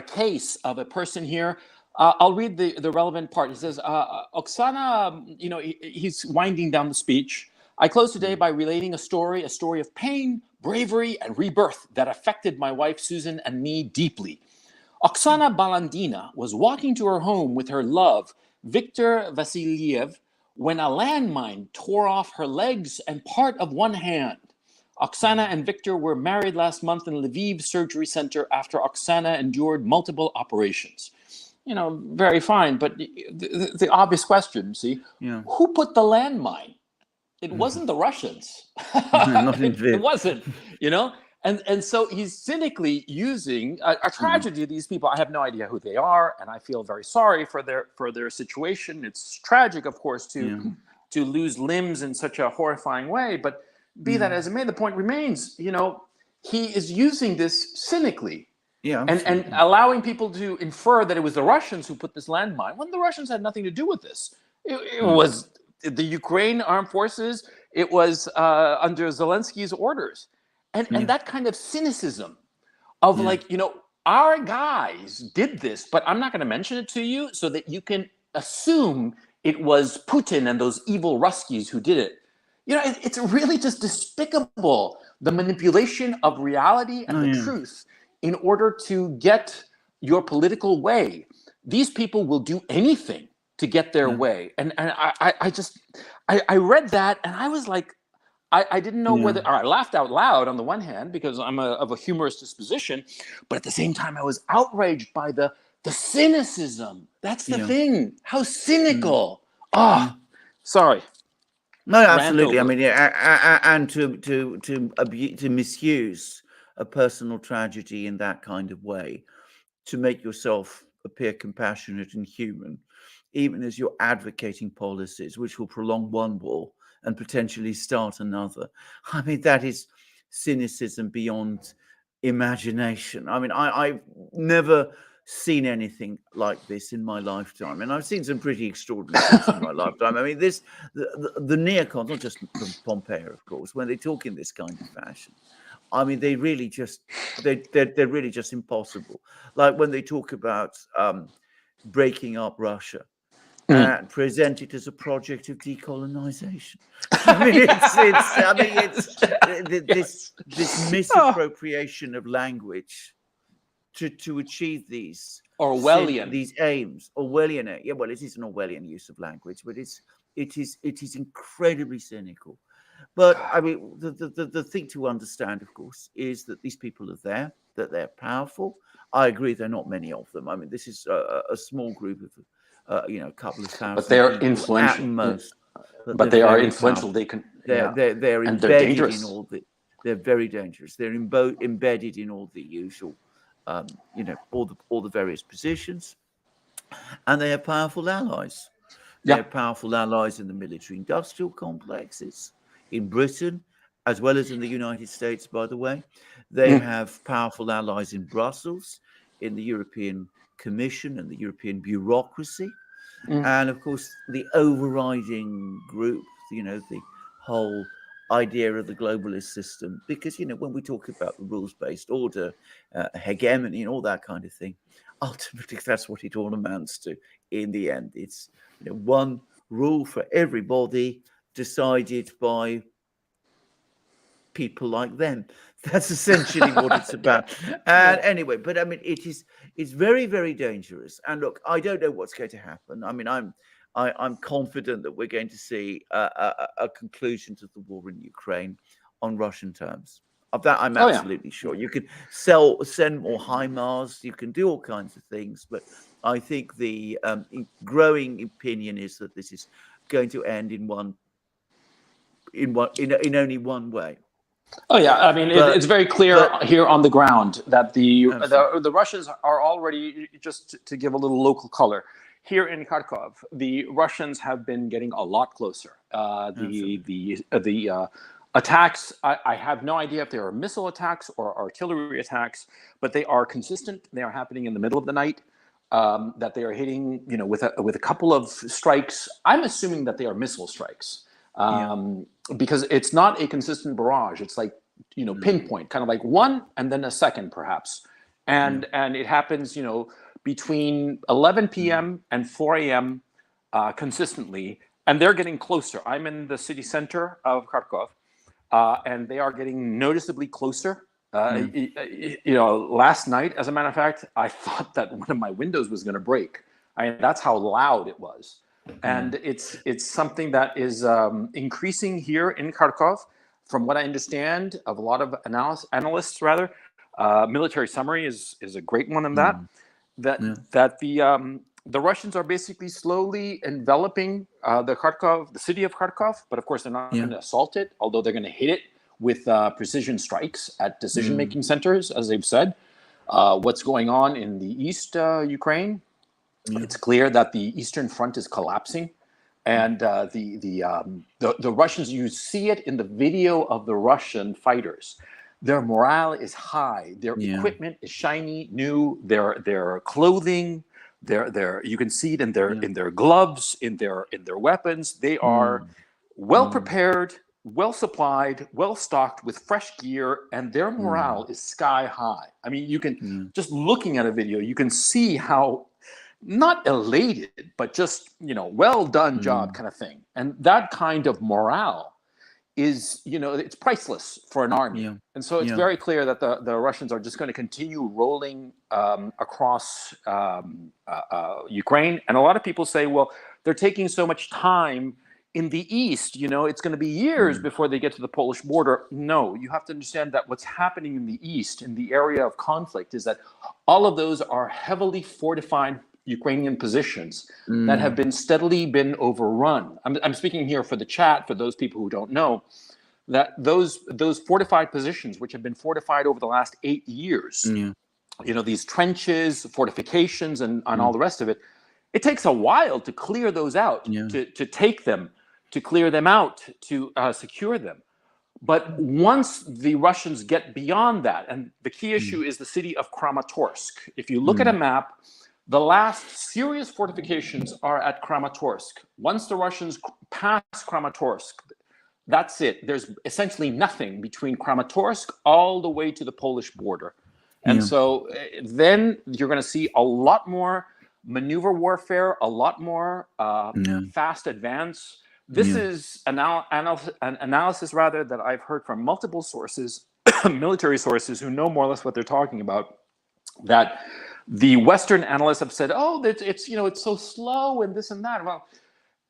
case of a person here I'll read the relevant part. He says, Oksana, he's winding down the speech. I close today by relating a story of pain, bravery, and rebirth that affected my wife, Susan, and me deeply. Oksana Balandina was walking to her home with her love, Viktor Vasiliev, when a landmine tore off her legs and part of one hand. Oksana and Viktor were married last month in Lviv Surgery Center after Oksana endured multiple operations. Very fine, but the obvious question, see, who put the landmine? It wasn't the Russians. It wasn't, And so he's cynically using a tragedy of these people. I have no idea who they are, and I feel very sorry for their situation. It's tragic, of course, to lose limbs in such a horrifying way. But be that as it may, the point remains, he is using this cynically. And allowing people to infer that it was the Russians who put this landmine, when the Russians had nothing to do with this. It was the Ukraine armed forces. It was under Zelensky's orders. And that kind of cynicism of our guys did this, but I'm not going to mention it to you so that you can assume it was Putin and those evil Ruskies who did it. It's really just despicable, the manipulation of reality and the truth in order to get your political way. These people will do anything to get their way. And I read that and I was like, I didn't know whether, or I laughed out loud on the one hand because I'm of a humorous disposition, but at the same time I was outraged by the cynicism. That's the thing. How cynical. Sorry. No, absolutely. I mean, and to misuse a personal tragedy in that kind of way, to make yourself appear compassionate and human, even as you're advocating policies which will prolong one war and potentially start another. I mean, that is cynicism beyond imagination. I mean, I've never seen anything like this in my lifetime, and I've seen some pretty extraordinary things in my lifetime. I mean, the neocons, not just from Pompeo, of course, when they talk in this kind of fashion, I mean, they're really just impossible. Like when they talk about breaking up Russia and present it as a project of decolonization. I mean, it's this misappropriation of language to achieve these aims. Orwellian, well, it is an Orwellian use of language, but it is incredibly cynical. But I mean, the thing to understand, of course, is that these people are there, that they're powerful. I agree, there are not many of them. I mean, this is a small group of, a couple of thousand. But they are influential at most. But they are influential. Powerful. They're embedded in all the. They're very dangerous. They're embedded in all the usual, all the various positions, and they have powerful allies. They have powerful allies in the military-industrial complexes in Britain, as well as in the United States, by the way. They have powerful allies in Brussels, in the European Commission and the European bureaucracy. And of course, the overriding group, the whole idea of the globalist system. Because, when we talk about the rules-based order, hegemony and all that kind of thing, ultimately, that's what it all amounts to in the end. It's one rule for everybody, decided by people like them. That's essentially what it's about. And anyway, but I mean, it's very, very dangerous. And look, I don't know what's going to happen. I mean, I'm confident that we're going to see a conclusion to the war in Ukraine on Russian terms. Of that, I'm absolutely sure. You can send more HIMARS, you can do all kinds of things, but I think the growing opinion is that this is going to end in only one way. Oh yeah, I mean it's very clear here on the ground that the Russians are already, just to give a little local color, here in Kharkov, the Russians have been getting a lot closer. The attacks, I have no idea if they are missile attacks or artillery attacks, but they are consistent. They are happening in the middle of the night. That they are hitting, with a couple of strikes. I'm assuming that they are missile strikes. Because it's not a consistent barrage. It's like, pinpoint, kind of like one and then a second perhaps. And it happens, between 11 p.m. and 4 a.m. Consistently, and they're getting closer. I'm in the city center of Kharkov, and they are getting noticeably closer. Last night, as a matter of fact, I thought that one of my windows was going to break. That's how loud it was. And it's something that is increasing here in Kharkov. From what I understand of a lot of analysts, military summary is a great one on that. That the Russians are basically slowly enveloping the city of Kharkov, but of course they're not going to assault it, although they're going to hit it with precision strikes at decision-making centers, as they've said. What's going on in the East Ukraine? It's clear that the Eastern Front is collapsing, and the Russians. You see it in the video of the Russian fighters. Their morale is high. Their equipment is shiny, new. Their clothing. You can see it in their gloves, in their weapons. They are well prepared, well supplied, well stocked with fresh gear, and their morale is sky high. I mean, you can just looking at a video, you can see how not elated, but just well done job kind of thing. And that kind of morale is it's priceless for an army. And so it's very clear that the Russians are just going to continue rolling across Ukraine. And a lot of people say, well, they're taking so much time in the East, it's going to be years before they get to the Polish border. No, you have to understand that what's happening in the East, in the area of conflict, is that all of those are heavily fortified Ukrainian positions that have been steadily overrun. I'm speaking here for the chat, for those people who don't know, that those fortified positions, which have been fortified over the last 8 years, these trenches, fortifications, and all the rest of it, it takes a while to clear those out, to take them, to clear them out, to secure them. But once the Russians get beyond that, and the key issue is the city of Kramatorsk. If you look at a map, the last serious fortifications are at Kramatorsk. Once the Russians pass Kramatorsk, that's it. There's essentially nothing between Kramatorsk all the way to the Polish border. And so then you're going to see a lot more maneuver warfare, a lot more fast advance. This is an analysis that I've heard from multiple sources, military sources who know more or less what they're talking about, that the Western analysts have said, oh, it's so slow and this and that. Well,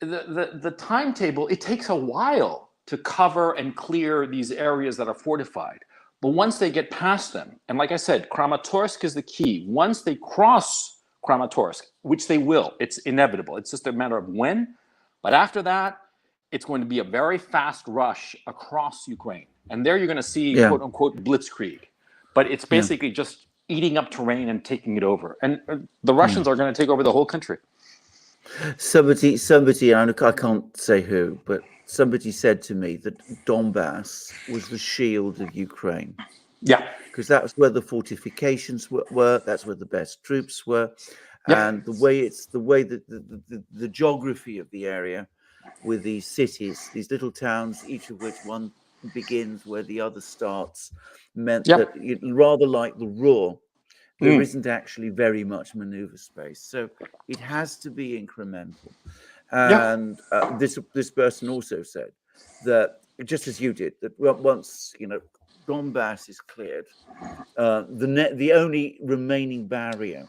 the timetable, it takes a while to cover and clear these areas that are fortified. But once they get past them, and like I said, Kramatorsk is the key. Once they cross Kramatorsk, which they will, it's inevitable. It's just a matter of when. But after that, it's going to be a very fast rush across Ukraine. And there you're going to see, quote unquote, blitzkrieg. But it's basically just eating up terrain and taking it over. And the Russians are going to take over the whole country. Somebody, I can't say who, but somebody said to me that Donbass was the shield of Ukraine. Yeah. Because that's where the fortifications were, that's where the best troops were. And the way the geography of the area with these cities, these little towns, each of which one begins where the other starts, meant that rather like the Ruhr, there isn't actually very much maneuver space. So it has to be incremental. And this person also said that, just as you did, that once Donbass is cleared, the only remaining barrier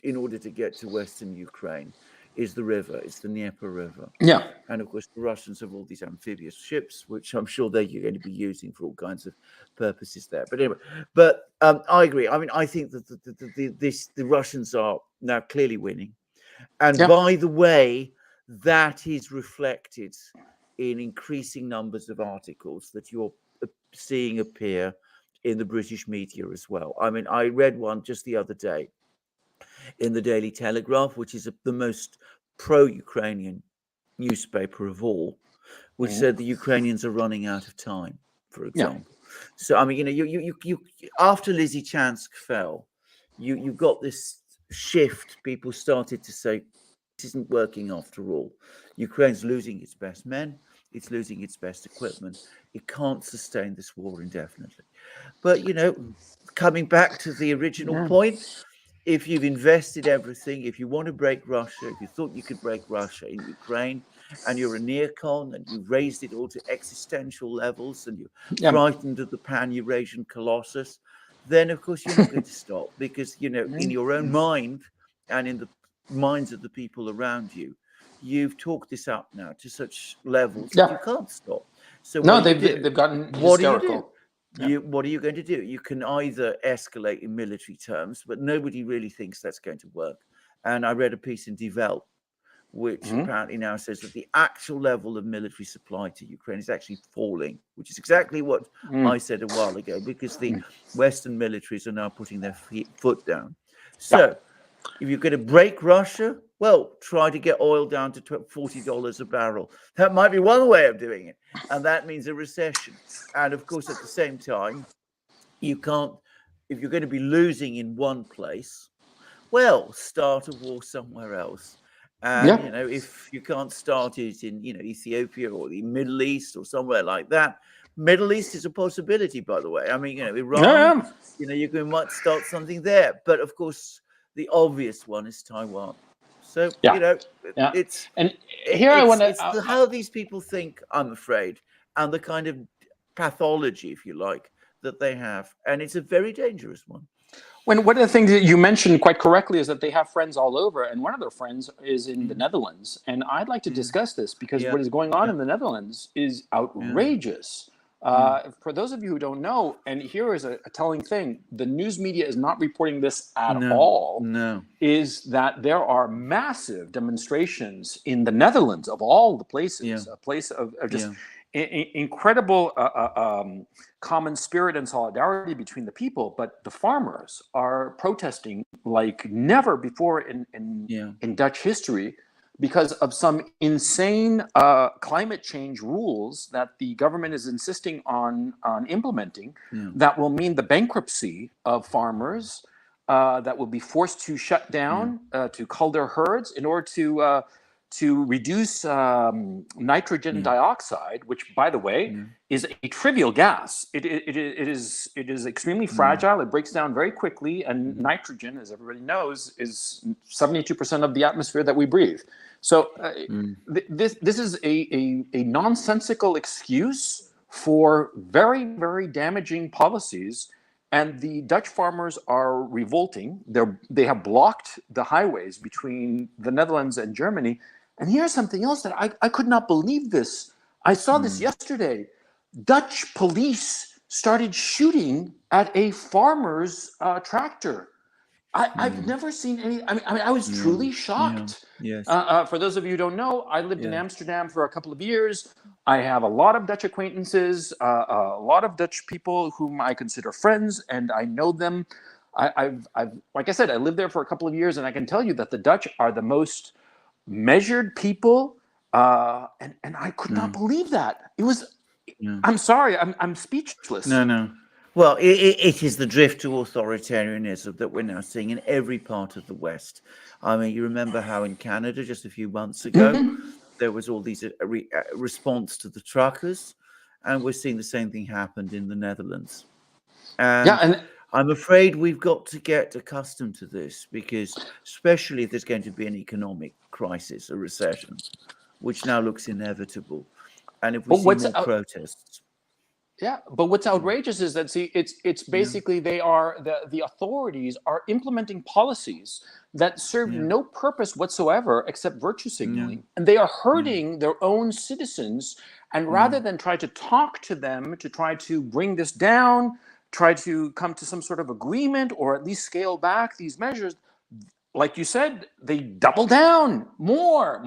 in order to get to Western Ukraine is the river. It's the Dnieper River. Yeah. And of course, the Russians have all these amphibious ships, which I'm sure they're going to be using for all kinds of purposes there. But anyway, I agree. I mean, I think that the Russians are now clearly winning. And by the way, that is reflected in increasing numbers of articles that you're seeing appear in the British media as well. I mean, I read one just the other day in the Daily Telegraph, which is the most pro-Ukrainian newspaper of all, which said the Ukrainians are running out of time, for example. So, I mean, you after Lysychansk fell, you got this shift. People started to say, this isn't working after all. Ukraine's losing its best men. It's losing its best equipment. It can't sustain this war indefinitely. But, coming back to the original point, if you've invested everything, if you want to break Russia, if you thought you could break Russia in Ukraine, and you're a neocon and you've raised it all to existential levels and you're frightened of the pan-Eurasian colossus, then of course you're not going to stop, because, you know, in your own mind and in the minds of the people around you, you've talked this up now to such levels that you can't stop. So no, they've gotten hysterical. What are you going to do? You can either escalate in military terms, but nobody really thinks that's going to work. And I read a piece in Die Welt, which apparently now says that the actual level of military supply to Ukraine is actually falling, which is exactly what I said a while ago, because the Western militaries are now putting their foot down. So if you're going to break Russia, well, try to get oil down to $40 a barrel. That might be one way of doing it. And that means a recession. And of course, at the same time, you can't, if you're going to be losing in one place, well, start a war somewhere else. And, you know, if you can't start it in, you know, Ethiopia or the Middle East or somewhere like that, Middle East is a possibility, by the way. I mean, you know, Iran, you know, you might start something there. But of course, the obvious one is Taiwan. So, you know, it's how these people think, I'm afraid, and the kind of pathology, if you like, that they have. And it's a very dangerous one. When one of the things that you mentioned quite correctly is that they have friends all over, and one of their friends is in the Netherlands. And I'd like to discuss this because what is going on in the Netherlands is outrageous. For those of you who don't know, and here is a telling thing, the news media is not reporting this at all, is that there are massive demonstrations in the Netherlands, of all the places, a place of just incredible common spirit and solidarity between the people. But the farmers are protesting like never before in Dutch history, because of some insane climate change rules that the government is insisting on implementing, that will mean the bankruptcy of farmers, that will be forced to shut down, to cull their herds in order to reduce nitrogen dioxide, which, by the way, is a trivial gas. It is extremely fragile. It breaks down very quickly, and nitrogen, as everybody knows, is 72% of the atmosphere that we breathe. So this is a nonsensical excuse for very, very damaging policies. And the Dutch farmers are revolting. They have blocked the highways between the Netherlands and Germany. And here's something else that I could not believe this. I saw this yesterday. Dutch police started shooting at a farmer's tractor. I've never seen any. I mean, I was truly shocked. For those of you who don't know, I lived in Amsterdam for a couple of years. I have a lot of Dutch acquaintances, a lot of Dutch people whom I consider friends, and I know them. I've like I said, I lived there for a couple of years, and I can tell you that the Dutch are the most measured people, and I could not believe that. It was. I'm sorry, I'm speechless. No. Well, it is the drift to authoritarianism that we're now seeing in every part of the West. I mean, you remember how in Canada just a few months ago, there was all these response to the truckers, and we're seeing the same thing happened in the Netherlands. And I'm afraid we've got to get accustomed to this, because especially if there's going to be an economic crisis, a recession, which now looks inevitable, and if we see more protests. Yeah, but what's outrageous is that, see, it's basically they are the authorities are implementing policies that serve no purpose whatsoever except virtue signaling, and they are hurting their own citizens. And rather than try to talk to them to try to bring this down, try to come to some sort of agreement, or at least scale back these measures, like you said, they double down more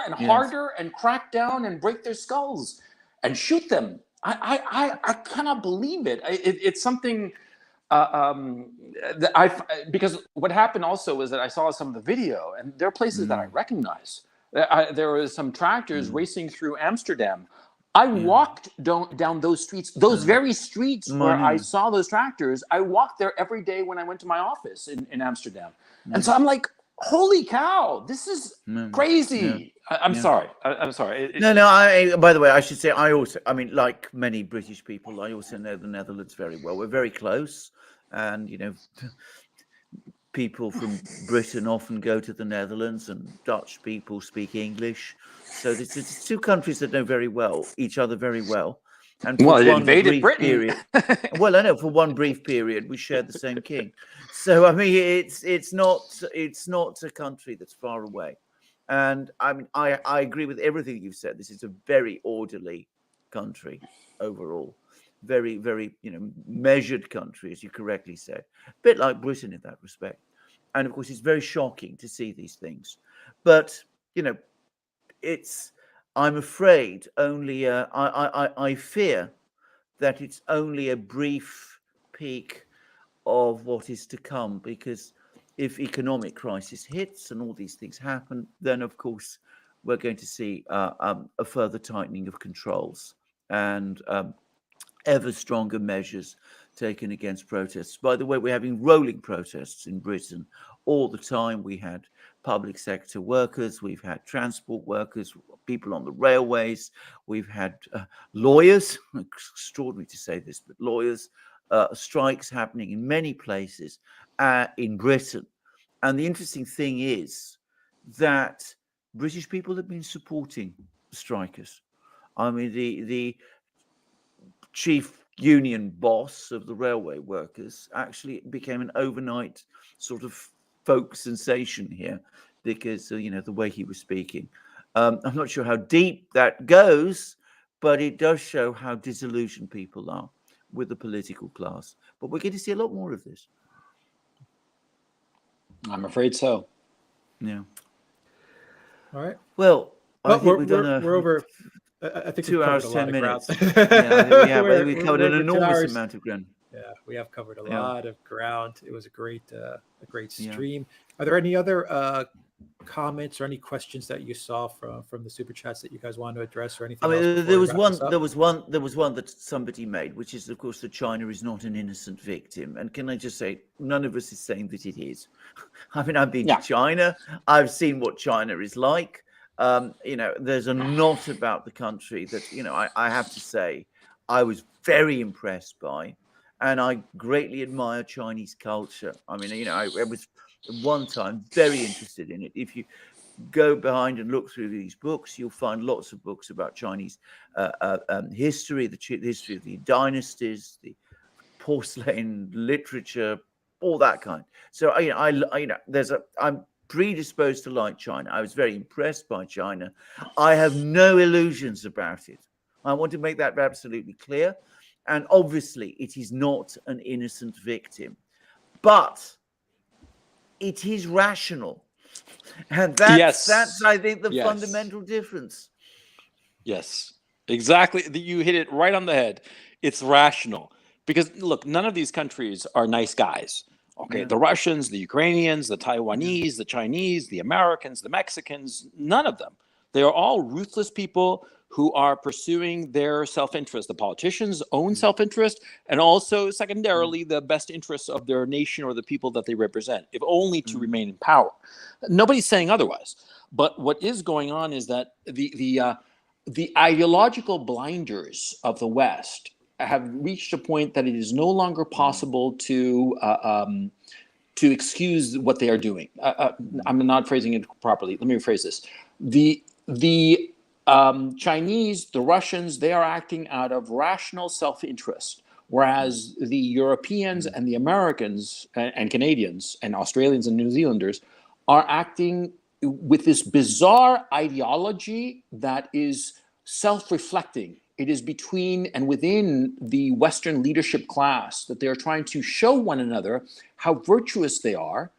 and harder, and crack down and break their skulls and shoot them. I cannot believe it. It's something that because what happened also is that I saw some of the video, and there are places that I recognize. There was some tractors racing through Amsterdam. I walked down those streets, those very streets where I saw those tractors. I walked there every day when I went to my office in Amsterdam. And so I'm like, holy cow, this is crazy. I'm sorry. I'm sorry. No. By the way, I should say, I mean, like many British people, I also know the Netherlands very well. We're very close. And, you know, people from Britain often go to the Netherlands, and Dutch people speak English. So it's two countries that know each other very well. And for Well, it one invaded brief Britain. period, well, I know for one brief period we shared the same king. So I mean, it's not a country that's far away. And I mean, I agree with everything you've said. This is a very orderly country overall. Very, very, measured country, as you correctly said. A bit like Britain in that respect. And of course, it's very shocking to see these things. But, I'm afraid only, I fear that it's only a brief peak of what is to come, because if economic crisis hits and all these things happen, then of course we're going to see a further tightening of controls and ever stronger measures taken against protests. By the way, we're having rolling protests in Britain all the time. We had public sector workers, we've had transport workers, people on the railways, we've had lawyers, extraordinary to say this, but lawyers, strikes happening in many places in Britain. And the interesting thing is that British people have been supporting the strikers. I mean, the chief union boss of the railway workers actually became an overnight sort of folk sensation here because, the way he was speaking. I'm not sure how deep that goes, but it does show how disillusioned people are with the political class. But we're going to see a lot more of this. I'm afraid so. Yeah. All right. Well, I think we're over. I think 2 hours, 10 minutes. Yeah, I think we covered an enormous amount of ground. Yeah, we have covered a lot of ground. It was a great stream. Yeah. Are there any other comments or any questions that you saw from the super chats that you guys want to address or anything? I mean, else there was one that somebody made, which is, of course, that China is not an innocent victim. And can I just say, none of us is saying that it is. I mean, I've been to China. I've seen what China is like. There's a lot about the country that, I have to say, I was very impressed by. And I greatly admire Chinese culture. I mean, I was at one time very interested in it. If you go behind and look through these books, you'll find lots of books about Chinese history, the history of the dynasties, the porcelain literature, all that kind. So, I'm predisposed to like China. I was very impressed by China. I have no illusions about it. I want to make that absolutely clear. And obviously, it is not an innocent victim, but it is rational. And that's I think, the fundamental difference. Yes, exactly. You hit it right on the head. It's rational. Because, look, none of these countries are nice guys. Okay, yeah. The Russians, the Ukrainians, the Taiwanese, the Chinese, the Americans, the Mexicans, none of them. They are all ruthless people who are pursuing their self-interest. The politicians' own self-interest, and also, secondarily, the best interests of their nation or the people that they represent, if only to remain in power. Nobody's saying otherwise. But what is going on is that the ideological blinders of the West have reached a point that it is no longer possible to excuse what they are doing. I'm not phrasing it properly. Let me rephrase this. The Chinese, the Russians, they are acting out of rational self-interest, whereas the Europeans and the Americans and Canadians and Australians and New Zealanders are acting with this bizarre ideology that is self-reflecting. It is between and within the Western leadership class that they are trying to show one another how virtuous they are.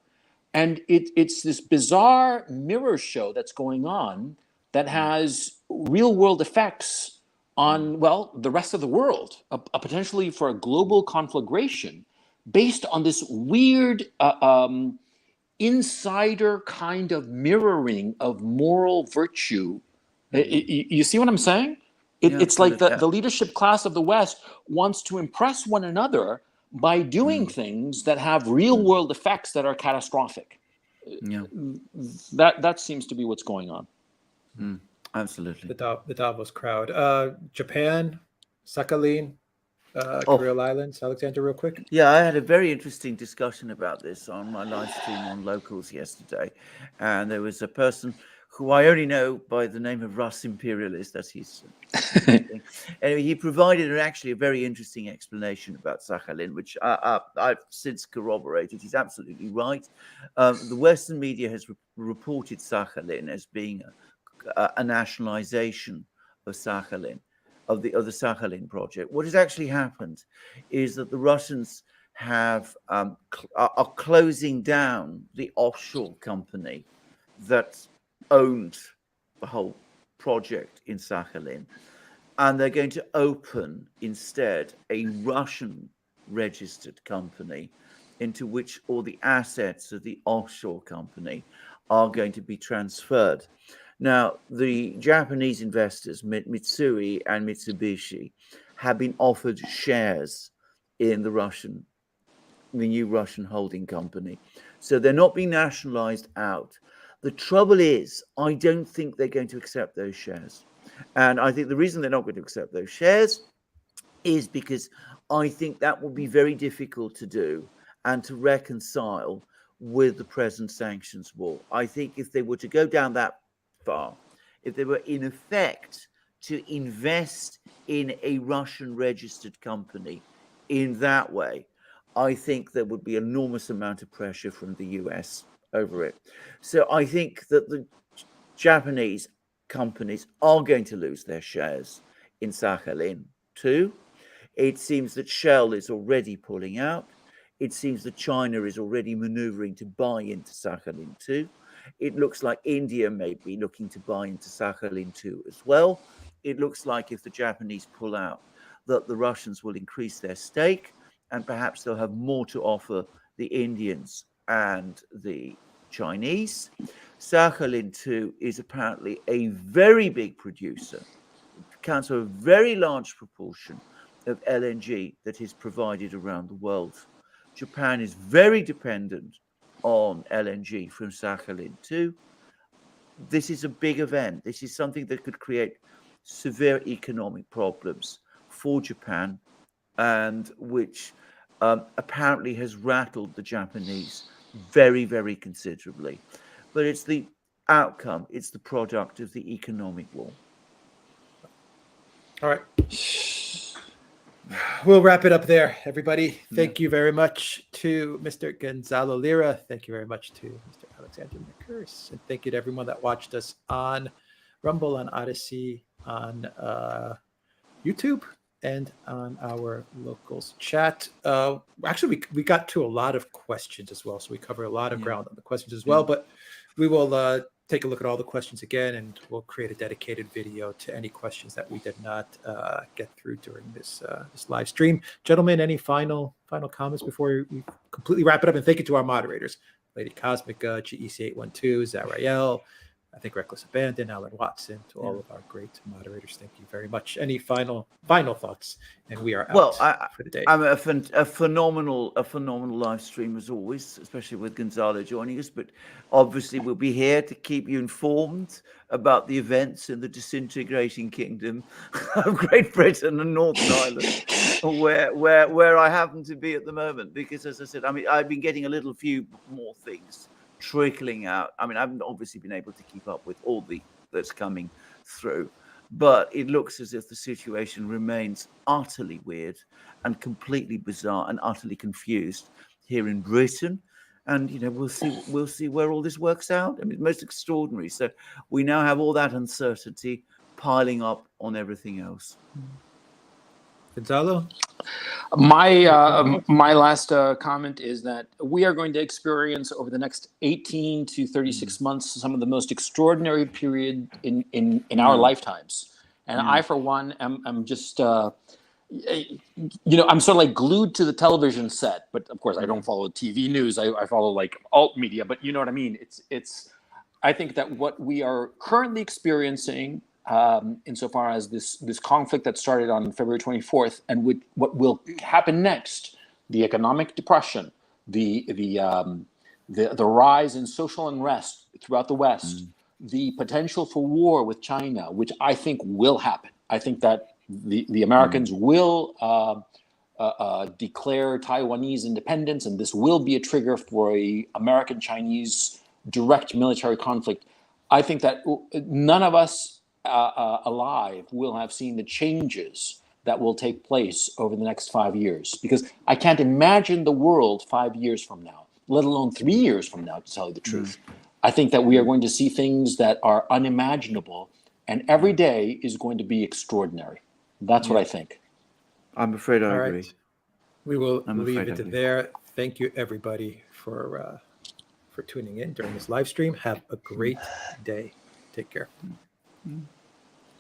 And it's this bizarre mirror show that's going on that has real world effects on, well, the rest of the world, potentially for a global conflagration based on this weird insider kind of mirroring of moral virtue. You see what I'm saying? It's like the leadership class of the West wants to impress one another by doing things that have real world effects that are catastrophic. Yeah, that seems to be what's going on. Absolutely. The Davos crowd. Japan, Sakhalin, Kuril Islands, Alexander, real quick? Yeah, I had a very interesting discussion about this on my live stream on Locals yesterday. And there was a person who I only know by the name of Russ Imperialist, that's his thing. Anyway, he provided actually a very interesting explanation about Sakhalin, which I've since corroborated. He's absolutely right. The Western media has reported Sakhalin as being a nationalization of Sakhalin, of the Sakhalin project. What has actually happened is that the Russians are closing down the offshore company that owned the whole project in Sakhalin, and they're going to open instead a Russian registered company into which all the assets of the offshore company are going to be transferred. Now, the Japanese investors, Mitsui and Mitsubishi, have been offered shares in the new Russian holding company. So they're not being nationalized out. The trouble is, I don't think they're going to accept those shares. And I think the reason they're not going to accept those shares is because I think that will be very difficult to do and to reconcile with the present sanctions war. I think if they were to go down that far, if they were in effect to invest in a Russian registered company in that way, I think there would be an enormous amount of pressure from the US over it. So I think that the Japanese companies are going to lose their shares in Sakhalin too. It seems that Shell is already pulling out. It seems that China is already maneuvering to buy into Sakhalin too. It looks like India may be looking to buy into Sakhalin too as well. It looks like if the Japanese pull out, that the Russians will increase their stake, and perhaps they'll have more to offer the Indians and the Chinese. Sakhalin too is apparently a very big producer, accounts for a very large proportion of LNG that is provided around the world. Japan is very dependent on LNG from Sakhalin too. This is a big event. This is something that could create severe economic problems for Japan, and which apparently has rattled the Japanese very, very considerably. But it's the outcome, it's the product of the economic war. All right. We'll wrap it up there, everybody. Thank you very much to Mr. Gonzalo Lira. Thank you very much to Mr. Alexander McCurse. And thank you to everyone that watched us on Rumble, on Odyssey, on YouTube, and on our Locals chat. Actually, we got to a lot of questions as well, so we cover a lot of ground on the questions as well. But we will take a look at all the questions again, and we'll create a dedicated video to any questions that we did not get through during this live stream. Gentlemen, any final comments before we completely wrap it up? And thank you to our moderators, Lady Cosmica, GEC812, Zarael, I think Reckless Abandon, Alan Watson, to all of our great moderators. Thank you very much. Any final thoughts? And we are out for the day. I'm a phenomenal live stream as always, especially with Gonzalo joining us. But obviously, we'll be here to keep you informed about the events in the disintegrating kingdom of Great Britain and Northern Ireland, where I happen to be at the moment. Because, as I said, I mean, I've been getting a few more things trickling out. I mean, I haven't obviously been able to keep up with all that's coming through, but it looks as if the situation remains utterly weird and completely bizarre and utterly confused here in Britain. And we'll see where all this works out. I mean, it's most extraordinary. So we now have all that uncertainty piling up on everything else. Gonzalo? My last comment is that we are going to experience over the next 18 to 36 months some of the most extraordinary period in our lifetimes. And I, for one, am just I'm sort of like glued to the television set. But of course, I don't follow TV news. I follow like alt media. But you know what I mean. It's. I think that what we are currently experiencing, insofar as this conflict that started on February 24th, and what will happen next, the economic depression, the rise in social unrest throughout the West, the potential for war with China, which I think will happen. I think that the Americans will declare Taiwanese independence, and this will be a trigger for a American-Chinese direct military conflict, I think that none of us alive will have seen the changes that will take place over the next 5 years, because I can't imagine the world 5 years from now, let alone 3 years from now, to tell you the truth. I think that we are going to see things that are unimaginable, and every day is going to be extraordinary. That's what I think. I'm afraid I All agree. right. We will I'm leave afraid it I agree. there. Thank you, everybody, for tuning in during this live stream. Have a great day. Take care.